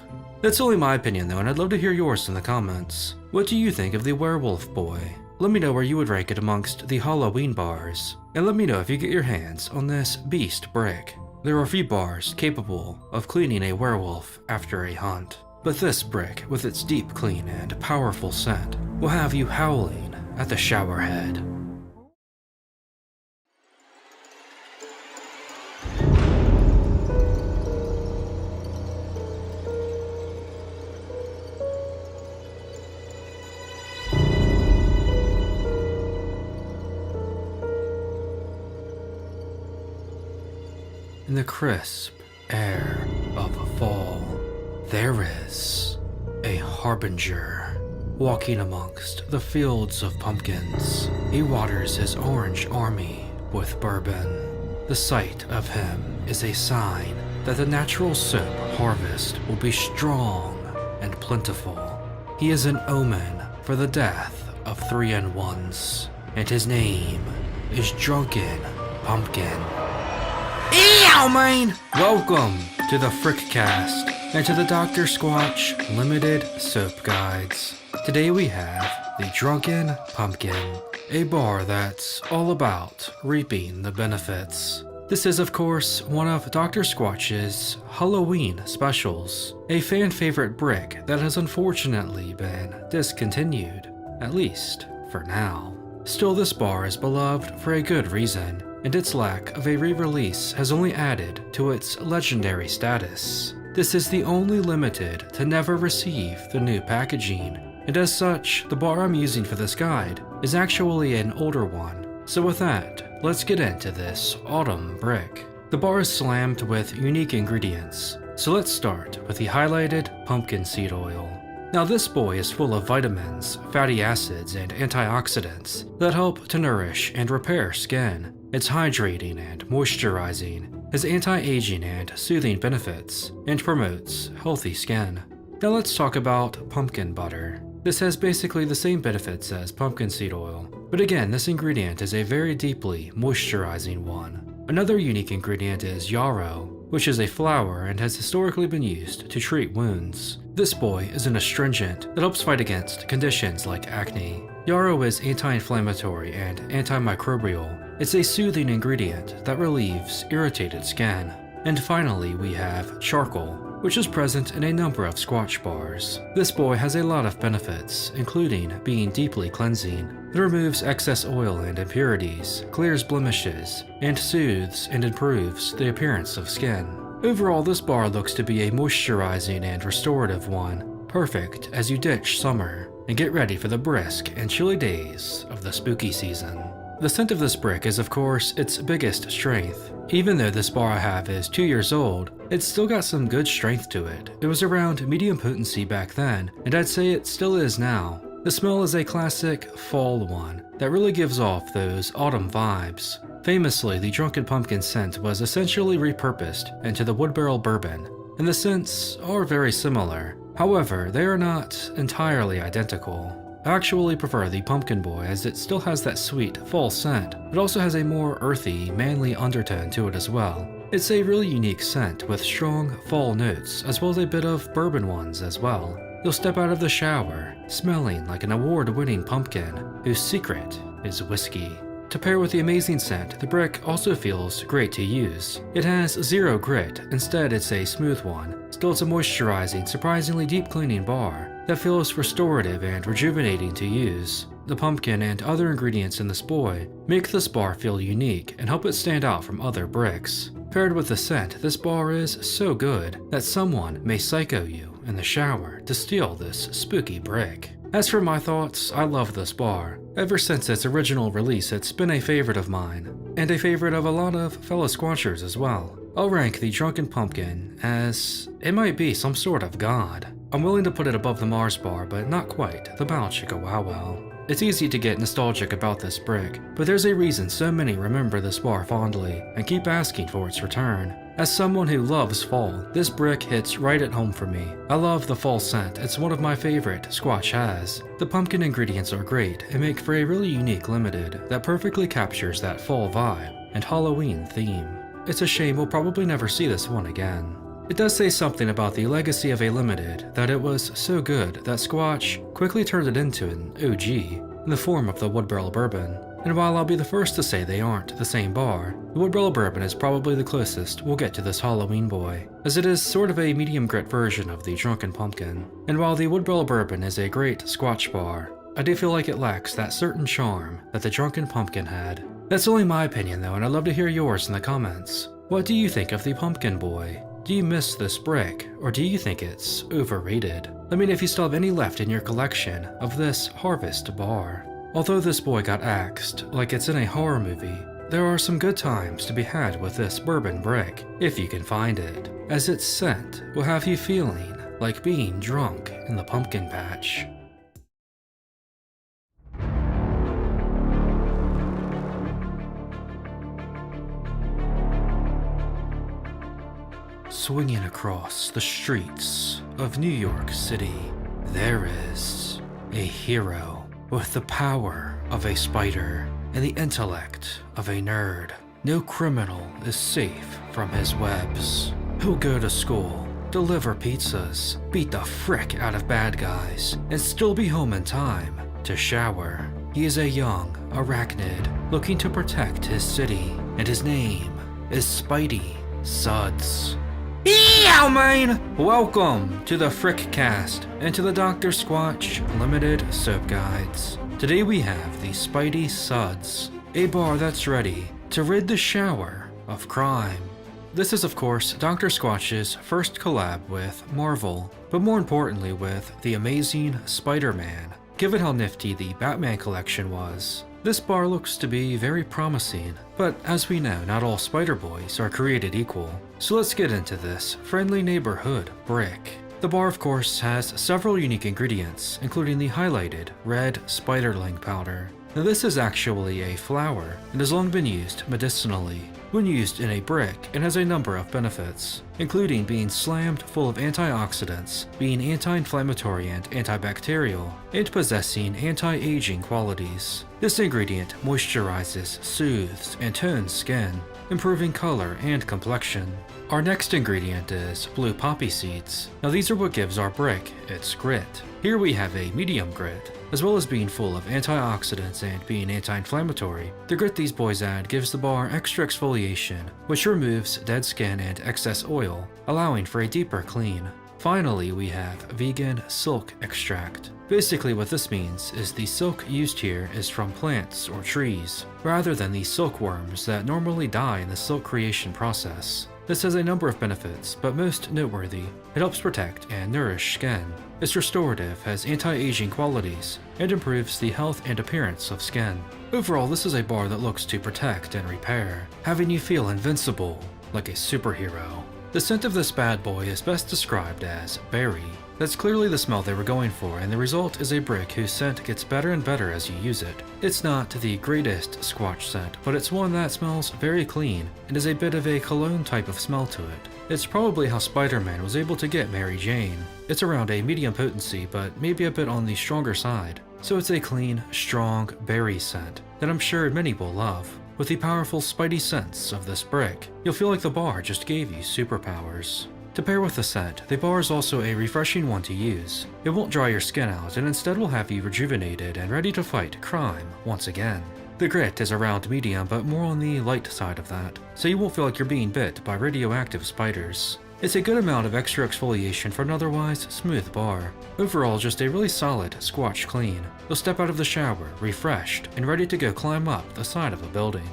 That's only my opinion though, and I'd love to hear yours in the comments. What do you think of the Werewolf Boy? Let me know where you would rank it amongst the Halloween bars, and let me know if you get your hands on this beast brick. There are few bars capable of cleaning a werewolf after a hunt, but this brick, with its deep clean and powerful scent, will have you howling at the showerhead. In the crisp air of fall, there is a harbinger walking amongst the fields of pumpkins. He waters his orange army with bourbon. The sight of him is a sign that the natural soap harvest will be strong and plentiful. He is an omen for the death of 3-in-1s, and his name is Drunken Pumpkin. Ew, man! Welcome to the Frickcast and to the Dr. Squatch Limited Soap Guides. Today we have the Drunken Pumpkin. a bar that's all about reaping the benefits. This is, of course, one of Dr. Squatch's Halloween specials, a fan favorite brick that has unfortunately been discontinued, at least for now. Still, this bar is beloved for a good reason, and its lack of a re-release has only added to its legendary status. This is the only limited to never receive the new packaging, and as such, the bar I'm using for this guide is actually an older one. So with that, let's get into this autumn brick. The bar is slammed with unique ingredients, so let's start with the highlighted pumpkin seed oil. Now this boy is full of vitamins, fatty acids, and antioxidants that help to nourish and repair skin. It's hydrating and moisturizing, has anti-aging and soothing benefits, and promotes healthy skin. Now let's talk about pumpkin butter. This has basically the same benefits as pumpkin seed oil, but again, this ingredient is a very deeply moisturizing one. Another unique ingredient is yarrow, which is a flower and has historically been used to treat wounds. This boy is an astringent that helps fight against conditions like acne. Yarrow is anti-inflammatory and antimicrobial. It's a soothing ingredient that relieves irritated skin. And finally, we have charcoal, which is present in a number of Squatch bars. This boy has a lot of benefits, including being deeply cleansing. It removes excess oil and impurities, clears blemishes, and soothes and improves the appearance of skin. Overall, this bar looks to be a moisturizing and restorative one, perfect as you ditch summer and get ready for the brisk and chilly days of the spooky season. The scent of this brick is, of course, its biggest strength. Even though this bar I have is 2 years old, it's still got some good strength to it. It was around medium potency back then, and I'd say it still is now. The smell is a classic fall one that really gives off those autumn vibes. Famously, the Drunken Pumpkin scent was essentially repurposed into the Wood Barrel Bourbon, and the scents are very similar. However, they are not entirely identical. I actually prefer the Pumpkin Boy as it still has that sweet fall scent, but also has a more earthy, manly undertone to it as well. It's a really unique scent with strong fall notes as well as a bit of bourbon ones as well. You'll step out of the shower smelling like an award-winning pumpkin whose secret is whiskey. To pair with the amazing scent, the brick also feels great to use. It has zero grit, instead it's a smooth one. Still, it's a moisturizing, surprisingly deep cleaning bar that feels restorative and rejuvenating to use. The pumpkin and other ingredients in this boy make this bar feel unique and help it stand out from other bricks. Paired with the scent, this bar is so good that someone may psycho you in the shower to steal this spooky brick. As for my thoughts, I love this bar. Ever since its original release, it's been a favorite of mine, and a favorite of a lot of fellow Squatchers as well. I'll rank the Drunken Pumpkin as it might be some sort of god. I'm willing to put it above the Mars bar, but not quite the Bow Chicka Wow Wow. It's easy to get nostalgic about this brick, but there's a reason so many remember this bar fondly and keep asking for its return. As someone who loves fall, this brick hits right at home for me. I love the fall scent, it's one of my favorite Squatch has. The pumpkin ingredients are great and make for a really unique limited that perfectly captures that fall vibe and Halloween theme. It's a shame we'll probably never see this one again. It does say something about the legacy of a limited, that it was so good that Squatch quickly turned it into an OG in the form of the Wood Barrel Bourbon. And while I'll be the first to say they aren't the same bar, the Wood Barrel Bourbon is probably the closest we'll get to this Halloween boy, as it is sort of a medium grit version of the Drunken Pumpkin. And while the Wood Barrel Bourbon is a great Squatch bar, I do feel like it lacks that certain charm that the Drunken Pumpkin had. That's only my opinion though, and I'd love to hear yours in the comments. What do you think of the Pumpkin Boy? Do you miss this brick, or do you think it's overrated? Let me know if you still have any left in your collection of this Harvest bar. Although this boy got axed like it's in a horror movie, there are some good times to be had with this bourbon brick, if you can find it, as its scent will have you feeling like being drunk in the pumpkin patch. Swinging across the streets of New York City, there is a hero with the power of a spider and the intellect of a nerd. No criminal is safe from his webs. He'll go to school, deliver pizzas, beat the frick out of bad guys, and still be home in time to shower. He is a young arachnid looking to protect his city, and his name is Spidey Suds. Yow, man! Welcome to the Fricc Cast and to the Dr. Squatch Limited Soap Guides. Today we have the Spidey Suds, a bar that's ready to rid the shower of crime. This is of course Dr. Squatch's first collab with Marvel, but more importantly with the amazing Spider-Man. Given how nifty the Batman collection was, this bar looks to be very promising, but as we know, not all Spider Boys are created equal. So let's get into this friendly neighborhood Bricc. The bar of course has several unique ingredients, including the highlighted red spiderling powder. Now this is actually a flower and has long been used medicinally. When used in a brick, it has a number of benefits, including being slammed full of antioxidants, being anti-inflammatory and antibacterial, and possessing anti-aging qualities. This ingredient moisturizes, soothes, and tones skin, improving color and complexion. Our next ingredient is blue poppy seeds. Now these are what gives our brick its grit. Here we have a medium grit. As well as being full of antioxidants and being anti-inflammatory, the grit these boys add gives the bar extra exfoliation, which removes dead skin and excess oil, allowing for a deeper clean. Finally, we have vegan silk extract. Basically what this means is the silk used here is from plants or trees, rather than the silkworms that normally die in the silk creation process. This has a number of benefits, but most noteworthy, it helps protect and nourish skin. It's restorative, has anti-aging qualities, and improves the health and appearance of skin. Overall, this is a bar that looks to protect and repair, having you feel invincible, like a superhero. The scent of this bad boy is best described as berry. That's clearly the smell they were going for, and the result is a brick whose scent gets better and better as you use it. It's not the greatest Squatch scent, but it's one that smells very clean, and is a bit of a cologne type of smell to it. It's probably how Spider-Man was able to get Mary Jane. It's around a medium potency, but maybe a bit on the stronger side. So it's a clean, strong berry scent that I'm sure many will love. With the powerful Spidey scents of this brick, you'll feel like the bar just gave you superpowers. To pair with the scent, the bar is also a refreshing one to use. It won't dry your skin out and instead will have you rejuvenated and ready to fight crime once again. The grit is around medium but more on the light side of that, so you won't feel like you're being bit by radioactive spiders. It's a good amount of extra exfoliation for an otherwise smooth bar. Overall, just a really solid Squatch clean. You'll step out of the shower, refreshed, and ready to go climb up the side of a building.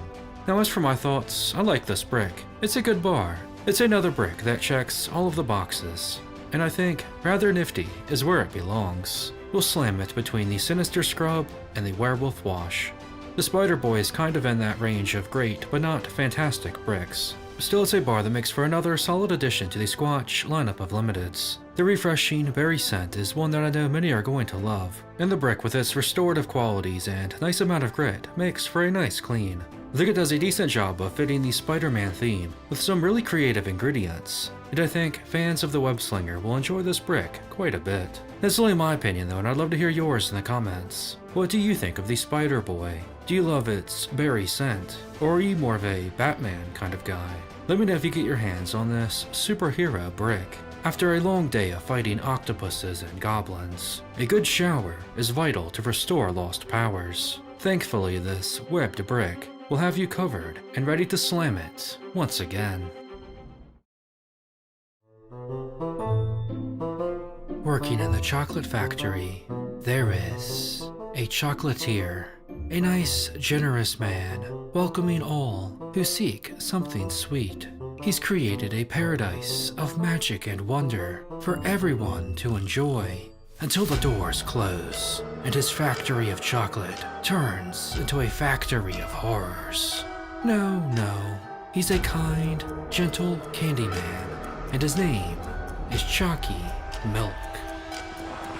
Now as for my thoughts, I like this brick. It's a good bar. It's another brick that checks all of the boxes. And I think rather nifty is where it belongs. We'll slam it between the Sinister Scrub and the Werewolf Wash. The Spider Boy is kind of in that range of great but not fantastic bricks. Still, it's a bar that makes for another solid addition to the Squatch lineup of limiteds. The refreshing berry scent is one that I know many are going to love, and the brick with its restorative qualities and nice amount of grit makes for a nice clean. I think it does a decent job of fitting the Spider-Man theme with some really creative ingredients, and I think fans of the web slinger will enjoy this brick quite a bit. That's only my opinion though, and I'd love to hear yours in the comments. What do you think of the Spider Boy? Do you love its berry scent, or are you more of a Batman kind of guy? Let me know if you get your hands on this superhero brick. After a long day of fighting octopuses and goblins, a good shower is vital to restore lost powers. Thankfully, this webbed brick will have you covered and ready to slam it once again. Working in the chocolate factory, there is a chocolatier. A nice, generous man, welcoming all who seek something sweet. He's created a paradise of magic and wonder for everyone to enjoy, until the doors close and his factory of chocolate turns into a factory of horrors. No, he's a kind, gentle Candyman, and his name is Chalky Milk.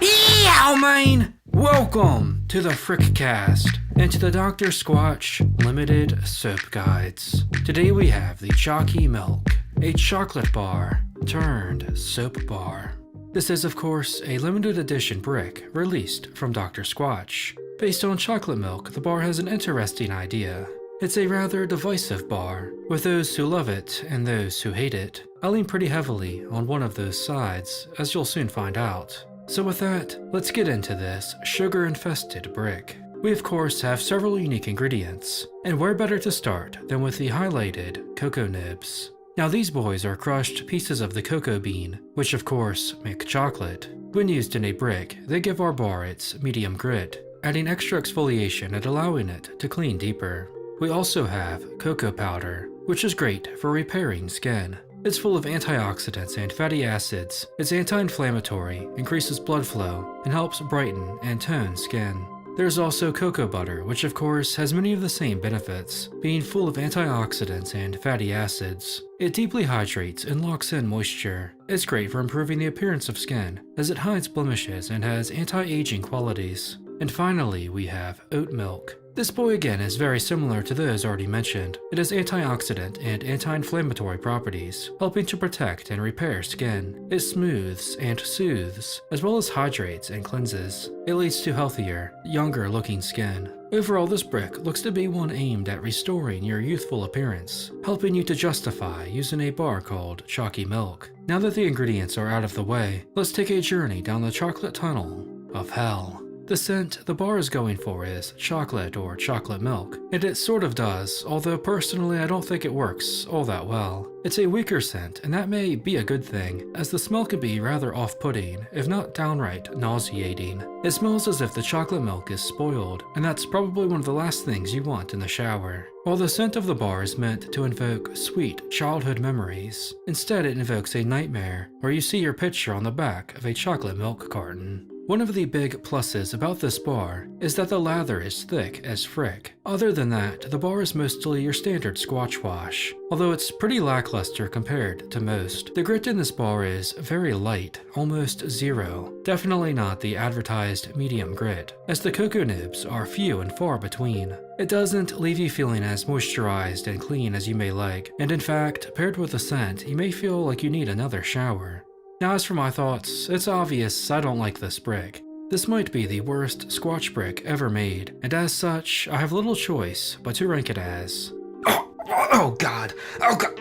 Yow, man! Welcome to the Fricc Cast and to the Dr. Squatch Limited Soap Guides. Today we have the Chalky Milk, a chocolate bar turned soap bar. This is of course a limited edition brick released from Dr. Squatch. Based on chocolate milk, the bar has an interesting idea. It's a rather divisive bar, with those who love it and those who hate it. I lean pretty heavily on one of those sides, as you'll soon find out. So with that, let's get into this sugar-infested brick. We of course have several unique ingredients, and where better to start than with the highlighted cocoa nibs. Now these boys are crushed pieces of the cocoa bean, which of course make chocolate. When used in a brick, they give our bar its medium grit, adding extra exfoliation and allowing it to clean deeper. We also have cocoa powder, which is great for repairing skin. It's full of antioxidants and fatty acids, it's anti-inflammatory, increases blood flow, and helps brighten and tone skin. There's also cocoa butter, which of course has many of the same benefits, being full of antioxidants and fatty acids. It deeply hydrates and locks in moisture. It's great for improving the appearance of skin, as it hides blemishes and has anti-aging qualities. And finally, we have oat milk. This boy again is very similar to those already mentioned. It has antioxidant and anti-inflammatory properties, helping to protect and repair skin. It smooths and soothes, as well as hydrates and cleanses. It leads to healthier, younger looking skin. Overall, this brick looks to be one aimed at restoring your youthful appearance, helping you to justify using a bar called Chalky Milk. Now that the ingredients are out of the way, let's take a journey down the chocolate tunnel of hell. The scent the bar is going for is chocolate or chocolate milk, and it sort of does, although personally I don't think it works all that well. It's a weaker scent, and that may be a good thing, as the smell can be rather off-putting, if not downright nauseating. It smells as if the chocolate milk is spoiled, and that's probably one of the last things you want in the shower. While the scent of the bar is meant to invoke sweet childhood memories, instead it invokes a nightmare where you see your picture on the back of a chocolate milk carton. One of the big pluses about this bar is that the lather is thick as frick. Other than that, the bar is mostly your standard Squatch wash, although it's pretty lackluster compared to most. The grit in this bar is very light, almost zero. Definitely not the advertised medium grit, as the cocoa nibs are few and far between. It doesn't leave you feeling as moisturized and clean as you may like, and in fact, paired with the scent, you may feel like you need another shower. Now as for my thoughts, it's obvious I don't like this brick. This might be the worst Squatch brick ever made, and as such, I have little choice but to rank it as... Oh god! Oh god!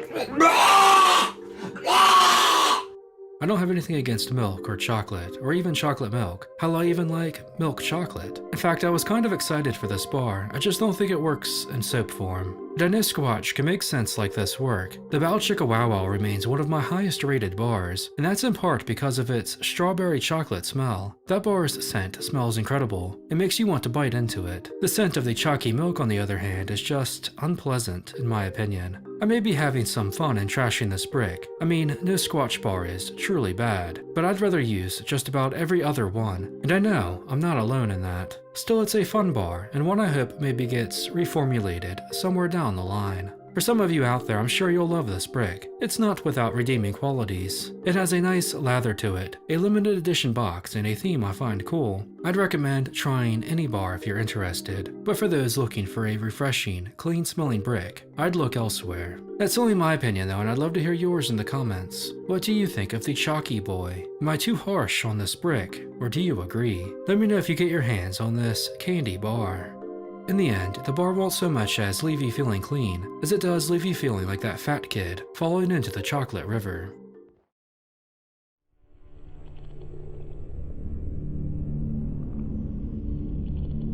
I don't have anything against milk or chocolate, or even chocolate milk. Hell, I even like milk chocolate. In fact, I was kind of excited for this bar, I just don't think it works in soap form. But I know Squatch can make scents like this work. The Bow Chicka Wow Wow remains one of my highest rated bars, and that's in part because of its strawberry chocolate smell. That bar's scent smells incredible. It makes you want to bite into it. The scent of the chalky milk, on the other hand, is just unpleasant in my opinion. I may be having some fun in trashing this brick. I mean, no Squatch bar is truly bad, but I'd rather use just about every other one, and I know I'm not alone in that. Still, it's a fun bar, and one I hope maybe gets reformulated somewhere down the line. For some of you out there, I'm sure you'll love this brick. It's not without redeeming qualities. It has a nice lather to it, a limited edition box, and a theme I find cool. I'd recommend trying any bar if you're interested, but for those looking for a refreshing, clean-smelling brick, I'd look elsewhere. That's only my opinion though, and I'd love to hear yours in the comments. What do you think of the Chalky Boy? Am I too harsh on this brick, or do you agree? Let me know if you get your hands on this candy bar. In the end, the bar won't so much as leave you feeling clean, as it does leave you feeling like that fat kid falling into the chocolate river.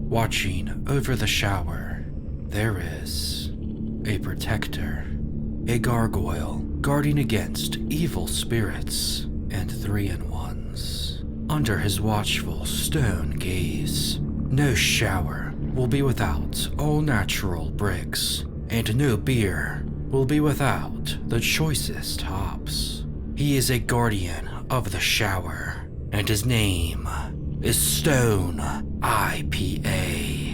Watching over the shower, there is a protector, a gargoyle guarding against evil spirits and 3-in-1s. Under his watchful stone gaze, no shower will be without all-natural bricks, and no beer will be without the choicest hops. He is a guardian of the shower, and his name is Stone IPA.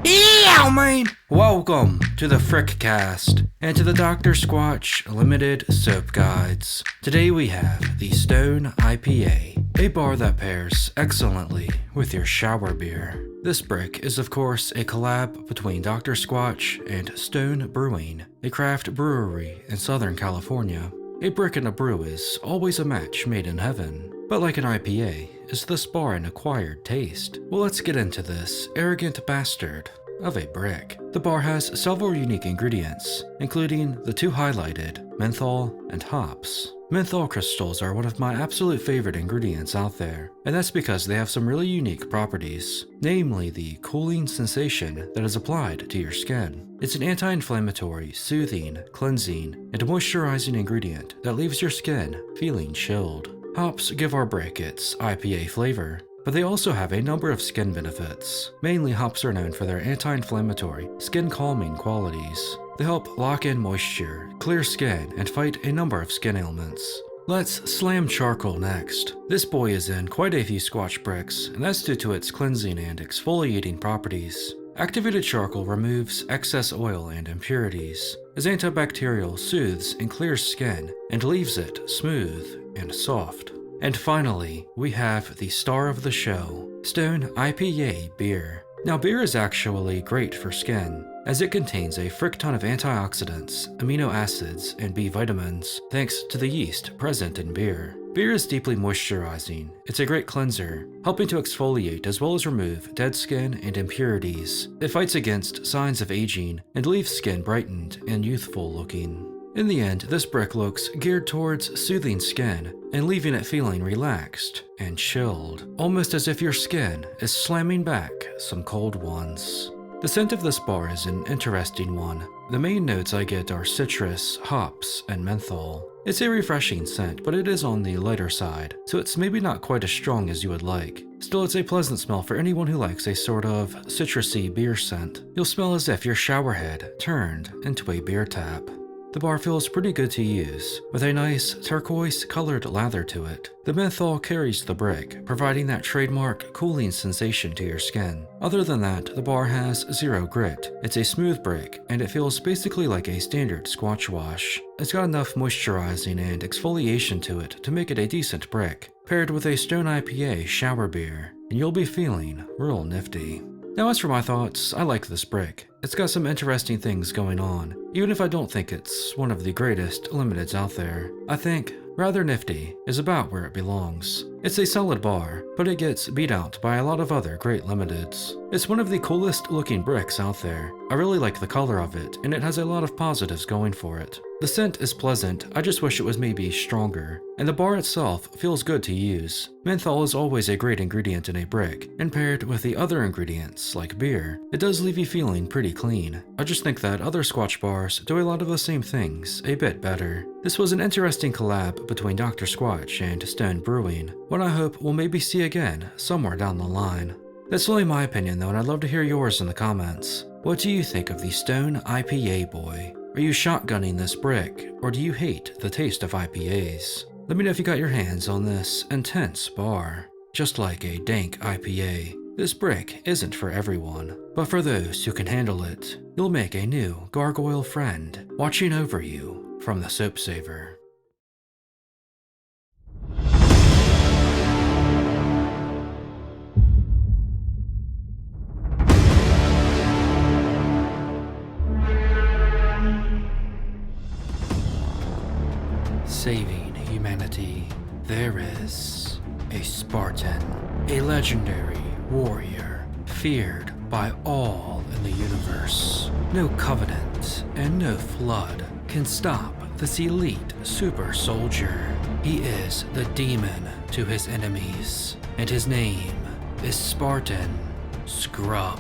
Yeah, man! Welcome to the Frickcast, and to the Dr. Squatch Limited Soap Guides. Today we have the Stone IPA, a bar that pairs excellently with your shower beer. This brick is of course a collab between Dr. Squatch and Stone Brewing, a craft brewery in Southern California. A brick and a brew is always a match made in heaven, but like an IPA, is this bar an acquired taste? Well, let's get into this arrogant bastard of a brick. The bar has several unique ingredients, including the two highlighted, menthol and hops. Menthol crystals are one of my absolute favorite ingredients out there, and that's because they have some really unique properties, namely the cooling sensation that is applied to your skin. It's an anti-inflammatory, soothing, cleansing, and moisturizing ingredient that leaves your skin feeling chilled. Hops give our Bricc its IPA flavor, but they also have a number of skin benefits. Mainly, hops are known for their anti-inflammatory, skin-calming qualities. They help lock in moisture, clear skin, and fight a number of skin ailments. Let's slam charcoal next. This boy is in quite a few Squatch bricks, and that's due to its cleansing and exfoliating properties. Activated charcoal removes excess oil and impurities. As antibacterial soothes and clears skin, and leaves it smooth and soft. And finally, we have the star of the show, Stone IPA beer. Now, beer is actually great for skin, as it contains a frick ton of antioxidants, amino acids, and B vitamins, thanks to the yeast present in beer. Beer is deeply moisturizing. It's a great cleanser, helping to exfoliate as well as remove dead skin and impurities. It fights against signs of aging and leaves skin brightened and youthful looking. In the end, this Bricc looks geared towards soothing skin and leaving it feeling relaxed and chilled, almost as if your skin is slamming back some cold ones. The scent of this bar is an interesting one. The main notes I get are citrus, hops, and menthol. It's a refreshing scent, but it is on the lighter side, so it's maybe not quite as strong as you would like. Still, it's a pleasant smell for anyone who likes a sort of citrusy beer scent. You'll smell as if your shower head turned into a beer tap. The bar feels pretty good to use, with a nice turquoise-colored lather to it. The menthol carries the Bricc, providing that trademark cooling sensation to your skin. Other than that, the bar has zero grit. It's a smooth Bricc, and it feels basically like a standard Squatch wash. It's got enough moisturizing and exfoliation to it to make it a decent Bricc, paired with a Stone IPA shower beer, and you'll be feeling real nifty. Now, as for my thoughts, I like this Bricc. It's got some interesting things going on, even if I don't think it's one of the greatest limiteds out there. I think rather nifty is about where it belongs. It's a solid bar, but it gets beat out by a lot of other great limiteds. It's one of the coolest looking bricks out there. I really like the color of it, and it has a lot of positives going for it. The scent is pleasant, I just wish it was maybe stronger, and the bar itself feels good to use. Menthol is always a great ingredient in a Bricc, and paired with the other ingredients, like beer, it does leave you feeling pretty clean. I just think that other Squatch bars do a lot of the same things a bit better. This was an interesting collab between Dr. Squatch and Stone Brewing, one I hope we'll maybe see again somewhere down the line. That's only my opinion though, and I'd love to hear yours in the comments. What do you think of the Stone IPA boy? Are you shotgunning this Bricc, or do you hate the taste of IPAs? Let me know if you got your hands on this intense bar. Just like a dank IPA, this Bricc isn't for everyone, but for those who can handle it, you'll make a new gargoyle friend watching over you from the soap saver. Saving humanity, there is a Spartan, a legendary warrior, feared by all in the universe. No covenant and no flood can stop this elite super soldier. He is the demon to his enemies, and his name is Spartan Scrub.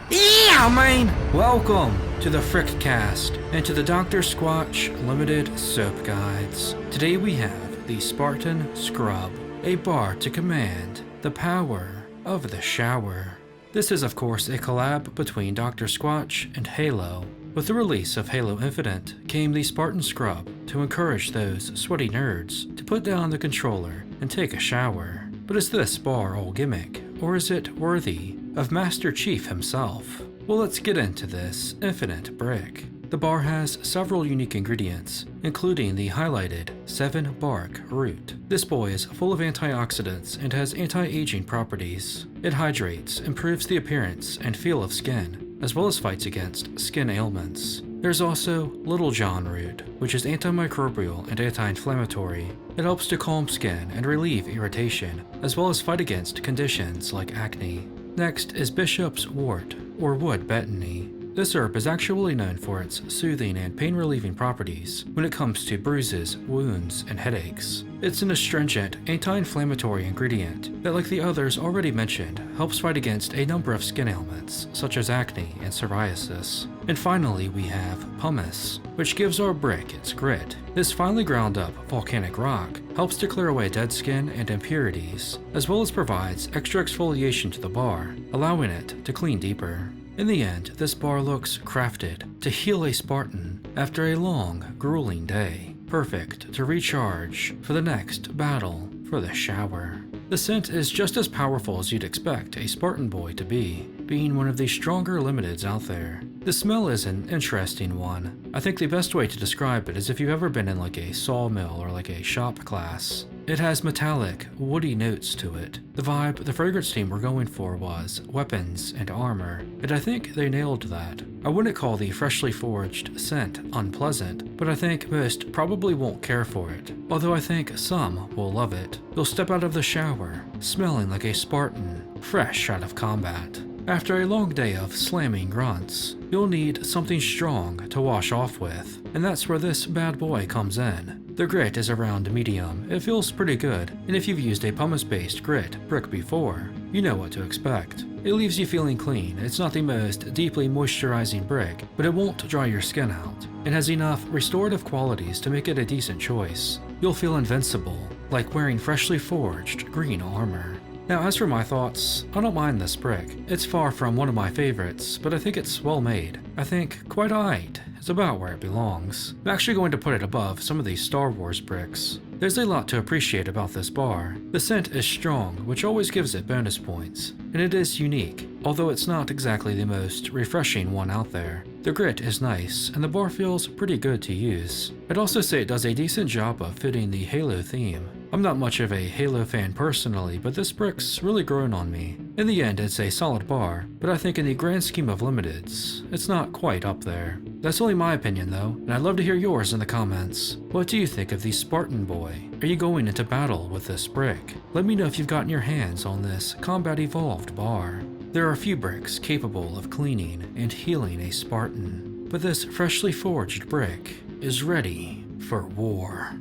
Yeah, man! Welcome to the Frick Cast and to the Dr. Squatch Limited Soap Guides. Today we have the Spartan Scrub, a bar to command the power of the shower. This is of course a collab between Dr. Squatch and Halo. With the release of Halo Infinite came the Spartan Scrub to encourage those sweaty nerds to put down the controller and take a shower. But is this bar all gimmick, or is it worthy of Master Chief himself? Well, let's get into this Infinite Bricc. The bar has several unique ingredients, including the highlighted 7-bark root. This boy is full of antioxidants and has anti-aging properties. It hydrates, improves the appearance and feel of skin, as well as fights against skin ailments. There's also Little John root, which is antimicrobial and anti-inflammatory. It helps to calm skin and relieve irritation, as well as fight against conditions like acne. Next is Bishop's wort, or wood betony. This herb is actually known for its soothing and pain-relieving properties when it comes to bruises, wounds, and headaches. It's an astringent, anti-inflammatory ingredient that, like the others already mentioned, helps fight against a number of skin ailments, such as acne and psoriasis. And finally, we have pumice, which gives our brick its grit. This finely ground up volcanic rock helps to clear away dead skin and impurities, as well as provides extra exfoliation to the bar, allowing it to clean deeper. In the end, this bar looks crafted to heal a Spartan after a long, grueling day, perfect to recharge for the next battle for the shower. The scent is just as powerful as you'd expect a Spartan boy to be, being one of the stronger limiteds out there. The smell is an interesting one. I think the best way to describe it is if you've ever been in like a sawmill or like a shop class. It has metallic, woody notes to it. The vibe the fragrance team were going for was weapons and armor, and I think they nailed that. I wouldn't call the freshly forged scent unpleasant, but I think most probably won't care for it, although I think some will love it. You'll step out of the shower, smelling like a Spartan, fresh out of combat. After a long day of slamming grunts, you'll need something strong to wash off with, and that's where this bad boy comes in. The grit is around medium, it feels pretty good, and if you've used a pumice-based grit brick before, you know what to expect. It leaves you feeling clean. It's not the most deeply moisturizing brick, but it won't dry your skin out. It has enough restorative qualities to make it a decent choice. You'll feel invincible, like wearing freshly forged green armor. Now, as for my thoughts, I don't mind this brick. It's far from one of my favorites, but I think it's well made. I think quite alright. It's about where it belongs. I'm actually going to put it above some of these Star Wars bricks. There's a lot to appreciate about this bar. The scent is strong, which always gives it bonus points, and it is unique, although it's not exactly the most refreshing one out there. The grit is nice, and the bar feels pretty good to use. I'd also say it does a decent job of fitting the Halo theme. I'm not much of a Halo fan personally, but this brick's really grown on me. In the end, it's a solid bar, but I think in the grand scheme of limiteds, it's not quite up there. That's only my opinion though, and I'd love to hear yours in the comments. What do you think of the Spartan boy? Are you going into battle with this brick? Let me know if you've gotten your hands on this combat evolved bar. There are a few bricks capable of cleaning and healing a Spartan, but this freshly forged brick is ready for war.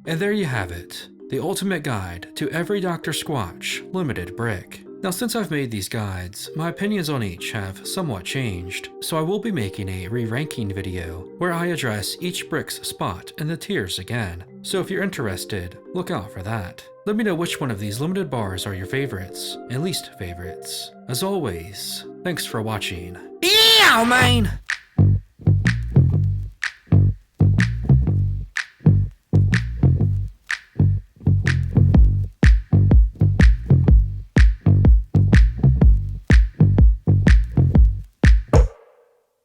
And there you have it, the ultimate guide to every Dr. Squatch limited brick. Now, since I've made these guides, my opinions on each have somewhat changed, so I will be making a re-ranking video where I address each brick's spot in the tiers again. So if you're interested, look out for that. Let me know which one of these limited bars are your favorites and least favorites. As always, thanks for watching. Yeah, man!